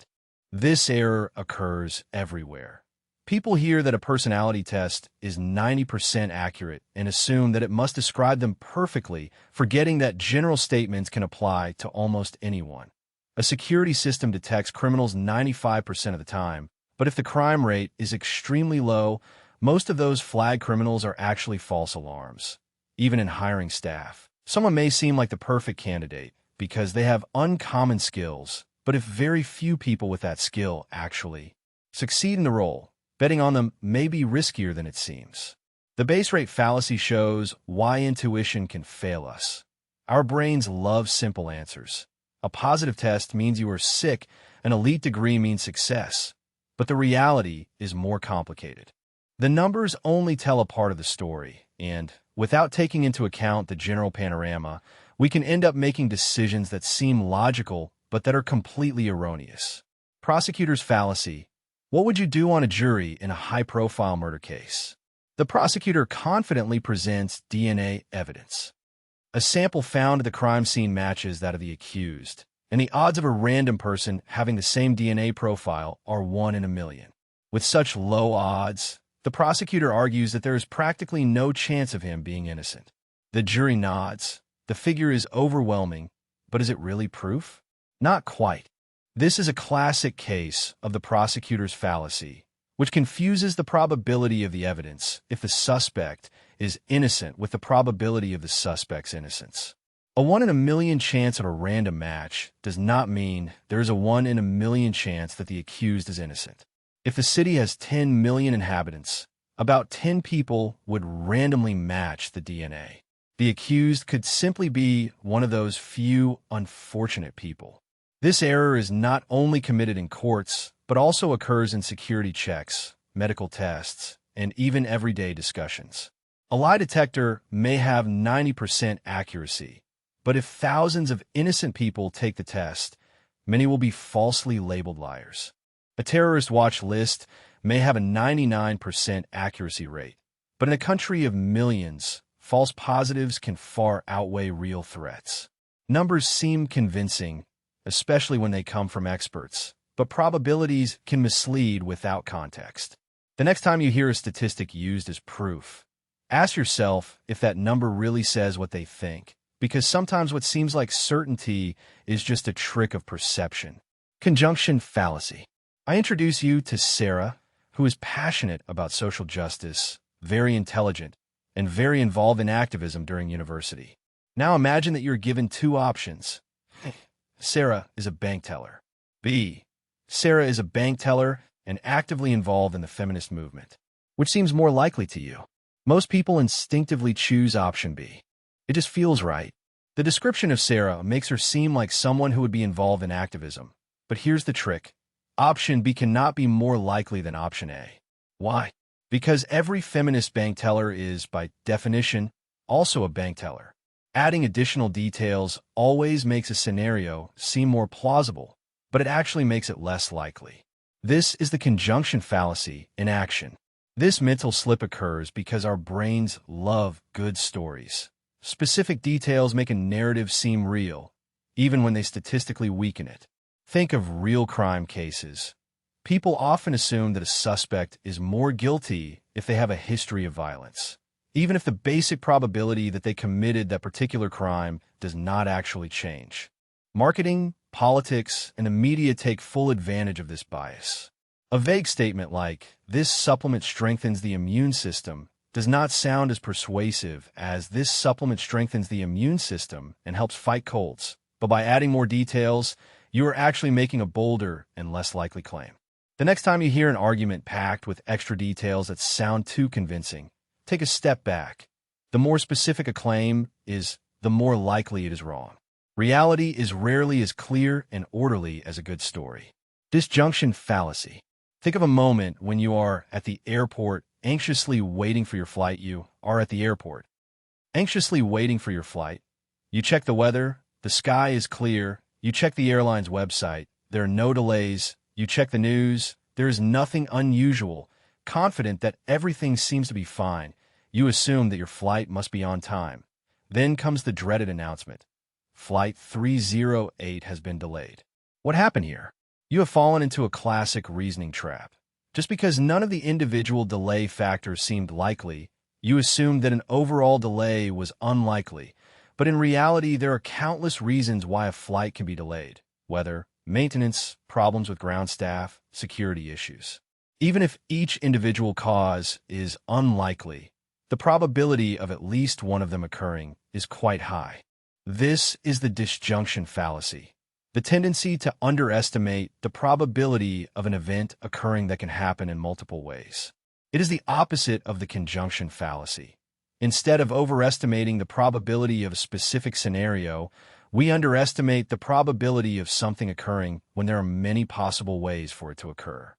This error occurs everywhere. People hear that a personality test is 90% accurate and assume that it must describe them perfectly, forgetting that general statements can apply to almost anyone. A security system detects criminals 95% of the time, but if the crime rate is extremely low, most of those flagged criminals are actually false alarms. Even in hiring staff, someone may seem like the perfect candidate because they have uncommon skills, but if very few people with that skill actually succeed in the role, betting on them may be riskier than it seems. The base rate fallacy shows why intuition can fail us. Our brains love simple answers. A positive test means you are sick, an elite degree means success. But the reality is more complicated. The numbers only tell a part of the story, and without taking into account the general panorama, we can end up making decisions that seem logical but that are completely erroneous. Prosecutor's fallacy. What would you do on a jury in a high-profile murder case? The prosecutor confidently presents DNA evidence. A sample found at the crime scene matches that of the accused, and the odds of a random person having the same DNA profile are 1 in a million. With such low odds, the prosecutor argues that there is practically no chance of him being innocent. The jury nods. The figure is overwhelming, but is it really proof? Not quite. This is a classic case of the prosecutor's fallacy, which confuses the probability of the evidence if the suspect is innocent with the probability of the suspect's innocence. A 1 in a million chance of a random match does not mean there is a 1 in a million chance that the accused is innocent. If the city has 10 million inhabitants, about 10 people would randomly match the DNA. The accused could simply be one of those few unfortunate people. This error is not only committed in courts, but also occurs in security checks, medical tests, and even everyday discussions. A lie detector may have 90% accuracy, but if thousands of innocent people take the test, many will be falsely labeled liars. A terrorist watch list may have a 99% accuracy rate, but in a country of millions, false positives can far outweigh real threats. Numbers seem convincing, especially when they come from experts, but probabilities can mislead without context. The next time you hear a statistic used as proof, ask yourself if that number really says what they think, because sometimes what seems like certainty is just a trick of perception. Conjunction fallacy. I introduce you to Sarah, who is passionate about social justice, very intelligent, and very involved in activism during university. Now imagine that you're given 2 options. Sarah is a bank teller. B. Sarah is a bank teller and actively involved in the feminist movement. Which seems more likely to you? Most people instinctively choose option B. It just feels right. The description of Sarah makes her seem like someone who would be involved in activism. But here's the trick. Option B cannot be more likely than option A. Why? Because every feminist bank teller is, by definition, also a bank teller. Adding additional details always makes a scenario seem more plausible, but it actually makes it less likely. This is the conjunction fallacy in action. This mental slip occurs because our brains love good stories. Specific details make a narrative seem real, even when they statistically weaken it. Think of real crime cases. People often assume that a suspect is more guilty if they have a history of violence, even if the basic probability that they committed that particular crime does not actually change. Marketing, politics, and the media take full advantage of this bias. A vague statement like, "This supplement strengthens the immune system," does not sound as persuasive as "This supplement strengthens the immune system and helps fight colds." But by adding more details, you are actually making a bolder and less likely claim. The next time you hear an argument packed with extra details that sound too convincing, take a step back. The more specific a claim is, the more likely it is wrong. Reality is rarely as clear and orderly as a good story. Disjunction fallacy. Think of a moment when you are at the airport anxiously waiting for your flight. You are at the airport, anxiously waiting for your flight. You check the weather, the sky is clear. You check the airline's website, there are no delays. You check the news, there is nothing unusual. Confident that everything seems to be fine, you assume that your flight must be on time. Then comes the dreaded announcement. Flight 308 has been delayed. What happened here? You have fallen into a classic reasoning trap. Just because none of the individual delay factors seemed likely, you assumed that an overall delay was unlikely. But in reality, there are countless reasons why a flight can be delayed. Weather, maintenance, problems with ground staff, security issues. Even if each individual cause is unlikely, the probability of at least one of them occurring is quite high. This is the disjunction fallacy, the tendency to underestimate the probability of an event occurring that can happen in multiple ways. It is the opposite of the conjunction fallacy. Instead of overestimating the probability of a specific scenario, we underestimate the probability of something occurring when there are many possible ways for it to occur.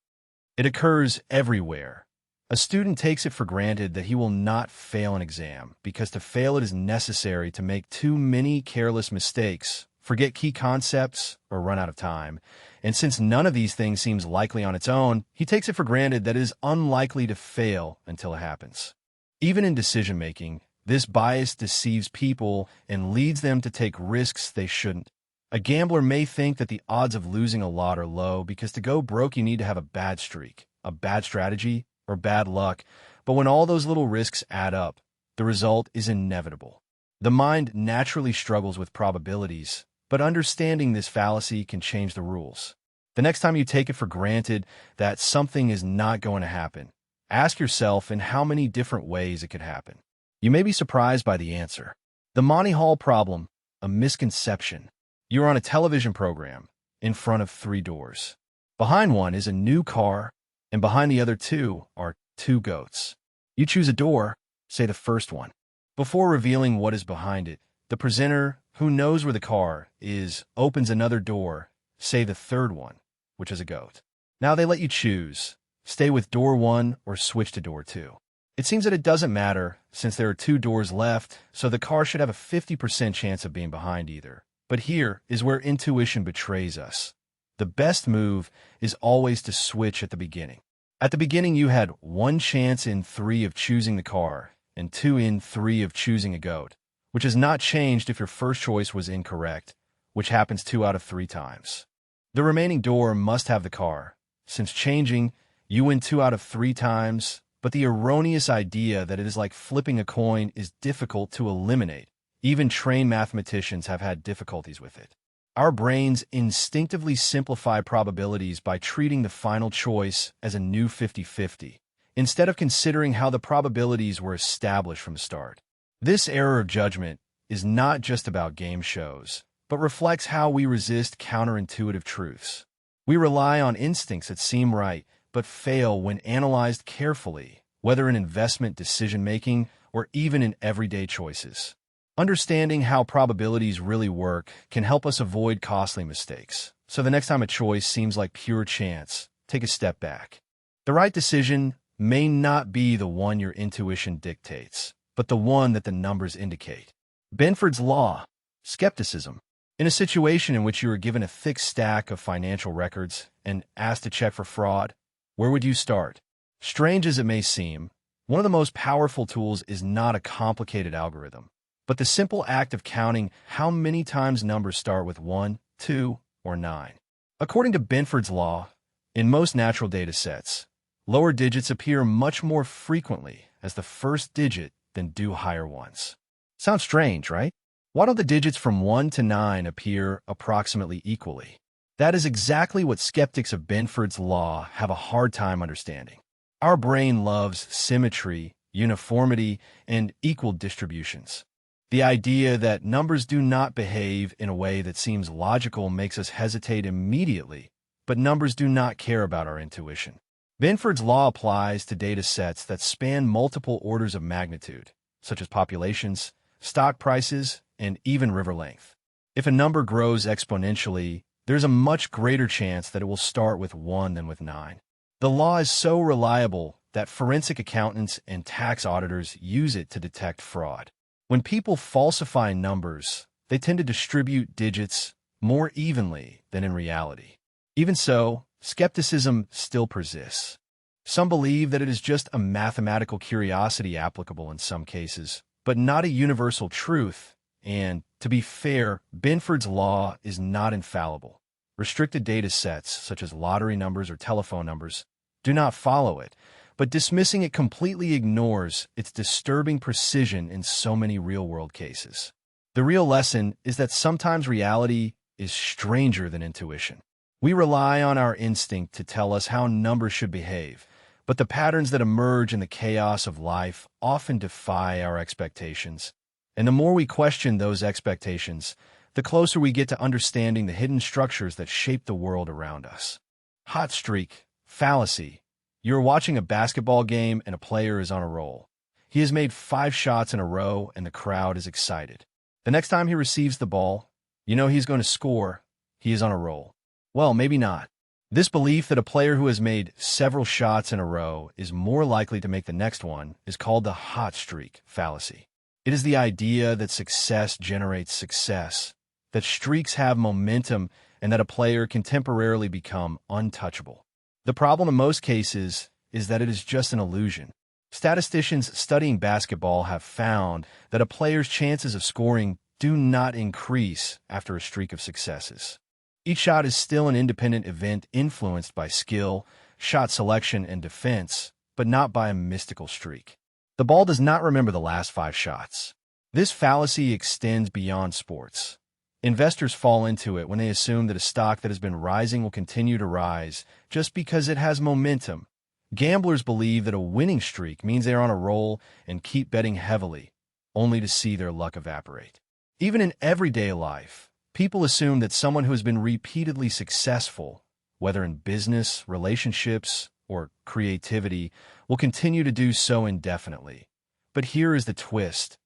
It occurs everywhere. A student takes it for granted that he will not fail an exam because to fail it is necessary to make too many careless mistakes, forget key concepts, or run out of time. And since none of these things seems likely on its own, he takes it for granted that it is unlikely to fail until it happens. Even in decision-making, this bias deceives people and leads them to take risks they shouldn't. A gambler may think that the odds of losing a lot are low because to go broke you need to have a bad streak, a bad strategy, or bad luck, but when all those little risks add up, the result is inevitable. The mind naturally struggles with probabilities, but understanding this fallacy can change the rules. The next time you take it for granted that something is not going to happen, ask yourself in how many different ways it could happen. You may be surprised by the answer. The Monty Hall problem, a misconception. You're on a television program, in front of 3 doors. Behind one is a new car, and behind the other 2 are 2 goats. You choose a door, say the first one. Before revealing what is behind it, the presenter, who knows where the car is, opens another door, say the third one, which is a goat. Now they let you choose, stay with door 1 or switch to door 2. It seems that it doesn't matter, since there are 2 doors left, so the car should have a 50% chance of being behind either. But here is where intuition betrays us. The best move is always to switch at the beginning. At the beginning, you had 1 chance in 3 of choosing the car, and 2 in 3 of choosing a goat, which has not changed if your first choice was incorrect, which happens 2 out of 3 times. The remaining door must have the car. Since changing, you win 2 out of 3 times, but the erroneous idea that it is like flipping a coin is difficult to eliminate. Even trained mathematicians have had difficulties with it. Our brains instinctively simplify probabilities by treating the final choice as a new 50-50, instead of considering how the probabilities were established from the start. This error of judgment is not just about game shows. but reflects how we resist counterintuitive truths. We rely on instincts that seem right, but fail when analyzed carefully, whether in investment decision-making or even in everyday choices. Understanding how probabilities really work can help us avoid costly mistakes. So the next time a choice seems like pure chance, take a step back. The right decision may not be the one your intuition dictates, but the one that the numbers indicate. Benford's law, skepticism. In a situation in which you are given a thick stack of financial records and asked to check for fraud, where would you start? Strange as it may seem, one of the most powerful tools is not a complicated algorithm, but the simple act of counting how many times numbers start with 1, 2, or 9. According to Benford's law, in most natural data sets, lower digits appear much more frequently as the first digit than do higher ones. Sounds strange, right? Why don't the digits from 1 to 9 appear approximately equally? That is exactly what skeptics of Benford's law have a hard time understanding. Our brain loves symmetry, uniformity, and equal distributions. The idea that numbers do not behave in a way that seems logical makes us hesitate immediately, but numbers do not care about our intuition. Benford's law applies to data sets that span multiple orders of magnitude, such as populations, stock prices, and even river length. If a number grows exponentially, there's a much greater chance that it will start with 1 than with 9. The law is so reliable that forensic accountants and tax auditors use it to detect fraud. When people falsify numbers, they tend to distribute digits more evenly than in reality. Even so, skepticism still persists. Some believe that it is just a mathematical curiosity applicable in some cases, but not a universal truth, and, to be fair, Benford's law is not infallible. Restricted data sets, such as lottery numbers or telephone numbers, do not follow it, but dismissing it completely ignores its disturbing precision in so many real-world cases. The real lesson is that sometimes reality is stranger than intuition. We rely on our instinct to tell us how numbers should behave, but the patterns that emerge in the chaos of life often defy our expectations. And the more we question those expectations, the closer we get to understanding the hidden structures that shape the world around us. Hot streak, fallacy. You're watching a basketball game and a player is on a roll. He has made 5 shots in a row and the crowd is excited. The next time he receives the ball, you know he's going to score. He is on a roll. Well, maybe not. This belief that a player who has made several shots in a row is more likely to make the next one is called the hot streak fallacy. It is the idea that success generates success, that streaks have momentum, and that a player can temporarily become untouchable. The problem in most cases is that it is just an illusion. Statisticians studying basketball have found that a player's chances of scoring do not increase after a streak of successes. Each shot is still an independent event influenced by skill, shot selection, and defense, but not by a mystical streak. The ball does not remember the last 5 shots. This fallacy extends beyond sports. Investors fall into it when they assume that a stock that has been rising will continue to rise just because it has momentum. Gamblers believe that a winning streak means they are on a roll and keep betting heavily, only to see their luck evaporate. Even in everyday life, people assume that someone who has been repeatedly successful, whether in business, relationships, or creativity, will continue to do so indefinitely. But here is the twist.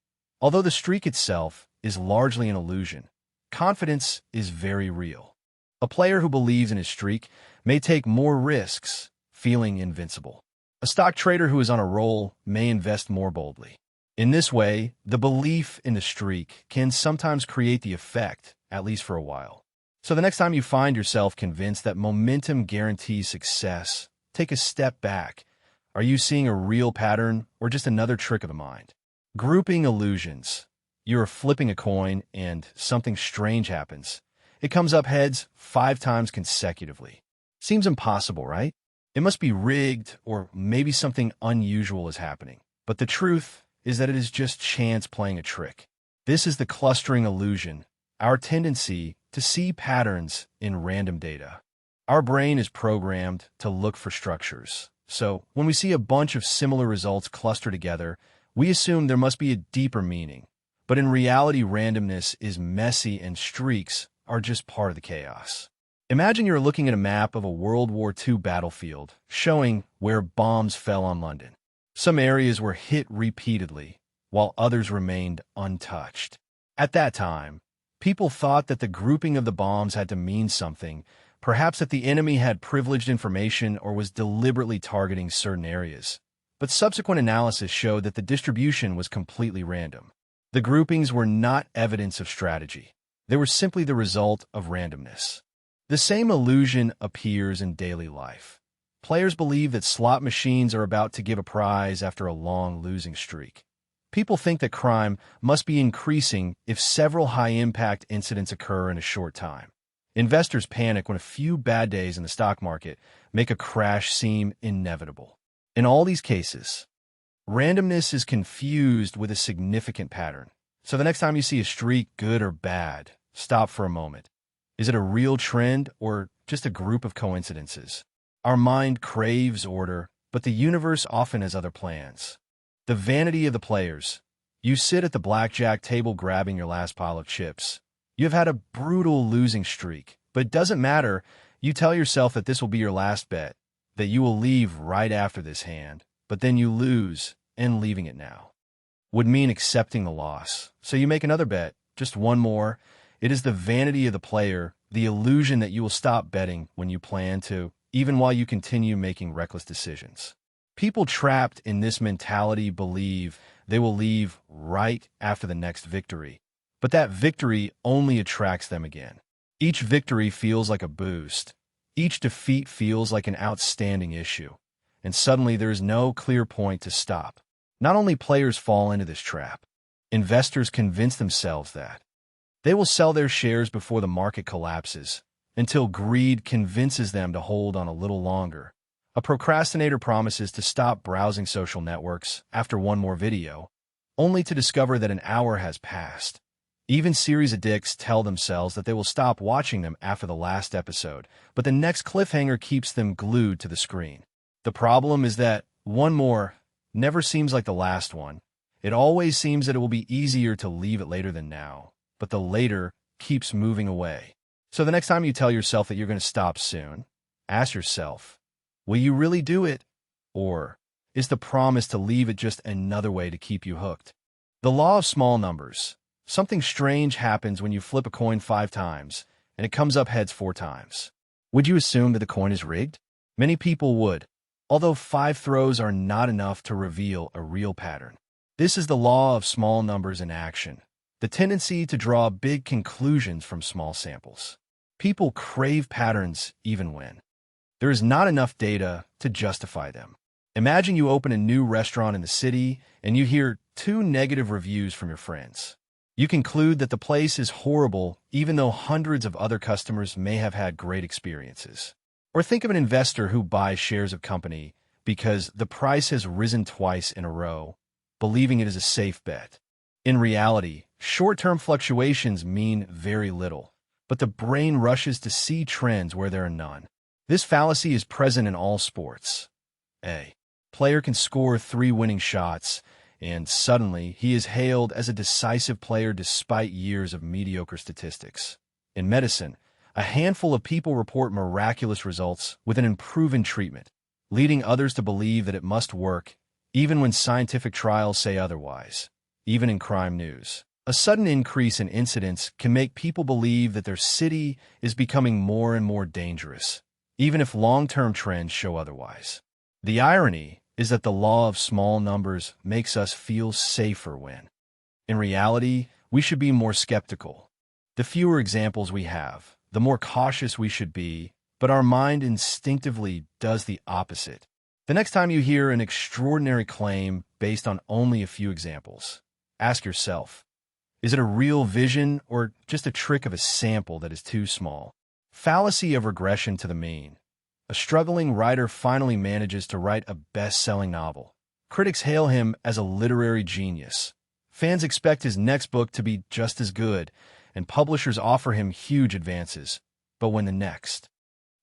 Although the streak itself is largely an illusion, confidence is very real. A player who believes in his streak may take more risks, feeling invincible. A stock trader who is on a roll may invest more boldly. In this way, the belief in the streak can sometimes create the effect, at least for a while. So the next time you find yourself convinced that momentum guarantees success, take a step back. Are you seeing a real pattern or just another trick of the mind? Grouping illusions. You are flipping a coin and something strange happens. It comes up heads 5 times consecutively. Seems impossible, right? It must be rigged or maybe something unusual is happening. But the truth is that it is just chance playing a trick. This is the clustering illusion, our tendency to see patterns in random data. Our brain is programmed to look for structures. So when we see a bunch of similar results cluster together, we assume there must be a deeper meaning. But in reality, randomness is messy and streaks are just part of the chaos. Imagine you're looking at a map of a World War II battlefield showing where bombs fell on London. Some areas were hit repeatedly, while others remained untouched. At that time, people thought that the grouping of the bombs had to mean something, perhaps that the enemy had privileged information or was deliberately targeting certain areas. But subsequent analysis showed that the distribution was completely random. The groupings were not evidence of strategy. They were simply the result of randomness. The same illusion appears in daily life. Players believe that slot machines are about to give a prize after a long losing streak. People think that crime must be increasing if several high-impact incidents occur in a short time. Investors panic when a few bad days in the stock market make a crash seem inevitable. In all these cases, randomness is confused with a significant pattern. So the next time you see a streak, good or bad, stop for a moment. Is it a real trend or just a group of coincidences? Our mind craves order, but the universe often has other plans. The vanity of the players. You sit at the blackjack table grabbing your last pile of chips. You have had a brutal losing streak, but it doesn't matter. You tell yourself that this will be your last bet, that you will leave right after this hand, but then you lose, and leaving it now would mean accepting the loss. So you make another bet, just one more. It is the vanity of the player, the illusion that you will stop betting when you plan to, even while you continue making reckless decisions. People trapped in this mentality believe they will leave right after the next victory, but that victory only attracts them again. Each victory feels like a boost. Each defeat feels like an outstanding issue, and suddenly there is no clear point to stop. Not only players fall into this trap, investors convince themselves that they will sell their shares before the market collapses, until greed convinces them to hold on a little longer. A procrastinator promises to stop browsing social networks after one more video, only to discover that an hour has passed. Even series addicts tell themselves that they will stop watching them after the last episode, but the next cliffhanger keeps them glued to the screen. The problem is that one more never seems like the last one. It always seems that it will be easier to leave it later than now, but the later keeps moving away. So the next time you tell yourself that you're going to stop soon, ask yourself, will you really do it? Or is the promise to leave it just another way to keep you hooked? The law of small numbers. Something strange happens when you flip a coin 5 times, and it comes up heads 4 times. Would you assume that the coin is rigged? Many people would, although 5 throws are not enough to reveal a real pattern. This is the law of small numbers in action, the tendency to draw big conclusions from small samples. People crave patterns even when there is not enough data to justify them. Imagine you open a new restaurant in the city and you hear 2 negative reviews from your friends. You conclude that the place is horrible even though hundreds of other customers may have had great experiences. Or think of an investor who buys shares of company because the price has risen twice in a row, believing it is a safe bet. In reality, short-term fluctuations mean very little, but the brain rushes to see trends where there are none. This fallacy is present in all sports. A player can score 3 winning shots, and suddenly he is hailed as a decisive player despite years of mediocre statistics. In medicine, a handful of people report miraculous results with an unproven treatment, leading others to believe that it must work, even when scientific trials say otherwise. Even in crime news, a sudden increase in incidents can make people believe that their city is becoming more and more dangerous, even if long-term trends show otherwise. The irony is that the law of small numbers makes us feel safer when, in reality, we should be more skeptical. The fewer examples we have, the more cautious we should be, but our mind instinctively does the opposite. The next time you hear an extraordinary claim based on only a few examples, ask yourself, is it a real vision or just a trick of a sample that is too small? Fallacy of regression to the mean. A struggling writer finally manages to write a best-selling novel. Critics hail him as a literary genius. Fans expect his next book to be just as good, and publishers offer him huge advances. But when the next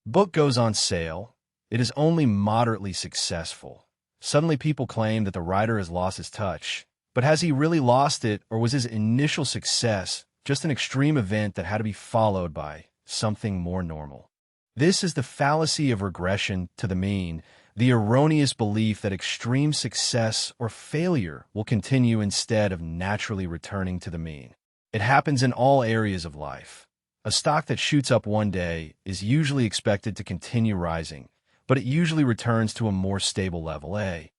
book goes on sale, it is only moderately successful. Suddenly people claim that the writer has lost his touch, But has he really lost it, or was his initial success just an extreme event that had to be followed by something more normal? This is the fallacy of regression to the mean, the erroneous belief that extreme success or failure will continue instead of naturally returning to the mean. It happens in all areas of life. A stock that shoots up one day is usually expected to continue rising, but it usually returns to a more stable level. A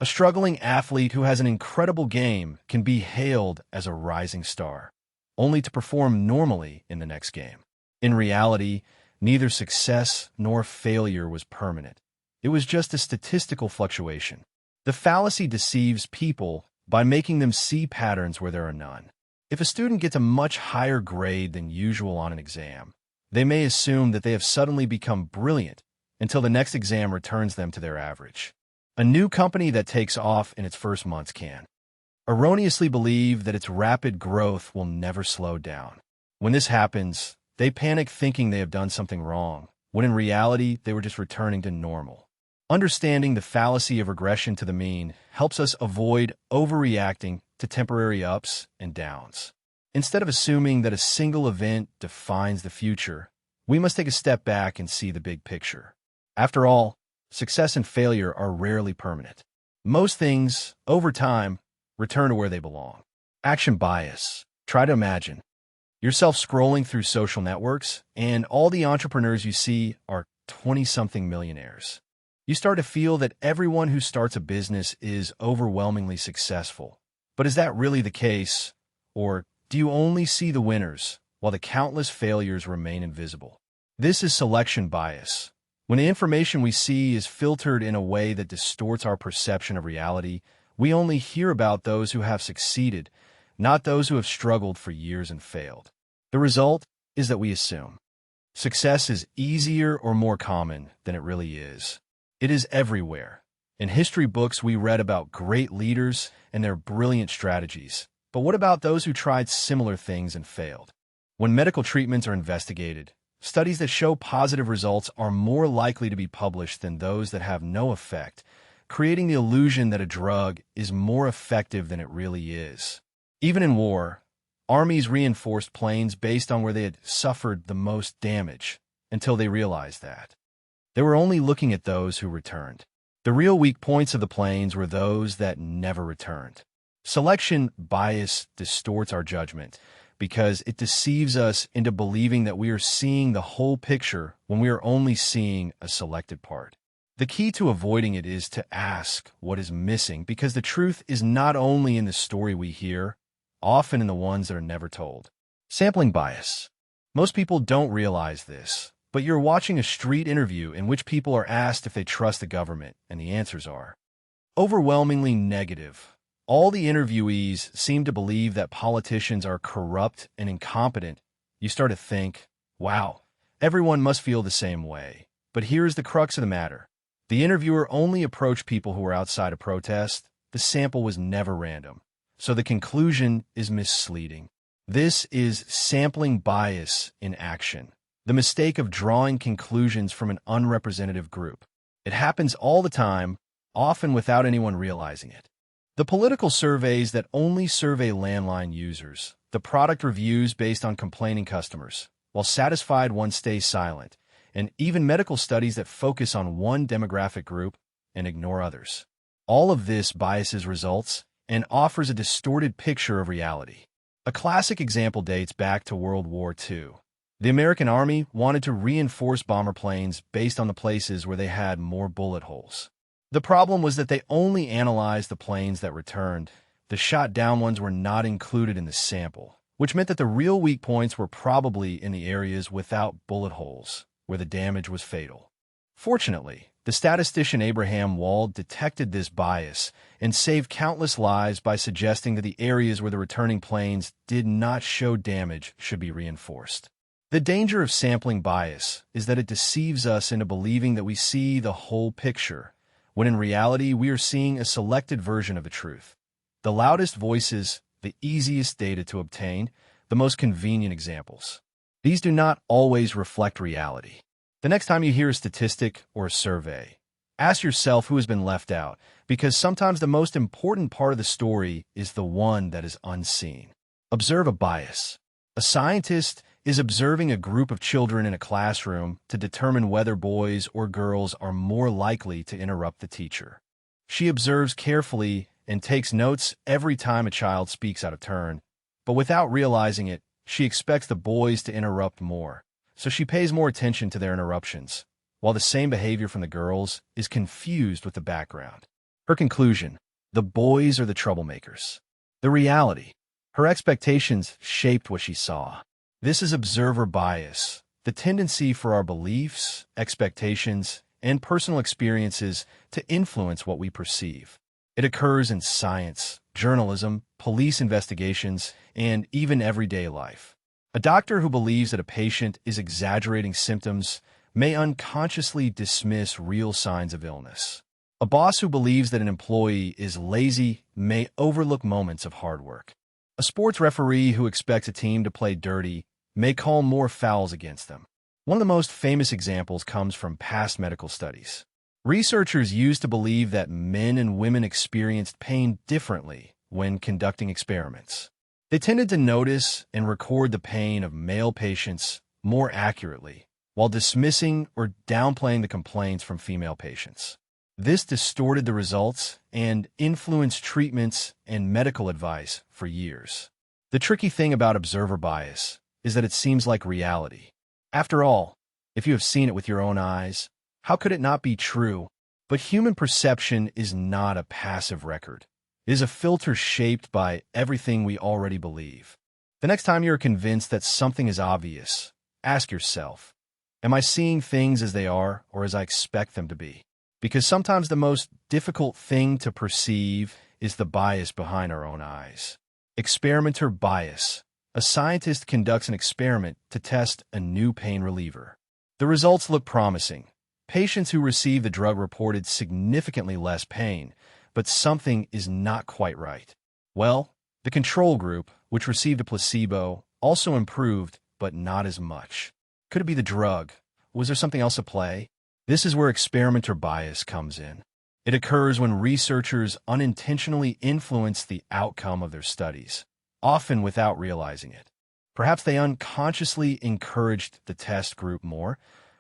struggling athlete who has an incredible game can be hailed as a rising star, only to perform normally in the next game. In reality, neither success nor failure was permanent. It was just a statistical fluctuation. The fallacy deceives people by making them see patterns where there are none. If a student gets a much higher grade than usual on an exam, they may assume that they have suddenly become brilliant until the next exam returns them to their average. A new company that takes off in its first months can erroneously believe that its rapid growth will never slow down. When this happens, they panic thinking they have done something wrong, when in reality they were just returning to normal. Understanding the fallacy of regression to the mean helps us avoid overreacting to temporary ups and downs. Instead of assuming that a single event defines the future, we must take a step back and see the big picture. After all, success and failure are rarely permanent. Most things, over time, return to where they belong. Action bias. Try to imagine yourself scrolling through social networks, and all the entrepreneurs you see are 20-something millionaires. You start to feel that everyone who starts a business is overwhelmingly successful. But is that really the case? Or do you only see the winners, while the countless failures remain invisible? This is selection bias. When the information we see is filtered in a way that distorts our perception of reality, we only hear about those who have succeeded, not those who have struggled for years and failed. The result is that we assume success is easier or more common than it really is. It is everywhere. In history books, we read about great leaders and their brilliant strategies. But what about those who tried similar things and failed? When medical treatments are investigated, studies that show positive results are more likely to be published than those that have no effect, creating the illusion that a drug is more effective than it really is. Even in war, armies reinforced planes based on where they had suffered the most damage until they realized that they were only looking at those who returned. The real weak points of the planes were those that never returned. Selection bias distorts our judgment because it deceives us into believing that we are seeing the whole picture when we are only seeing a selected part. The key to avoiding it is to ask what is missing, because the truth is not only in the story we hear, often in the ones that are never told. Sampling bias. Most people don't realize this, but you're watching a street interview in which people are asked if they trust the government, and the answers are overwhelmingly negative. All the interviewees seem to believe that politicians are corrupt and incompetent. You start to think, wow, everyone must feel the same way. But here's the crux of the matter. The interviewer only approached people who were outside a protest. The sample was never random. So the conclusion is misleading. This is sampling bias in action. The mistake of drawing conclusions from an unrepresentative group. It happens all the time, often without anyone realizing it. The political surveys that only survey landline users, the product reviews based on complaining customers, while satisfied ones stay silent, and even medical studies that focus on one demographic group and ignore others. All of this biases results and offers a distorted picture of reality. A classic example dates back to World War II. The American Army wanted to reinforce bomber planes based on the places where they had more bullet holes. The problem was that they only analyzed the planes that returned. The shot-down ones were not included in the sample, which meant that the real weak points were probably in the areas without bullet holes, where the damage was fatal. Fortunately, the statistician Abraham Wald detected this bias and saved countless lives by suggesting that the areas where the returning planes did not show damage should be reinforced. The danger of sampling bias is that it deceives us into believing that we see the whole picture, when in reality we are seeing a selected version of the truth. The loudest voices, the easiest data to obtain, the most convenient examples. These do not always reflect reality. The next time you hear a statistic or a survey, Ask yourself who has been left out, because sometimes the most important part of the story is the one that is unseen. Observe a bias. A scientist is observing a group of children in a classroom to determine whether boys or girls are more likely to interrupt the teacher. She observes carefully and takes notes every time a child speaks out of turn, but without realizing it, she expects the boys to interrupt more, so she pays more attention to their interruptions, while the same behavior from the girls is confused with the background. Her conclusion: the boys are the troublemakers. The reality: her expectations shaped what she saw. This is observer bias, the tendency for our beliefs, expectations, and personal experiences to influence what we perceive. It occurs in science, journalism, police investigations, and even everyday life. A doctor who believes that a patient is exaggerating symptoms may unconsciously dismiss real signs of illness. A boss who believes that an employee is lazy may overlook moments of hard work. A sports referee who expects a team to play dirty may call more fouls against them. One of the most famous examples comes from past medical studies. Researchers used to believe that men and women experienced pain differently when conducting experiments. They tended to notice and record the pain of male patients more accurately, while dismissing or downplaying the complaints from female patients. This distorted the results and influenced treatments and medical advice for years. The tricky thing about observer bias is that it seems like reality. After all, if you have seen it with your own eyes, how could it not be true? But human perception is not a passive record. It is a filter shaped by everything we already believe. The next time you are convinced that something is obvious, ask yourself, am I seeing things as they are or as I expect them to be? Because sometimes the most difficult thing to perceive is the bias behind our own eyes. Experimenter bias. A scientist conducts an experiment to test a new pain reliever. The results look promising. Patients who received the drug reported significantly less pain, but something is not quite right. Well, the control group, which received a placebo, also improved, but not as much. Could it be the drug? Was there something else at play? This is where experimenter bias comes in. It occurs when researchers unintentionally influence the outcome of their studies, often without realizing it. Perhaps they unconsciously encouraged the test group more,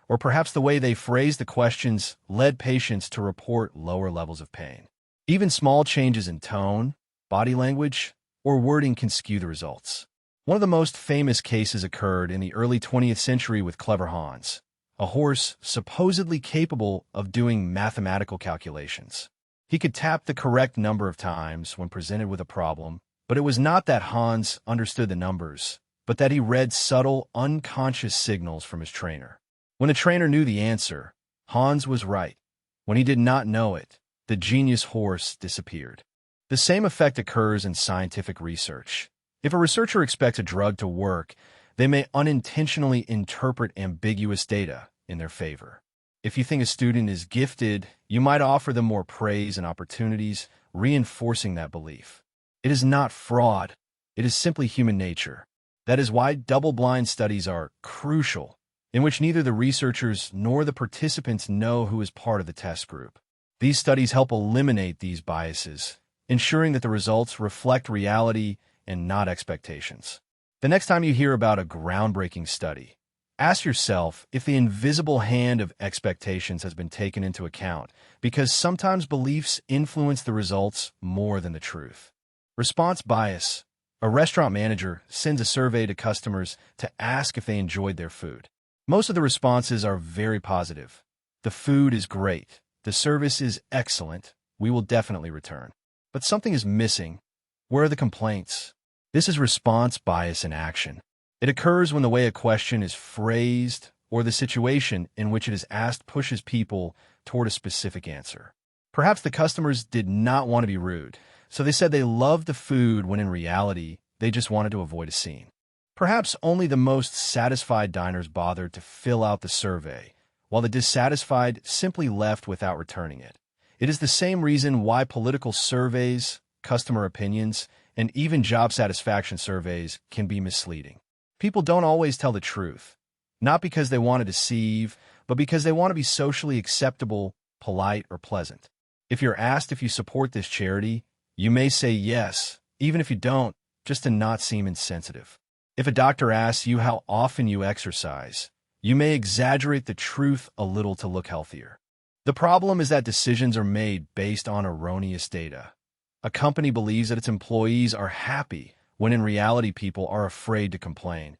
or perhaps the way they phrased the questions led patients to report lower levels of pain. Even small changes in tone, body language, or wording can skew the results. One of the most famous cases occurred in the early 20th century with Clever Hans, a horse supposedly capable of doing mathematical calculations. He could tap the correct number of times when presented with a problem, but it was not that Hans understood the numbers, but that he read subtle, unconscious signals from his trainer. When the trainer knew the answer, Hans was right. When he did not know it, the genius horse disappeared. The same effect occurs in scientific research. If a researcher expects a drug to work, they may unintentionally interpret ambiguous data in their favor. If you think a student is gifted, you might offer them more praise and opportunities, reinforcing that belief. It is not fraud. It is simply human nature. That is why double-blind studies are crucial, in which neither the researchers nor the participants know who is part of the test group. These studies help eliminate these biases, ensuring that the results reflect reality and not expectations. The next time you hear about a groundbreaking study, ask yourself if the invisible hand of expectations has been taken into account, because sometimes beliefs influence the results more than the truth. Response bias. A restaurant manager sends a survey to customers to ask if they enjoyed their food. Most of the responses are very positive. The food is great. The service is excellent. We will definitely return. But something is missing. Where are the complaints? This is response bias in action. It occurs when the way a question is phrased or the situation in which it is asked pushes people toward a specific answer. Perhaps the customers did not want to be rude, so they said they loved the food when in reality, they just wanted to avoid a scene. Perhaps only the most satisfied diners bothered to fill out the survey, while the dissatisfied simply left without returning it. It is the same reason why political surveys, customer opinions, and even job satisfaction surveys can be misleading. People don't always tell the truth, not because they want to deceive, but because they want to be socially acceptable polite, or pleasant. If you're asked if you support this charity, you may say yes, even if you don't, just to not seem insensitive. If a doctor asks you how often you exercise, you may exaggerate the truth a little to look healthier. The problem is that decisions are made based on erroneous data. A company believes that its employees are happy, when in reality people are afraid to complain.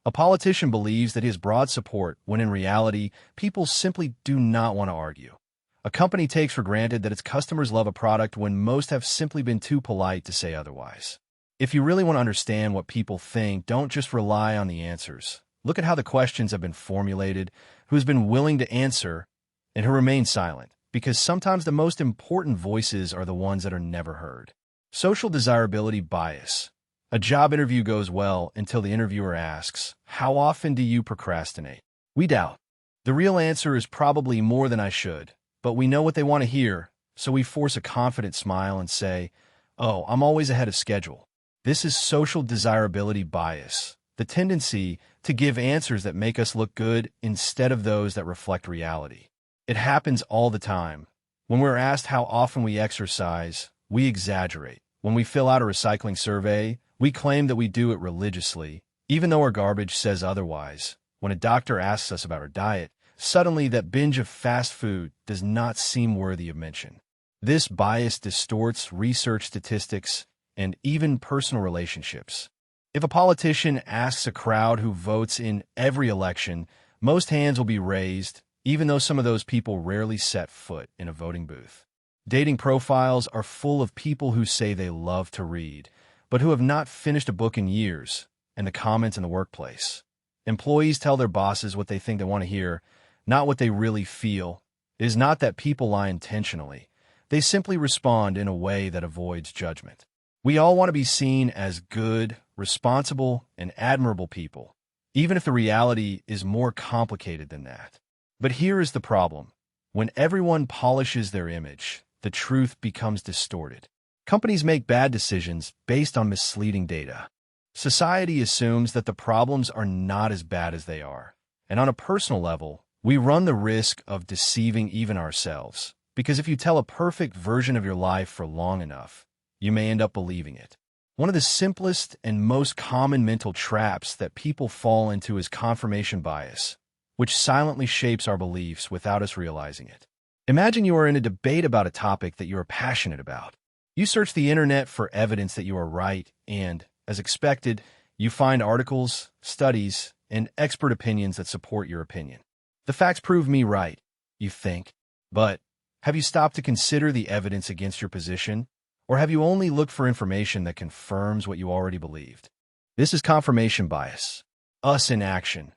A politician believes that he has broad support, when in reality people simply do not want to argue. A company takes for granted that its customers love a product when most have simply been too polite to say otherwise. If you really want to understand what people think, don't just rely on the answers. Look at how the questions have been formulated, who has been willing to answer, and who remain silent, because sometimes the most important voices are the ones that are never heard. Social desirability bias. A job interview goes well until the interviewer asks, "How often do you procrastinate?" We doubt. The real answer is probably more than I should, but we know what they want to hear, so we force a confident smile and say, "Oh, I'm always ahead of schedule." This is social desirability bias, the tendency to give answers that make us look good instead of those that reflect reality. It happens all the time. When we're asked how often we exercise, we exaggerate. When we fill out a recycling survey, we claim that we do it religiously, even though our garbage says otherwise. When a doctor asks us about our diet, suddenly that binge of fast food does not seem worthy of mention. This bias distorts research statistics and even personal relationships. If a politician asks a crowd who votes in every election, most hands will be raised, even though some of those people rarely set foot in a voting booth. Dating profiles are full of people who say they love to read, but who have not finished a book in years, and the comments in the workplace. Employees tell their bosses what they think they want to hear, not what they really feel. It is not that people lie intentionally. They simply respond in a way that avoids judgment. We all want to be seen as good, responsible, and admirable people, even if the reality is more complicated than that. But here is the problem. When everyone polishes their image, the truth becomes distorted. Companies make bad decisions based on misleading data. Society assumes that the problems are not as bad as they are. And on a personal level, we run the risk of deceiving even ourselves. Because if you tell a perfect version of your life for long enough, you may end up believing it. One of the simplest and most common mental traps that people fall into is confirmation bias, which silently shapes our beliefs without us realizing it. Imagine you are in a debate about a topic that you are passionate about. You search the internet for evidence that you are right, and, as expected, you find articles, studies, and expert opinions that support your opinion. The facts prove me right, you think. But have you stopped to consider the evidence against your position? Or have you only looked for information that confirms what you already believed? This is confirmation bias. Us in action.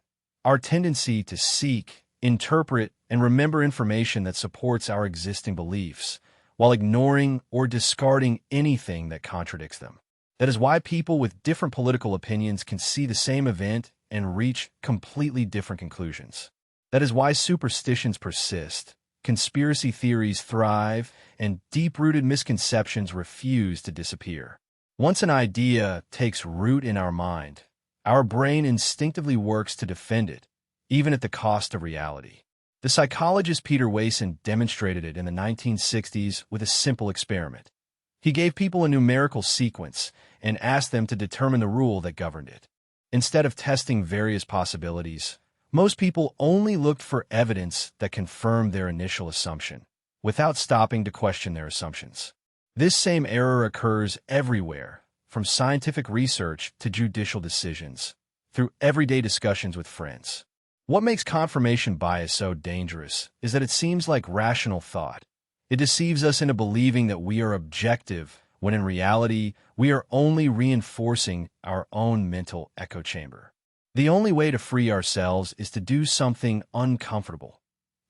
Our tendency to seek, interpret, and remember information that supports our existing beliefs, while ignoring or discarding anything that contradicts them. That is why people with different political opinions can see the same event and reach completely different conclusions. That is why superstitions persist, conspiracy theories thrive, and deep-rooted misconceptions refuse to disappear. Once an idea takes root in our mind, our brain instinctively works to defend it, even at the cost of reality. The psychologist Peter Wason demonstrated it in the 1960s with a simple experiment. He gave people a numerical sequence and asked them to determine the rule that governed it. Instead of testing various possibilities, most people only looked for evidence that confirmed their initial assumption, without stopping to question their assumptions. This same error occurs everywhere, from scientific research to judicial decisions, through everyday discussions with friends. What makes confirmation bias so dangerous is that it seems like rational thought. It deceives us into believing that we are objective, when in reality, we are only reinforcing our own mental echo chamber. The only way to free ourselves is to do something uncomfortable.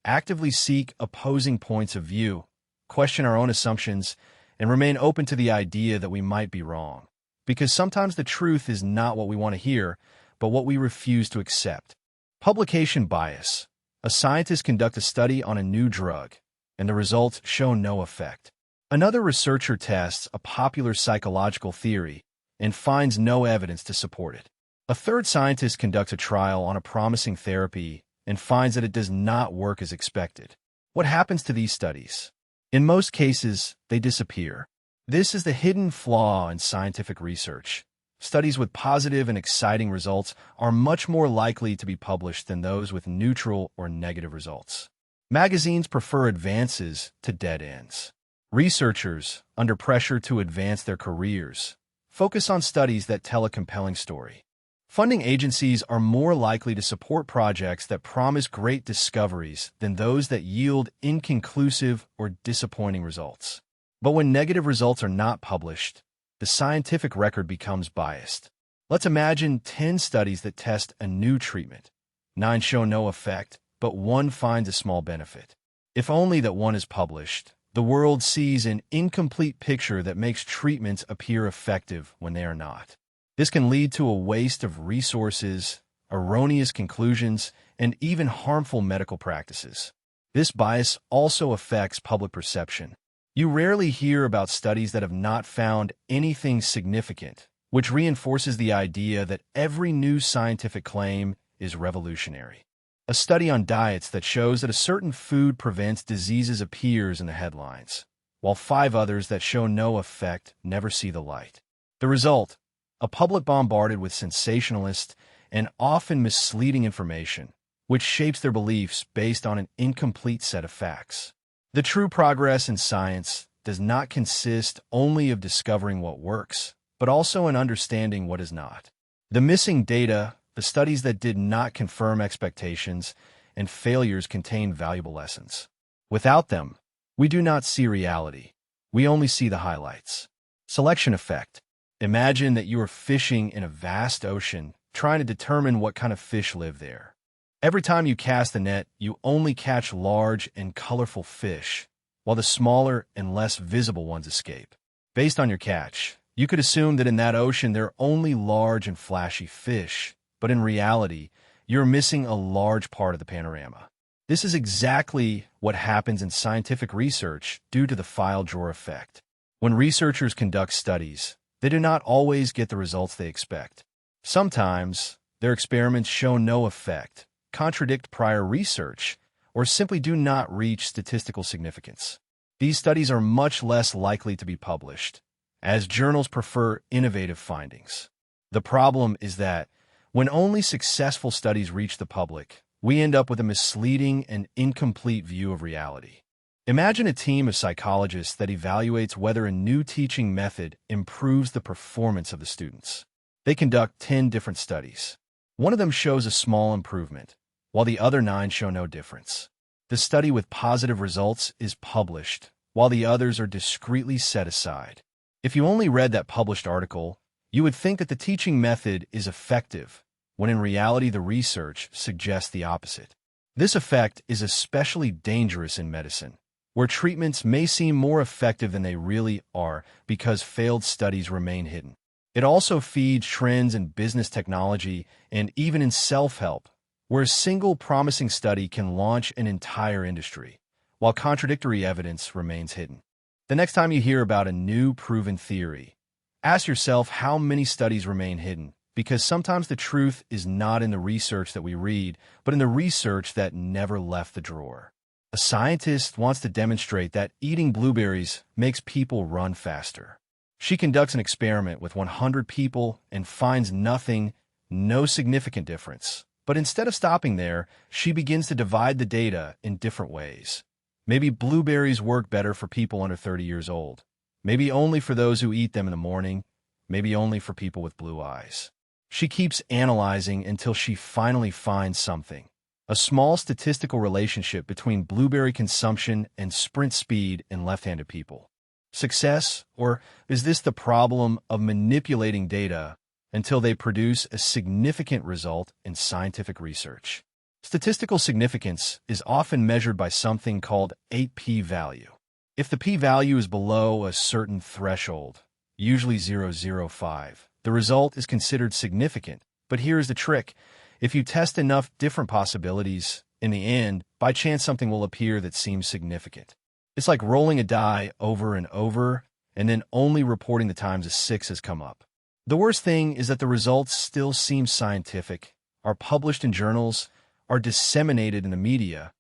Actively seek opposing points of view, question our own assumptions, and remain open to the idea that we might be wrong. Because sometimes the truth is not what we want to hear, but what we refuse to accept. Publication bias. A scientist conducts a study on a new drug, and the results show no effect. Another researcher tests a popular psychological theory and finds no evidence to support it. A third scientist conducts a trial on a promising therapy and finds that it does not work as expected. What happens to these studies? In most cases, they disappear. This is the hidden flaw in scientific research. Studies with positive and exciting results are much more likely to be published than those with neutral or negative results. Magazines prefer advances to dead ends. Researchers, under pressure to advance their careers, focus on studies that tell a compelling story. Funding agencies are more likely to support projects that promise great discoveries than those that yield inconclusive or disappointing results. But when negative results are not published, the scientific record becomes biased. Let's imagine 10 studies that test a new treatment. 9 show no effect, but 1 finds a small benefit. If only that 1 is published, the world sees an incomplete picture that makes treatments appear effective when they are not. This can lead to a waste of resources, erroneous conclusions, and even harmful medical practices. This bias also affects public perception. You rarely hear about studies that have not found anything significant, which reinforces the idea that every new scientific claim is revolutionary. A study on diets that shows that a certain food prevents diseases appears in the headlines, while 5 others that show no effect never see the light. The result: a public bombarded with sensationalist and often misleading information, which shapes their beliefs based on an incomplete set of facts. The true progress in science does not consist only of discovering what works, but also in understanding what is not. The missing data, the studies that did not confirm expectations, and failures contain valuable lessons. Without them, we do not see reality. We only see the highlights. Selection effect. Imagine that you are fishing in a vast ocean, trying to determine what kind of fish live there. Every time you cast the net, you only catch large and colorful fish, while the smaller and less visible ones escape. Based on your catch, you could assume that in that ocean there are only large and flashy fish, but in reality, you're missing a large part of the panorama. This is exactly what happens in scientific research due to the file drawer effect. When researchers conduct studies, they do not always get the results they expect. Sometimes, their experiments show no effect, contradict prior research, or simply do not reach statistical significance. These studies are much less likely to be published, as journals prefer innovative findings. The problem is that, when only successful studies reach the public, we end up with a misleading and incomplete view of reality. Imagine a team of psychologists that evaluates whether a new teaching method improves the performance of the students. They conduct 10 different studies. One of them shows a small improvement, while the other 9 show no difference. The study with positive results is published, while the others are discreetly set aside. If you only read that published article, you would think that the teaching method is effective, when in reality the research suggests the opposite. This effect is especially dangerous in medicine, where treatments may seem more effective than they really are because failed studies remain hidden. It also feeds trends in business technology and even in self-help, where a single promising study can launch an entire industry, while contradictory evidence remains hidden. The next time you hear about a new proven theory, ask yourself how many studies remain hidden, because sometimes the truth is not in the research that we read, but in the research that never left the drawer. A scientist wants to demonstrate that eating blueberries makes people run faster. She conducts an experiment with 100 people and finds no significant difference. But instead of stopping there, she begins to divide the data in different ways. Maybe blueberries work better for people under 30 years old. Maybe only for those who eat them in the morning. Maybe only for people with blue eyes. She keeps analyzing until she finally finds something. A small statistical relationship between blueberry consumption and sprint speed in left-handed people. Success, or is this the problem of manipulating data until they produce a significant result in scientific research? Statistical significance is often measured by something called a p-value. If the p-value is below a certain threshold, usually 0.05, the result is considered significant. But here's the trick. If you test enough different possibilities, in the end, by chance something will appear that seems significant. It's like rolling a die over and over, and then only reporting the times a 6 has come up. The worst thing is that the results still seem scientific, are published in journals, are disseminated in the media,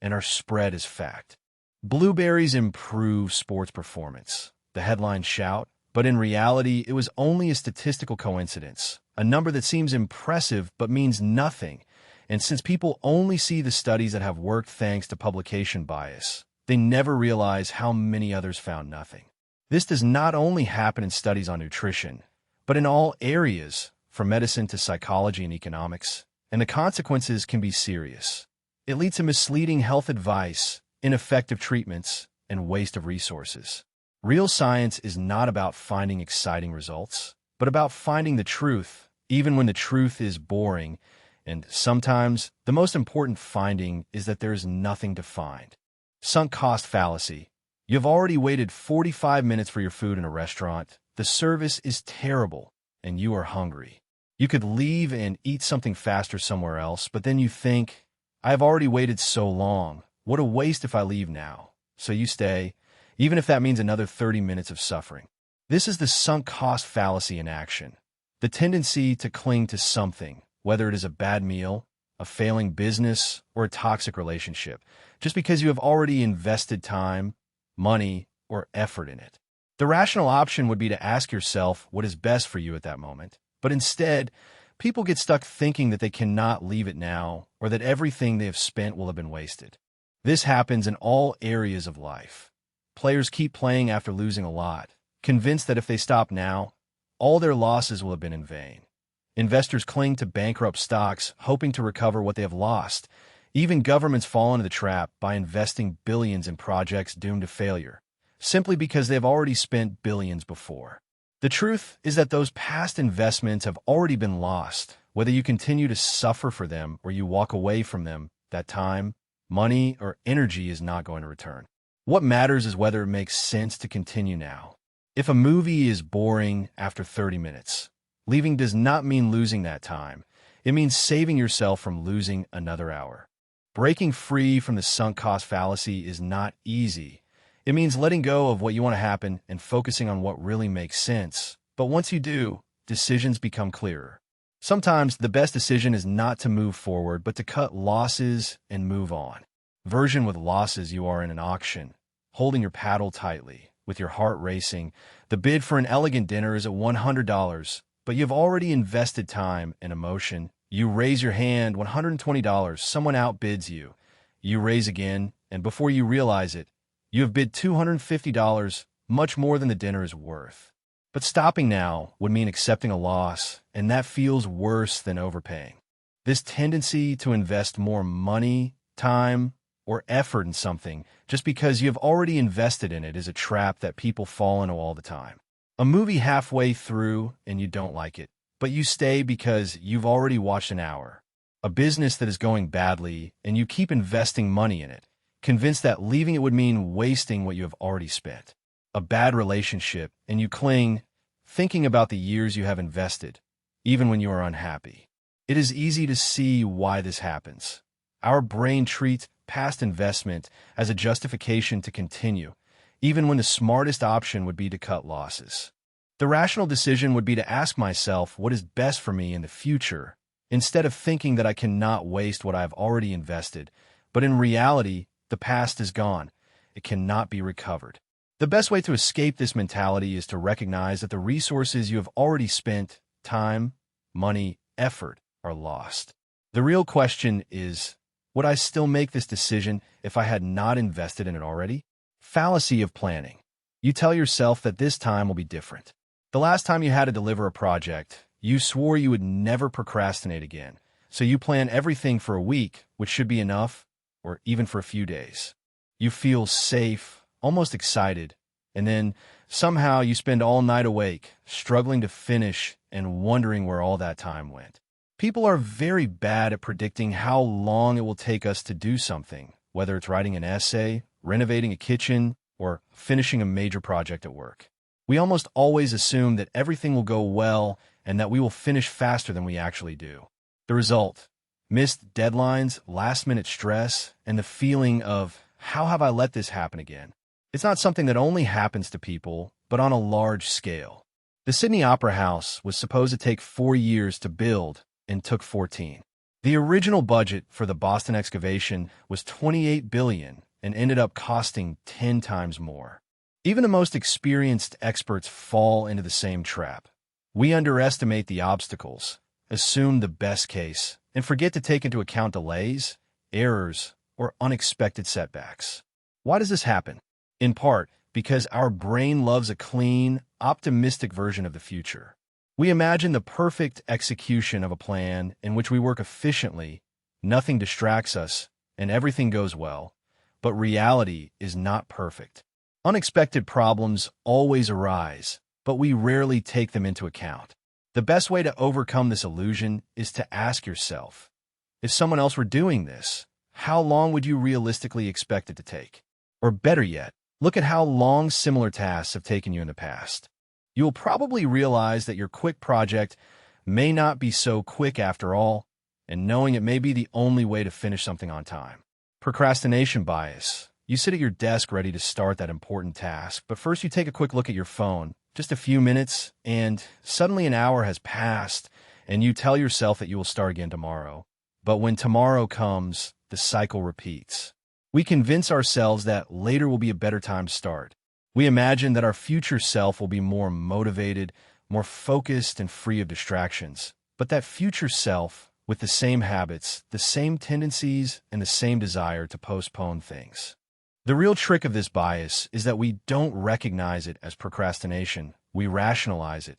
and are spread as fact. Blueberries improve sports performance, the headlines shout, but in reality, it was only a statistical coincidence, a number that seems impressive but means nothing. And since people only see the studies that have worked thanks to publication bias, they never realize how many others found nothing. This does not only happen in studies on nutrition, but in all areas, from medicine to psychology and economics, and the consequences can be serious. It leads to misleading health advice, ineffective treatments, and waste of resources. Real science is not about finding exciting results, but about finding the truth, even when the truth is boring, and sometimes the most important finding is that there is nothing to find. Sunk cost fallacy. You have already waited 45 minutes for your food in a restaurant, the service is terrible, and you are hungry. You could leave and eat something faster somewhere else, but then you think, I have already waited so long, what a waste if I leave now. So you stay, even if that means another 30 minutes of suffering. This is the sunk cost fallacy in action. The tendency to cling to something, whether it is a bad meal, a failing business, or a toxic relationship, just because you have already invested time, money, or effort in it. The rational option would be to ask yourself what is best for you at that moment. But instead, people get stuck thinking that they cannot leave it now or that everything they have spent will have been wasted. This happens in all areas of life. Players keep playing after losing a lot, convinced that if they stop now, all their losses will have been in vain. Investors cling to bankrupt stocks, hoping to recover what they have lost. Even governments fall into the trap by investing billions in projects doomed to failure, simply because they have already spent billions before. The truth is that those past investments have already been lost. Whether you continue to suffer for them or you walk away from them, that time, money, or energy is not going to return. What matters is whether it makes sense to continue now. If a movie is boring after 30 minutes, leaving does not mean losing that time. It means saving yourself from losing another hour. Breaking free from the sunk cost fallacy is not easy. It means letting go of what you want to happen and focusing on what really makes sense. But once you do, decisions become clearer. Sometimes the best decision is not to move forward, but to cut losses and move on. Version with losses, you are in an auction, holding your paddle tightly, with your heart racing. The bid for an elegant dinner is at $100, but you've already invested time and emotion. You raise your hand, $120, someone outbids you. You raise again, and before you realize it, you have bid $250, much more than the dinner is worth. But stopping now would mean accepting a loss, and that feels worse than overpaying. This tendency to invest more money, time, or effort in something just because you have already invested in it is a trap that people fall into all the time. A movie halfway through and you don't like it, but you stay because you've already watched an hour. A business that is going badly and you keep investing money in it, convinced that leaving it would mean wasting what you have already spent. A bad relationship and you cling, thinking about the years you have invested, even when you are unhappy. It is easy to see why this happens. Our brain treats past investment as a justification to continue, even when the smartest option would be to cut losses. The rational decision would be to ask myself what is best for me in the future, instead of thinking that I cannot waste what I have already invested. But in reality, the past is gone. It cannot be recovered. The best way to escape this mentality is to recognize that the resources you have already spent, time, money, effort, are lost. The real question is, would I still make this decision if I had not invested in it already? Fallacy of planning. You tell yourself that this time will be different. The last time you had to deliver a project, you swore you would never procrastinate again. So you plan everything for a week, which should be enough, or even for a few days. You feel safe, almost excited, and then somehow you spend all night awake, struggling to finish and wondering where all that time went. People are very bad at predicting how long it will take us to do something, whether it's writing an essay, renovating a kitchen, or finishing a major project at work. We almost always assume that everything will go well and that we will finish faster than we actually do. The result: missed deadlines, last-minute stress, and the feeling of, how have I let this happen again? It's not something that only happens to people, but on a large scale. The Sydney Opera House was supposed to take 4 years to build and took 14. The original budget for the Boston excavation was $28 billion and ended up costing 10 times more. Even the most experienced experts fall into the same trap. We underestimate the obstacles, assume the best case, and forget to take into account delays, errors, or unexpected setbacks. Why does this happen? In part, because our brain loves a clean, optimistic version of the future. We imagine the perfect execution of a plan in which we work efficiently, nothing distracts us, and everything goes well. But reality is not perfect. Unexpected problems always arise, but we rarely take them into account. The best way to overcome this illusion is to ask yourself, if someone else were doing this, how long would you realistically expect it to take? Or better yet, look at how long similar tasks have taken you in the past. You will probably realize that your quick project may not be so quick after all, and knowing it may be the only way to finish something on time. Procrastination bias. You sit at your desk ready to start that important task, but first you take a quick look at your phone, just a few minutes, and suddenly an hour has passed, and you tell yourself that you will start again tomorrow. But when tomorrow comes, the cycle repeats. We convince ourselves that later will be a better time to start. We imagine that our future self will be more motivated, more focused, and free of distractions. But that future self, with the same habits, the same tendencies, and the same desire to postpone things. The real trick of this bias is that we don't recognize it as procrastination. We rationalize it.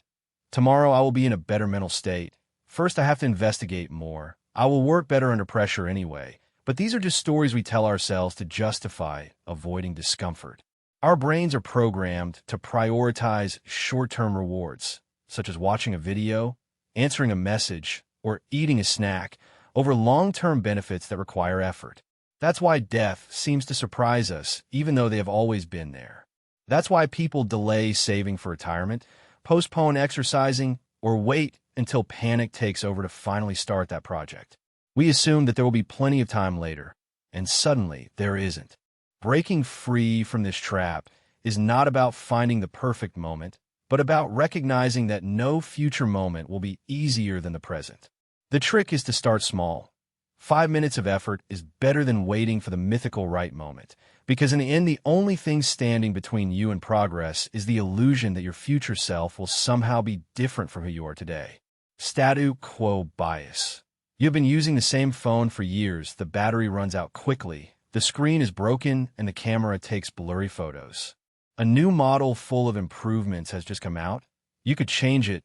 Tomorrow I will be in a better mental state. First I have to investigate more. I will work better under pressure anyway. But these are just stories we tell ourselves to justify avoiding discomfort. Our brains are programmed to prioritize short-term rewards, such as watching a video, answering a message, or eating a snack, over long-term benefits that require effort. That's why death seems to surprise us, even though they have always been there. That's why people delay saving for retirement, postpone exercising, or wait until panic takes over to finally start that project. We assume that there will be plenty of time later, and suddenly there isn't. Breaking free from this trap is not about finding the perfect moment, but about recognizing that no future moment will be easier than the present. The trick is to start small. 5 minutes of effort is better than waiting for the mythical right moment, because in the end, the only thing standing between you and progress is the illusion that your future self will somehow be different from who you are today. Statu quo bias. You've been using the same phone for years, the battery runs out quickly, the screen is broken, and the camera takes blurry photos. A new model full of improvements has just come out. You could change it,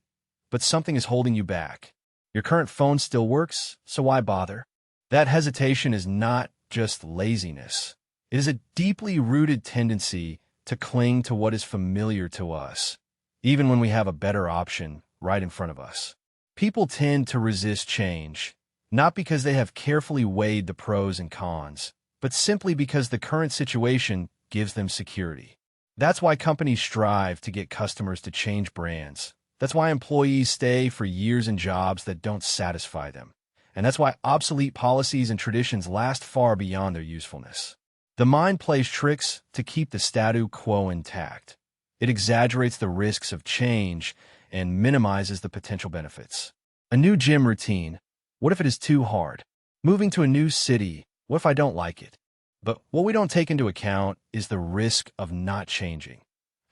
but something is holding you back. Your current phone still works, so why bother? That hesitation is not just laziness. It is a deeply rooted tendency to cling to what is familiar to us, even when we have a better option right in front of us. People tend to resist change, not because they have carefully weighed the pros and cons, but simply because the current situation gives them security. That's why companies strive to get customers to change brands. That's why employees stay for years in jobs that don't satisfy them. And that's why obsolete policies and traditions last far beyond their usefulness. The mind plays tricks to keep the statu quo intact. It exaggerates the risks of change and minimizes the potential benefits. A new gym routine. What if it is too hard? Moving to a new city. What if I don't like it? But what we don't take into account is the risk of not changing.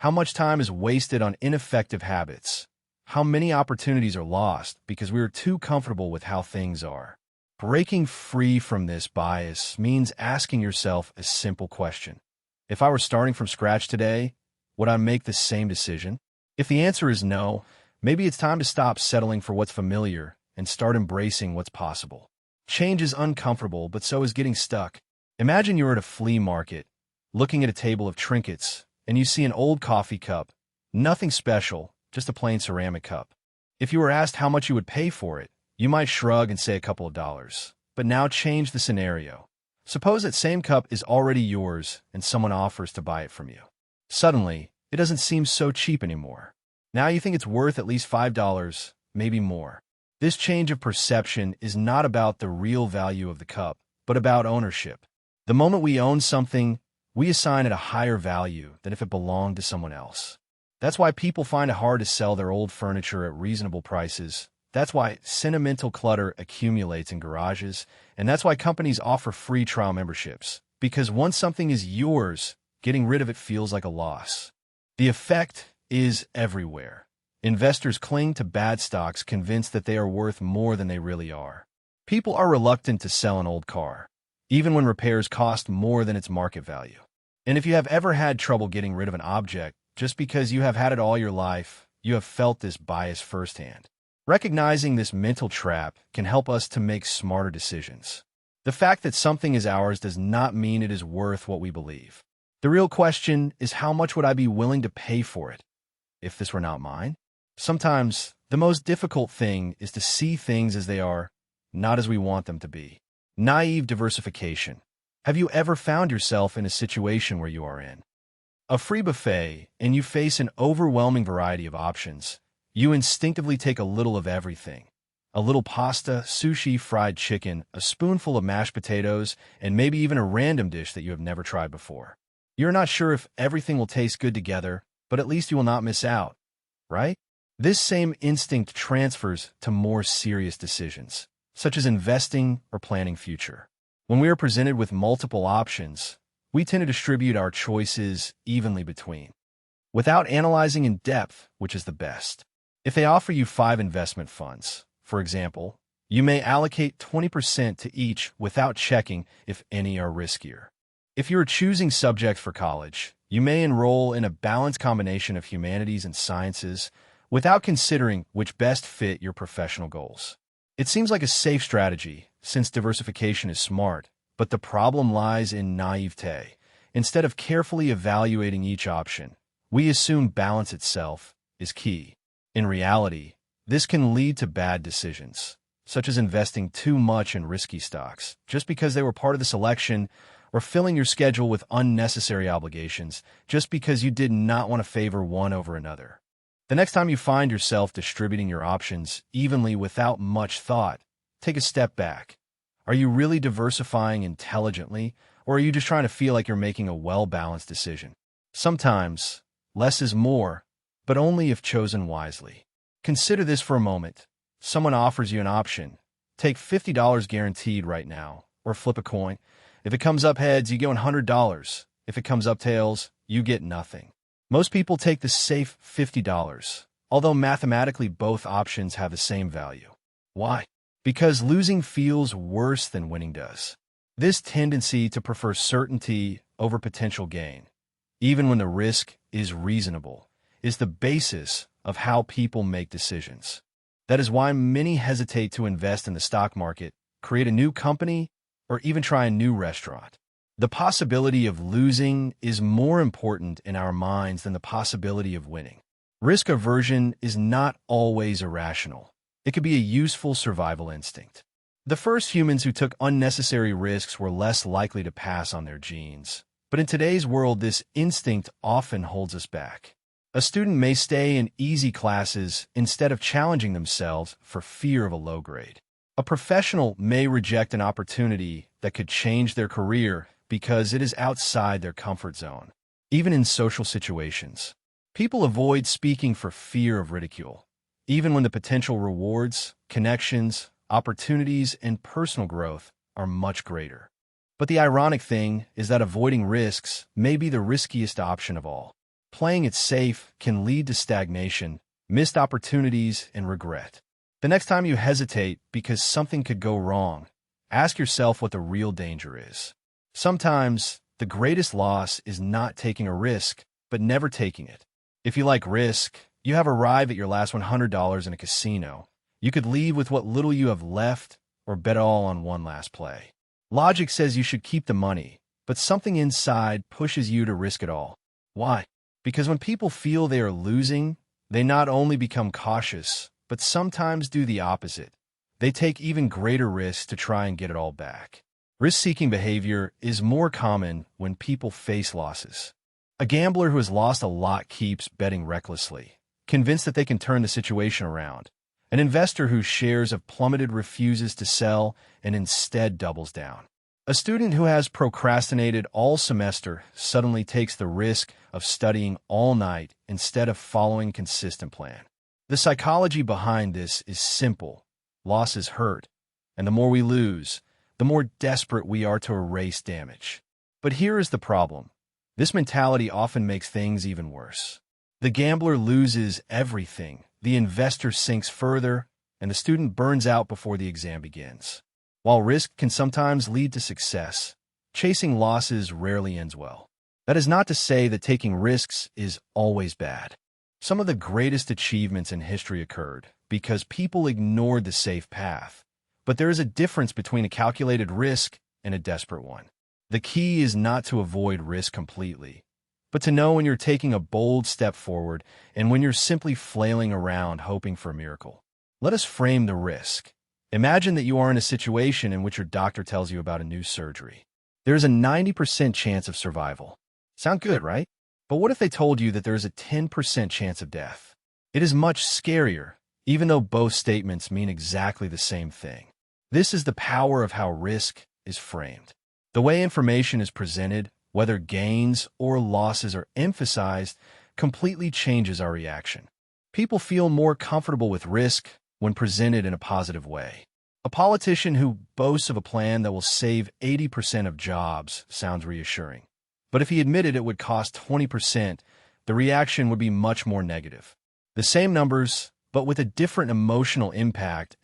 How much time is wasted on ineffective habits? How many opportunities are lost because we are too comfortable with how things are? Breaking free from this bias means asking yourself a simple question. If I were starting from scratch today, would I make the same decision? If the answer is no, maybe it's time to stop settling for what's familiar and start embracing what's possible. Change is uncomfortable, but so is getting stuck. Imagine you're at a flea market, looking at a table of trinkets, and you see an old coffee cup. Nothing special, just a plain ceramic cup. If you were asked how much you would pay for it, you might shrug and say a couple of dollars. But now change the scenario. Suppose that same cup is already yours and someone offers to buy it from you. Suddenly, it doesn't seem so cheap anymore. Now you think it's worth at least $5, maybe more. This change of perception is not about the real value of the cup, but about ownership. The moment we own something, we assign it a higher value than if it belonged to someone else. That's why people find it hard to sell their old furniture at reasonable prices, That's why sentimental clutter accumulates in garages, and that's why companies offer free trial memberships. Because once something is yours, getting rid of it feels like a loss. The effect is everywhere. Investors cling to bad stocks convinced that they are worth more than they really are. People are reluctant to sell an old car, even when repairs cost more than its market value. And if you have ever had trouble getting rid of an object just because you have had it all your life, you have felt this bias firsthand. Recognizing this mental trap can help us to make smarter decisions. The fact that something is ours does not mean it is worth what we believe. The real question is, how much would I be willing to pay for it if this were not mine? Sometimes, the most difficult thing is to see things as they are, not as we want them to be. Naive diversification. Have you ever found yourself in a situation where you are in a free buffet and you face an overwhelming variety of options? You instinctively take a little of everything. A little pasta, sushi, fried chicken, a spoonful of mashed potatoes, and maybe even a random dish that you have never tried before. You're not sure if everything will taste good together, but at least you will not miss out, right? This same instinct transfers to more serious decisions, such as investing or planning future. When we are presented with multiple options, we tend to distribute our choices evenly between, without analyzing in depth which is the best. If they offer you 5 investment funds, for example, you may allocate 20% to each without checking if any are riskier. If you are choosing subjects for college, you may enroll in a balanced combination of humanities and sciences without considering which best fit your professional goals. It seems like a safe strategy, since diversification is smart, but the problem lies in naivete. Instead of carefully evaluating each option, we assume balance itself is key. In reality, this can lead to bad decisions, such as investing too much in risky stocks just because they were part of the selection, or filling your schedule with unnecessary obligations just because you did not want to favor one over another. The next time you find yourself distributing your options evenly without much thought, take a step back. Are you really diversifying intelligently, or are you just trying to feel like you're making a well-balanced decision? Sometimes, less is more, but only if chosen wisely. Consider this for a moment. Someone offers you an option. Take $50 guaranteed right now, or flip a coin. If it comes up heads, you get $100. If it comes up tails, you get nothing. Most people take the safe $50, although mathematically both options have the same value. Why? Because losing feels worse than winning does. This tendency to prefer certainty over potential gain, even when the risk is reasonable, is the basis of how people make decisions. That is why many hesitate to invest in the stock market, create a new company, or even try a new restaurant. The possibility of losing is more important in our minds than the possibility of winning. Risk aversion is not always irrational. It could be a useful survival instinct. The first humans who took unnecessary risks were less likely to pass on their genes. But in today's world, this instinct often holds us back. A student may stay in easy classes instead of challenging themselves for fear of a low grade. A professional may reject an opportunity that could change their career because it is outside their comfort zone. Even in social situations, people avoid speaking for fear of ridicule, even when the potential rewards, connections, opportunities, and personal growth are much greater. But the ironic thing is that avoiding risks may be the riskiest option of all. Playing it safe can lead to stagnation, missed opportunities, and regret. The next time you hesitate because something could go wrong, ask yourself what the real danger is. Sometimes, the greatest loss is not taking a risk, but never taking it. If you like risk, you have arrived at your last $100 in a casino. You could leave with what little you have left, or bet all on one last play. Logic says you should keep the money, but something inside pushes you to risk it all. Why? Because when people feel they are losing, they not only become cautious, but sometimes do the opposite. They take even greater risks to try and get it all back. Risk-seeking behavior is more common when people face losses. A gambler who has lost a lot keeps betting recklessly, convinced that they can turn the situation around. An investor whose shares have plummeted refuses to sell and instead doubles down. A student who has procrastinated all semester suddenly takes the risk of studying all night instead of following a consistent plan. The psychology behind this is simple. Losses hurt, and the more we lose, the more desperate we are to erase damage. But here is the problem. This mentality often makes things even worse. The gambler loses everything, the investor sinks further, and the student burns out before the exam begins. While risk can sometimes lead to success, chasing losses rarely ends well. That is not to say that taking risks is always bad. Some of the greatest achievements in history occurred because people ignored the safe path. But there is a difference between a calculated risk and a desperate one. The key is not to avoid risk completely, but to know when you're taking a bold step forward and when you're simply flailing around hoping for a miracle. Let us frame the risk. Imagine that you are in a situation in which your doctor tells you about a new surgery. There is a 90% chance of survival. Sound good, right? But what if they told you that there is a 10% chance of death? It is much scarier, even though both statements mean exactly the same thing. This is the power of how risk is framed. The way information is presented, whether gains or losses are emphasized, completely changes our reaction. People feel more comfortable with risk when presented in a positive way. A politician who boasts of a plan that will save 80% of jobs sounds reassuring. But if he admitted it would cost 20%, the reaction would be much more negative. The same numbers, but with a different emotional impact.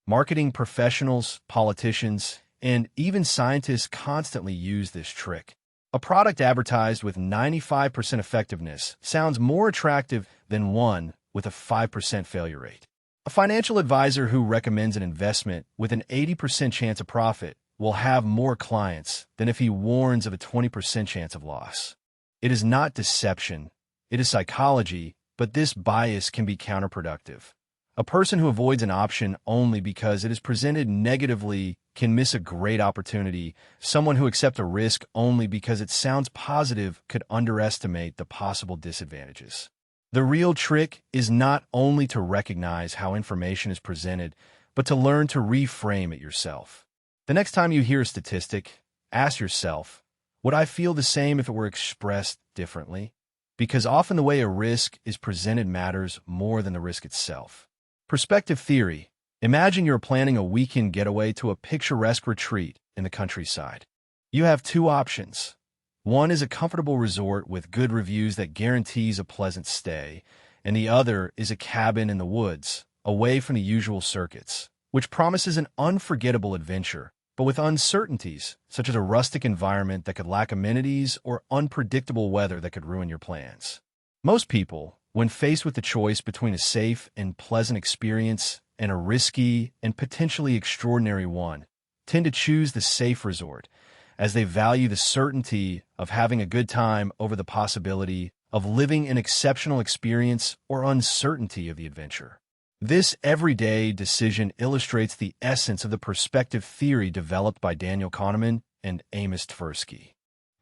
Marketing professionals, politicians, and even scientists constantly use this trick. A product advertised with 95% effectiveness sounds more attractive than one with a 5% failure rate. A financial advisor who recommends an investment with an 80% chance of profit will have more clients than if he warns of a 20% chance of loss. It is not deception, it is psychology, but this bias can be counterproductive. A person who avoids an option only because it is presented negatively can miss a great opportunity. Someone who accepts a risk only because it sounds positive could underestimate the possible disadvantages. The real trick is not only to recognize how information is presented, but to learn to reframe it yourself. The next time you hear a statistic, ask yourself, would I feel the same if it were expressed differently? Because often the way a risk is presented matters more than the risk itself. Perspective theory. Imagine you're planning a weekend getaway to a picturesque retreat in the countryside. You have two options. One is a comfortable resort with good reviews that guarantees a pleasant stay, and the other is a cabin in the woods, away from the usual circuits, which promises an unforgettable adventure, but with uncertainties, such as a rustic environment that could lack amenities or unpredictable weather that could ruin your plans. Most people, when faced with the choice between a safe and pleasant experience and a risky and potentially extraordinary one, tend to choose the safe resort, as they value the certainty of having a good time over the possibility of living an exceptional experience or uncertainty of the adventure. This everyday decision illustrates the essence of the perspective theory developed by Daniel Kahneman and Amos Tversky.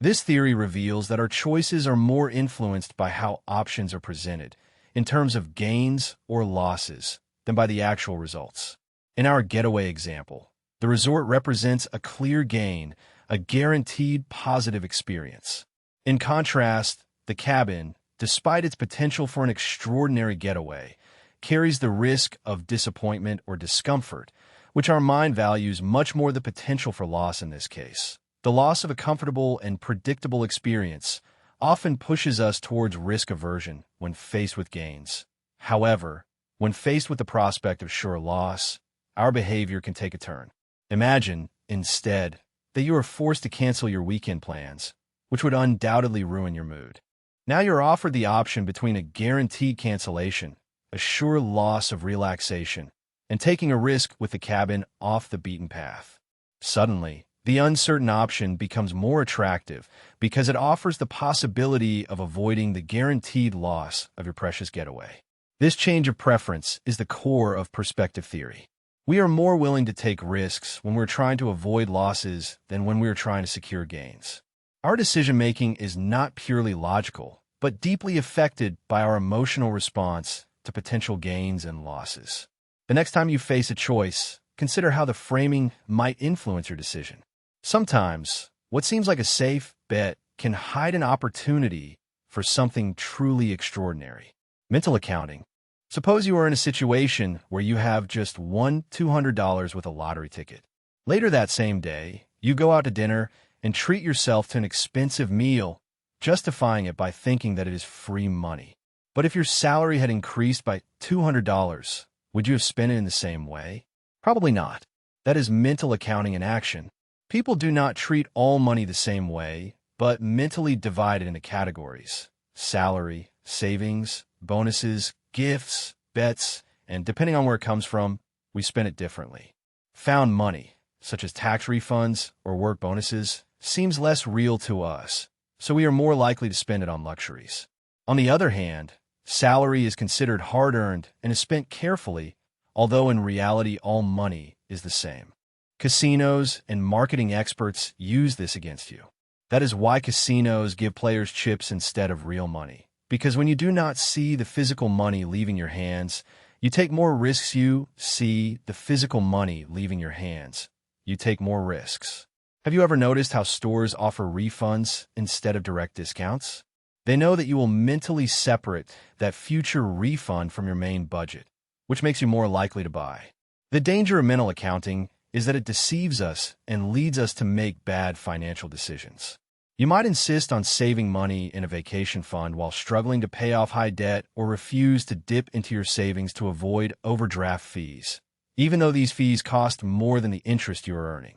This theory reveals that our choices are more influenced by how options are presented, in terms of gains or losses, than by the actual results. In our getaway example, the resort represents a clear gain, a guaranteed positive experience. In contrast, the cabin, despite its potential for an extraordinary getaway, carries the risk of disappointment or discomfort, which our mind values much more the potential for loss in this case. The loss of a comfortable and predictable experience often pushes us towards risk aversion when faced with gains. However, when faced with the prospect of sure loss, our behavior can take a turn. Imagine, instead, that you are forced to cancel your weekend plans, which would undoubtedly ruin your mood. Now you're offered the option between a guaranteed cancellation, a sure loss of relaxation, and taking a risk with the cabin off the beaten path. Suddenly, the uncertain option becomes more attractive because it offers the possibility of avoiding the guaranteed loss of your precious getaway. This change of preference is the core of perspective theory. We are more willing to take risks when we're trying to avoid losses than when we're trying to secure gains. Our decision-making is not purely logical, but deeply affected by our emotional response to potential gains and losses. The next time you face a choice, consider how the framing might influence your decision. Sometimes, what seems like a safe bet can hide an opportunity for something truly extraordinary. Mental accounting. Suppose you are in a situation where you have just won $200 with a lottery ticket. Later that same day, you go out to dinner and treat yourself to an expensive meal, justifying it by thinking that it is free money. But if your salary had increased by $200, would you have spent it in the same way? Probably not. That is mental accounting in action. People do not treat all money the same way, but mentally divide it into categories: salary, savings, bonuses, gifts, bets, and depending on where it comes from, we spend it differently. Found money, such as tax refunds or work bonuses, seems less real to us, so we are more likely to spend it on luxuries. On the other hand, salary is considered hard-earned and is spent carefully, although in reality all money is the same. Casinos and marketing experts use this against you. That is why casinos give players chips instead of real money. Because when you do not see the physical money leaving your hands, you take more risks. You see the physical money leaving your hands, you take more risks. Have you ever noticed how stores offer refunds instead of direct discounts? They know that you will mentally separate that future refund from your main budget, which makes you more likely to buy. The danger of mental accounting is that it deceives us and leads us to make bad financial decisions. You might insist on saving money in a vacation fund while struggling to pay off high debt, or refuse to dip into your savings to avoid overdraft fees, even though these fees cost more than the interest you are earning.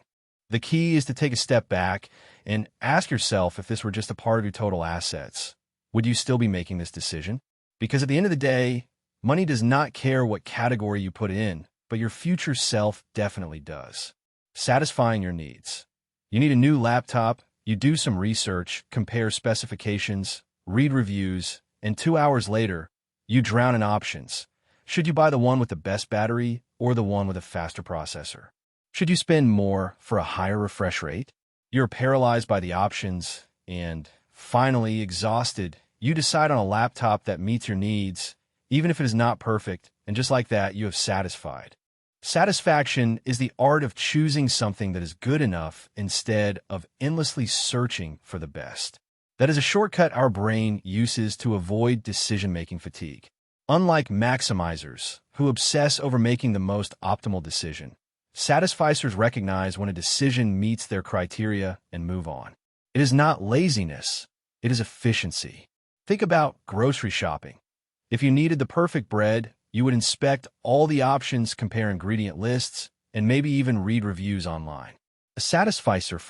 The key is to take a step back and ask yourself, if this were just a part of your total assets, would you still be making this decision? Because at the end of the day, money does not care what category you put it in, but your future self definitely does. Satisfying your needs. You need a new laptop, you do some research, compare specifications, read reviews, and 2 hours later, you drown in options. Should you buy the one with the best battery or the one with a faster processor? Should you spend more for a higher refresh rate? You're paralyzed by the options, and finally, exhausted, you decide on a laptop that meets your needs, even if it is not perfect, and just like that, you have satisfied. Satisfaction is the art of choosing something that is good enough instead of endlessly searching for the best. That is a shortcut our brain uses to avoid decision-making fatigue. Unlike maximizers, who obsess over making the most optimal decision, satisficers recognize when a decision meets their criteria and move on. It is not laziness, it is efficiency. Think about grocery shopping. If you needed the perfect bread, you would inspect all the options, compare ingredient lists, and maybe even read reviews online. A satisficer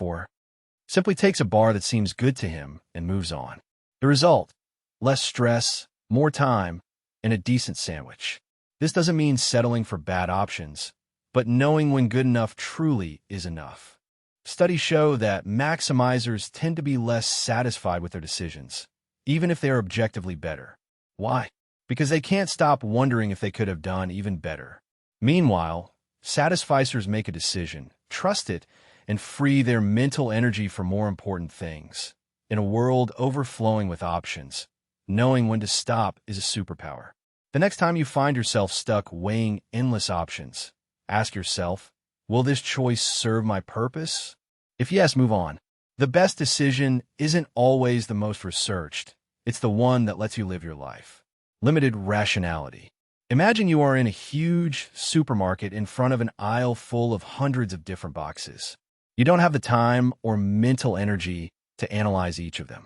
simply takes a bar that seems good to him and moves on. The result: less stress, more time, and a decent sandwich. This doesn't mean settling for bad options, but knowing when good enough truly is enough. Studies show that maximizers tend to be less satisfied with their decisions, even if they are objectively better. Why? Because they can't stop wondering if they could have done even better. Meanwhile, satisficers make a decision, trust it, and free their mental energy for more important things. In a world overflowing with options, knowing when to stop is a superpower. The next time you find yourself stuck weighing endless options, ask yourself, will this choice serve my purpose? If yes, move on. The best decision isn't always the most researched. It's the one that lets you live your life. Limited rationality. Imagine you are in a huge supermarket in front of an aisle full of hundreds of different boxes. You don't have the time or mental energy to analyze each of them.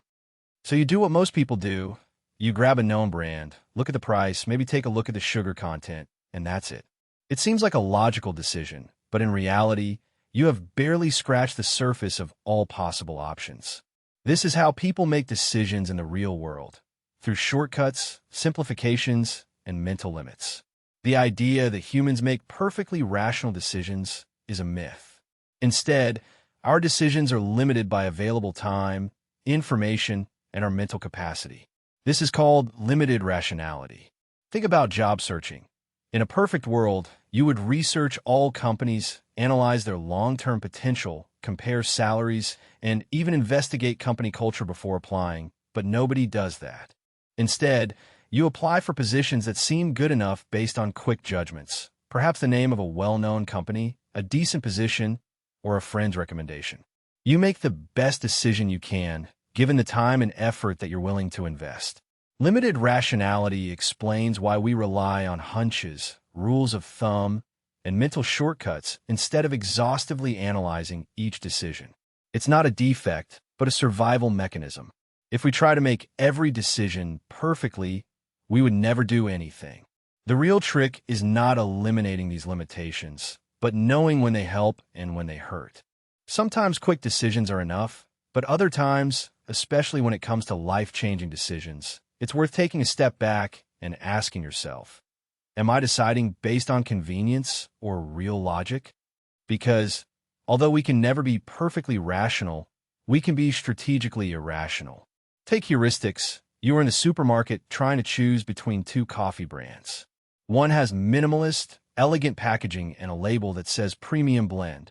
So you do what most people do. You grab a known brand, look at the price, maybe take a look at the sugar content, and that's it. It seems like a logical decision, but in reality, you have barely scratched the surface of all possible options. This is how people make decisions in the real world, through shortcuts, simplifications, and mental limits. The idea that humans make perfectly rational decisions is a myth. Instead, our decisions are limited by available time, information, and our mental capacity. This is called limited rationality. Think about job searching. In a perfect world, you would research all companies, analyze their long-term potential, compare salaries, and even investigate company culture before applying, but nobody does that. Instead, you apply for positions that seem good enough based on quick judgments, perhaps the name of a well-known company, a decent position, or a friend's recommendation. You make the best decision you can, given the time and effort that you're willing to invest. Limited rationality explains why we rely on hunches, rules of thumb, and mental shortcuts instead of exhaustively analyzing each decision. It's not a defect, but a survival mechanism. If we try to make every decision perfectly, we would never do anything. The real trick is not eliminating these limitations, but knowing when they help and when they hurt. Sometimes quick decisions are enough, but other times, especially when it comes to life-changing decisions, it's worth taking a step back and asking yourself, am I deciding based on convenience or real logic? Because, although we can never be perfectly rational, we can be strategically irrational. Take heuristics. You are in the supermarket trying to choose between two coffee brands. One has minimalist, elegant packaging and a label that says premium blend.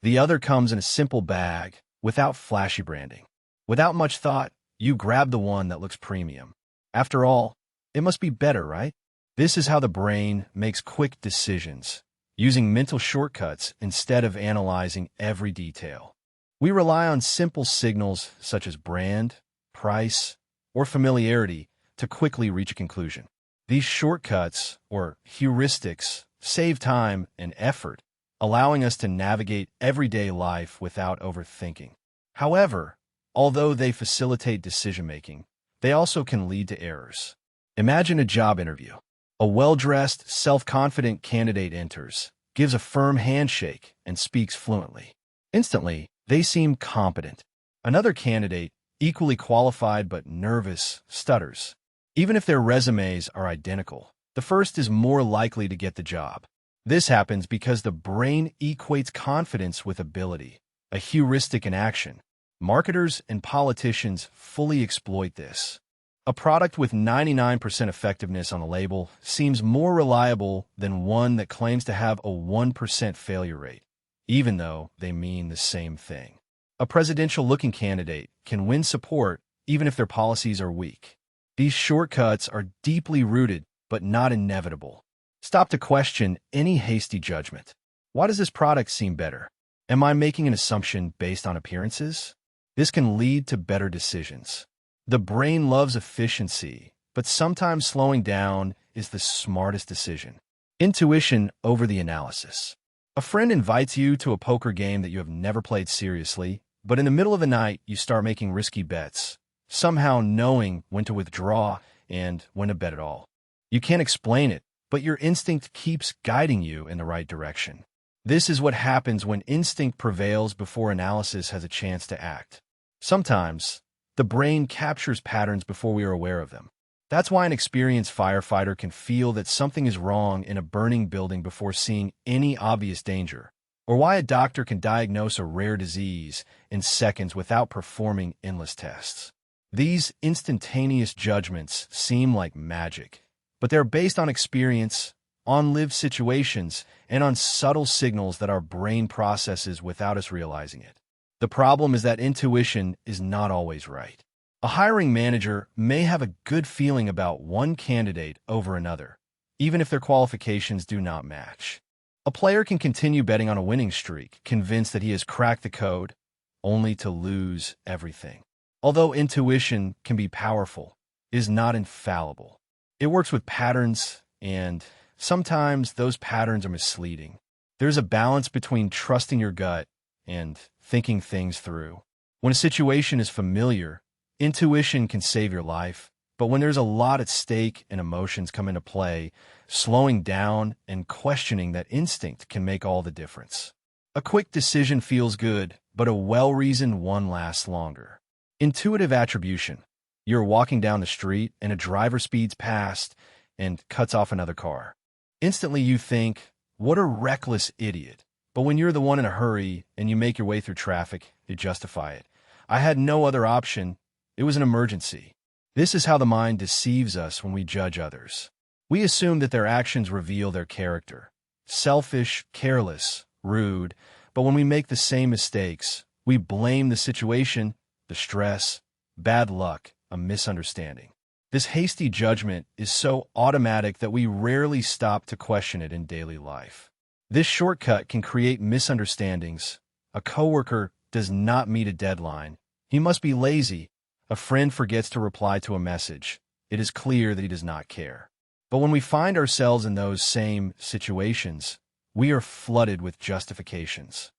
The other comes in a simple bag, without flashy branding. Without much thought, you grab the one that looks premium. After all, it must be better, right? This is how the brain makes quick decisions, using mental shortcuts instead of analyzing every detail. We rely on simple signals such as brand, price, or familiarity to quickly reach a conclusion. These shortcuts, or heuristics, save time and effort, allowing us to navigate everyday life without overthinking. However, although they facilitate decision-making, they also can lead to errors. Imagine a job interview. A well-dressed, self-confident candidate enters, gives a firm handshake, and speaks fluently. Instantly, they seem competent. Another candidate, equally qualified but nervous, stutters. Even if their resumes are identical, the first is more likely to get the job. This happens because the brain equates confidence with ability, a heuristic in action. Marketers and politicians fully exploit this. A product with 99% effectiveness on the label seems more reliable than one that claims to have a 1% failure rate, even though they mean the same thing. A presidential-looking candidate can win support even if their policies are weak. These shortcuts are deeply rooted but not inevitable. Stop to question any hasty judgment. Why does this product seem better? Am I making an assumption based on appearances? This can lead to better decisions. The brain loves efficiency, but sometimes slowing down is the smartest decision. Intuition over the analysis. A friend invites you to a poker game that you have never played seriously, but in the middle of the night, you start making risky bets, somehow knowing when to withdraw and when to bet at all. You can't explain it, but your instinct keeps guiding you in the right direction. This is what happens when instinct prevails before analysis has a chance to act. Sometimes, the brain captures patterns before we are aware of them. That's why an experienced firefighter can feel that something is wrong in a burning building before seeing any obvious danger, or why a doctor can diagnose a rare disease in seconds without performing endless tests. These instantaneous judgments seem like magic, but they're based on experience, on lived situations, and on subtle signals that our brain processes without us realizing it. The problem is that intuition is not always right. A hiring manager may have a good feeling about one candidate over another, even if their qualifications do not match. A player can continue betting on a winning streak, convinced that he has cracked the code, only to lose everything. Although intuition can be powerful, it is not infallible. It works with patterns, and sometimes those patterns are misleading. There's a balance between trusting your gut and thinking things through. When a situation is familiar, intuition can save your life, but when there's a lot at stake and emotions come into play, slowing down and questioning that instinct can make all the difference. A quick decision feels good, but a well-reasoned one lasts longer. Intuitive attribution. You're walking down the street and a driver speeds past and cuts off another car. Instantly you think, what a reckless idiot. But when you're the one in a hurry and you make your way through traffic, you justify it. I had no other option. It was an emergency. This is how the mind deceives us when we judge others. We assume that their actions reveal their character. Selfish, careless, rude. But when we make the same mistakes, we blame the situation, the stress, bad luck, a misunderstanding. This hasty judgment is so automatic that we rarely stop to question it in daily life. This shortcut can create misunderstandings. A coworker does not meet a deadline. He must be lazy. A friend forgets to reply to a message. it is clear that he does not care. But when we find ourselves in those same situations, we are flooded with justifications.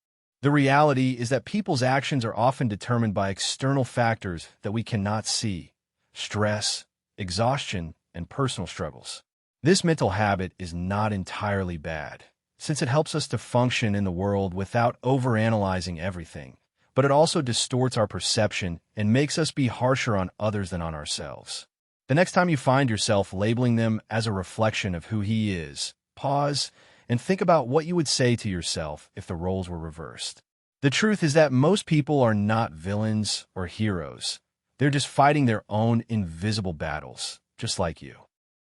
The reality is that people's actions are often determined by external factors that we cannot see: stress, exhaustion, and personal struggles. This mental habit is not entirely bad, since it helps us to function in the world without overanalyzing everything, but it also distorts our perception and makes us be harsher on others than on ourselves. The next time you find yourself labeling them as a reflection of who he is, pause and think about what you would say to yourself if the roles were reversed. The truth is that most people are not villains or heroes. They're just fighting their own invisible battles, just like you.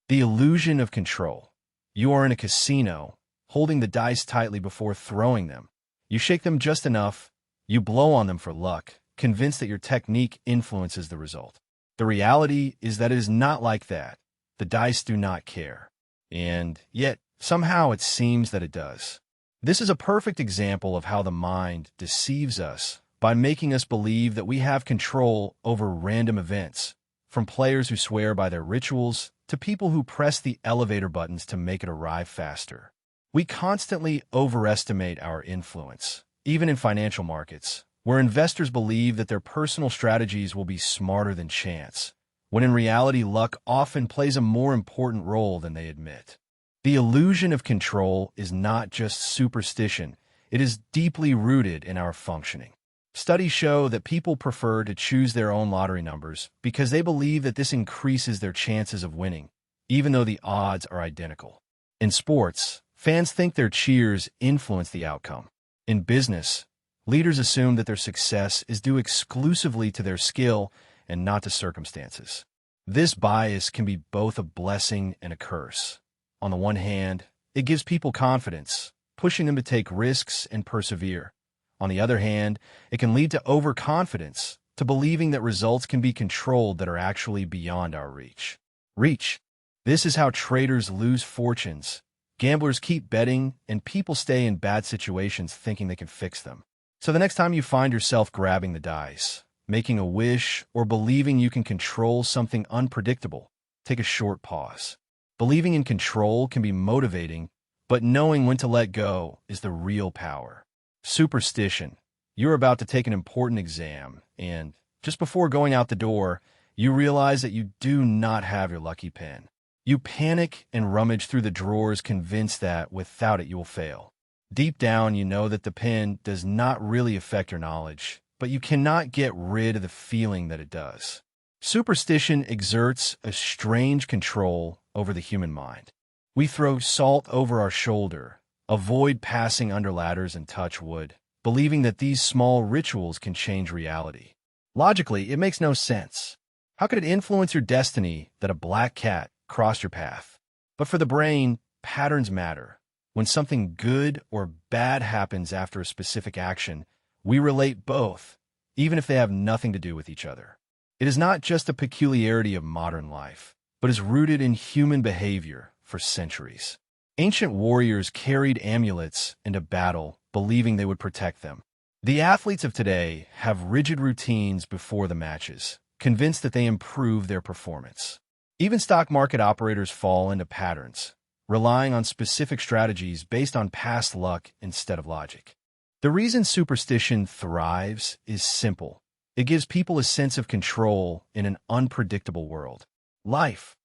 The illusion of control. You are in a casino, holding the dice tightly before throwing them. You shake them just enough, you blow on them for luck, convinced that your technique influences the result. The reality is that it is not like that. The dice do not care. And yet, somehow it seems that it does. This is a perfect example of how the mind deceives us by making us believe that we have control over random events, from players who swear by their rituals to people who press the elevator buttons to make it arrive faster. We constantly overestimate our influence, even in financial markets, where investors believe that their personal strategies will be smarter than chance, when in reality luck often plays a more important role than they admit. The illusion of control is not just superstition, it is deeply rooted in our functioning. Studies show that people prefer to choose their own lottery numbers because they believe that this increases their chances of winning, even though the odds are identical. In sports, fans think their cheers influence the outcome. In business, leaders assume that their success is due exclusively to their skill and not to circumstances. This bias can be both a blessing and a curse. On the one hand, it gives people confidence, pushing them to take risks and persevere. On the other hand, it can lead to overconfidence, to believing that results can be controlled that are actually beyond our reach. This is how traders lose fortunes, gamblers keep betting, and people stay in bad situations thinking they can fix them. So the next time you find yourself grabbing the dice, making a wish, or believing you can control something unpredictable, take a short pause. Believing in control can be motivating, but knowing when to let go is the real power. Superstition. You're about to take an important exam, and just before going out the door, you realize that you do not have your lucky pen. You panic and rummage through the drawers, convinced that without it you will fail. Deep down, you know that the pen does not really affect your knowledge, but you cannot get rid of the feeling that it does. Superstition exerts a strange control over the human mind. We throw salt over our shoulder, avoid passing under ladders, and touch wood, believing that these small rituals can change reality. Logically, it makes no sense. How could it influence your destiny that a black cat crossed your path? But for the brain, patterns matter. When something good or bad happens after a specific action, we relate both, even if they have nothing to do with each other. It is not just a peculiarity of modern life, but is rooted in human behavior for centuries. Ancient warriors carried amulets into battle, believing they would protect them. The athletes of today have rigid routines before the matches, convinced that they improve their performance. Even stock market operators fall into patterns, relying on specific strategies based on past luck instead of logic. The reason superstition thrives is simple. It gives people a sense of control in an unpredictable world. Life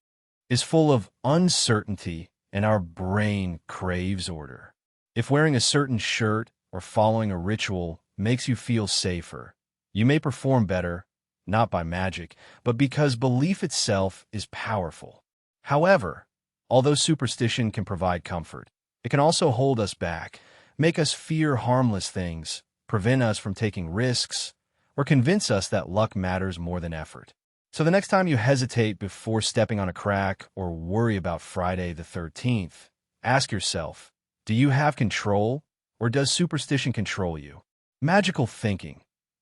is full of uncertainty, and our brain craves order. If wearing a certain shirt or following a ritual makes you feel safer, you may perform better, not by magic, but because belief itself is powerful. However, although superstition can provide comfort, it can also hold us back, make us fear harmless things, prevent us from taking risks, or convince us that luck matters more than effort. So the next time you hesitate before stepping on a crack or worry about Friday the 13th, ask yourself, do you have control, or does superstition control you? Magical thinking.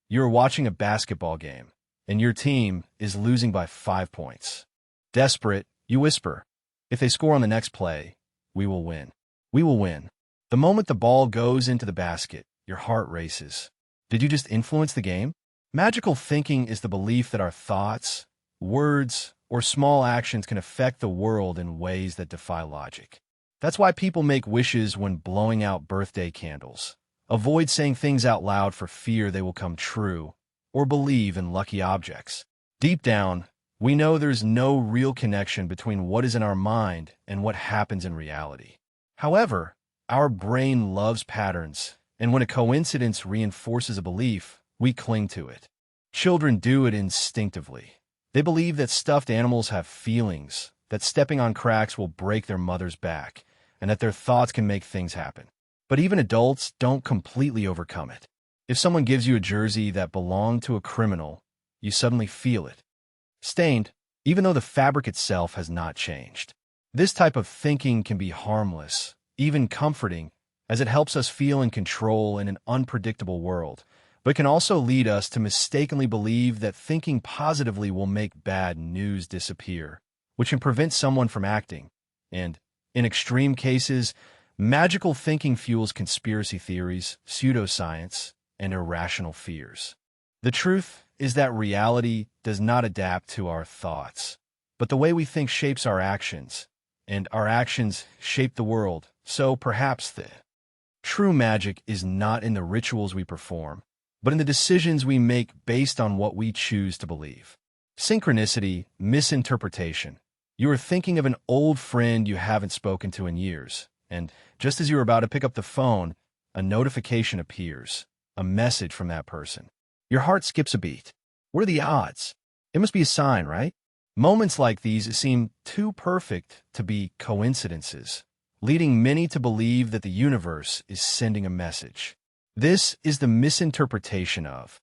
You are watching a basketball game, and your team is losing by 5 points. Desperate, you whisper, if they score on the next play, we will win. We will win. The moment the ball goes into the basket, your heart races. Did you just influence the game? Magical thinking is the belief that our thoughts, words, or small actions can affect the world in ways that defy logic. That's why people make wishes when blowing out birthday candles, avoid saying things out loud for fear they will come true, or believe in lucky objects. Deep down, we know there's no real connection between what is in our mind and what happens in reality. However, our brain loves patterns, and when a coincidence reinforces a belief, we cling to it. Children do it instinctively. They believe that stuffed animals have feelings, that stepping on cracks will break their mother's back, and that their thoughts can make things happen. But even adults don't completely overcome it. If someone gives you a jersey that belonged to a criminal, you suddenly feel it. Stained, even though the fabric itself has not changed. This type of thinking can be harmless, even comforting, as it helps us feel in control in an unpredictable world, but can also lead us to mistakenly believe that thinking positively will make bad news disappear, which can prevent someone from acting. And, in extreme cases, magical thinking fuels conspiracy theories, pseudoscience, and irrational fears. The truth is that reality does not adapt to our thoughts, but the way we think shapes our actions, and our actions shape the world. So perhaps the true magic is not in the rituals we perform, but in the decisions we make based on what we choose to believe. Synchronicity, misinterpretation. You are thinking of an old friend you haven't spoken to in years, and just as you're about to pick up the phone, a notification appears, a message from that person. Your heart skips a beat. What are the odds? It must be a sign, right? Moments like these seem too perfect to be coincidences, leading many to believe that the universe is sending a message. This is the misinterpretation of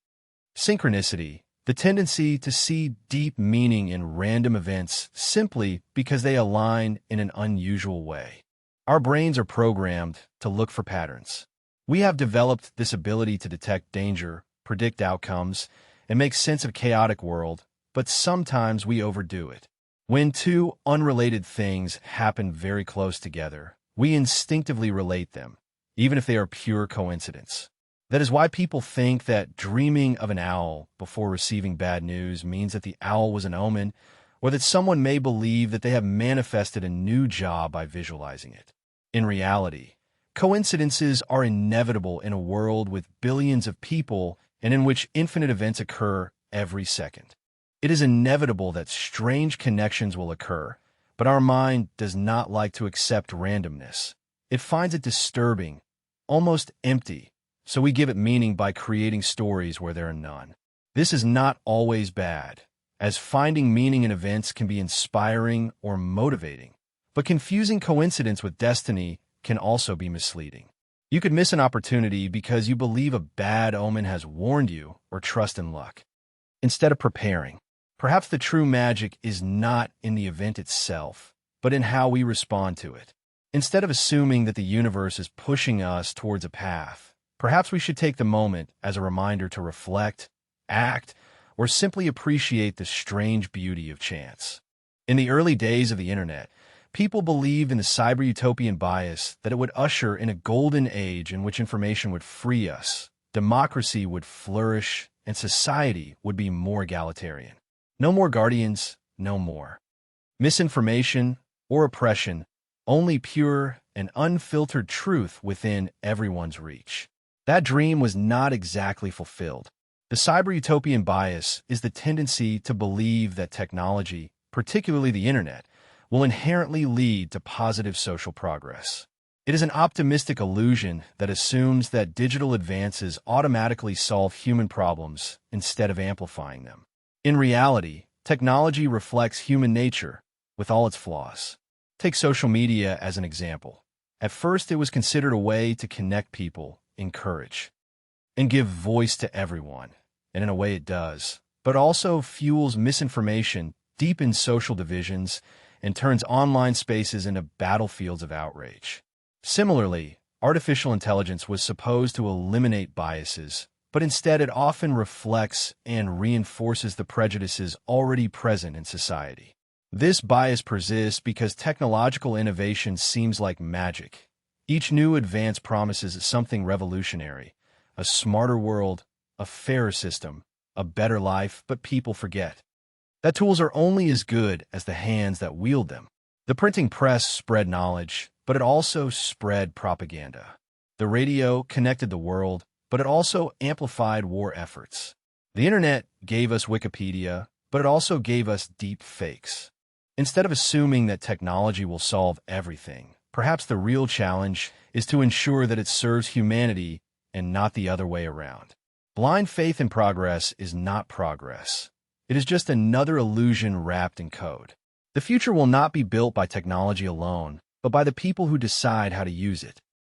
synchronicity, the tendency to see deep meaning in random events simply because they align in an unusual way. Our brains are programmed to look for patterns. We have developed this ability to detect danger, predict outcomes, and make sense of a chaotic world, but sometimes we overdo it. When two unrelated things happen very close together, we instinctively relate them, even if they are pure coincidence. That is why people think that dreaming of an owl before receiving bad news means that the owl was an omen, or that someone may believe that they have manifested a new job by visualizing it. In reality, coincidences are inevitable in a world with billions of people and in which infinite events occur every second. It is inevitable that strange connections will occur, but our mind does not like to accept randomness. It finds it disturbing, almost empty, so we give it meaning by creating stories where there are none. This is not always bad, as finding meaning in events can be inspiring or motivating, but confusing coincidence with destiny can also be misleading. You could miss an opportunity because you believe a bad omen has warned you or trust in luck. Instead of preparing, perhaps the true magic is not in the event itself, but in how we respond to it. Instead of assuming that the universe is pushing us towards a path, perhaps we should take the moment as a reminder to reflect, act, or simply appreciate the strange beauty of chance. In the early days of the internet, people believed in the cyber-utopian bias that it would usher in a golden age in which information would free us, democracy would flourish, and society would be more egalitarian. No more guardians, no more misinformation or oppression, only pure and unfiltered truth within everyone's reach. That dream was not exactly fulfilled. The cyber-utopian bias is the tendency to believe that technology, particularly the internet, will inherently lead to positive social progress. It is an optimistic illusion that assumes that digital advances automatically solve human problems instead of amplifying them. In reality, technology reflects human nature, with all its flaws. Take social media as an example. At first, it was considered a way to connect people, encourage, and give voice to everyone, and in a way it does, but also fuels misinformation, deepens social divisions, and turns online spaces into battlefields of outrage. Similarly, artificial intelligence was supposed to eliminate biases, but instead it often reflects and reinforces the prejudices already present in society. This bias persists because technological innovation seems like magic. Each new advance promises something revolutionary, a smarter world, a fairer system, a better life, but people forget. that tools are only as good as the hands that wield them. The printing press spread knowledge, but it also spread propaganda. The radio connected the world, but it also amplified war efforts. The internet gave us Wikipedia, but it also gave us deep fakes. Instead of assuming that technology will solve everything, perhaps the real challenge is to ensure that it serves humanity and not the other way around. Blind faith in progress is not progress. It is just another illusion wrapped in code. The future will not be built by technology alone, but by the people who decide how to use it.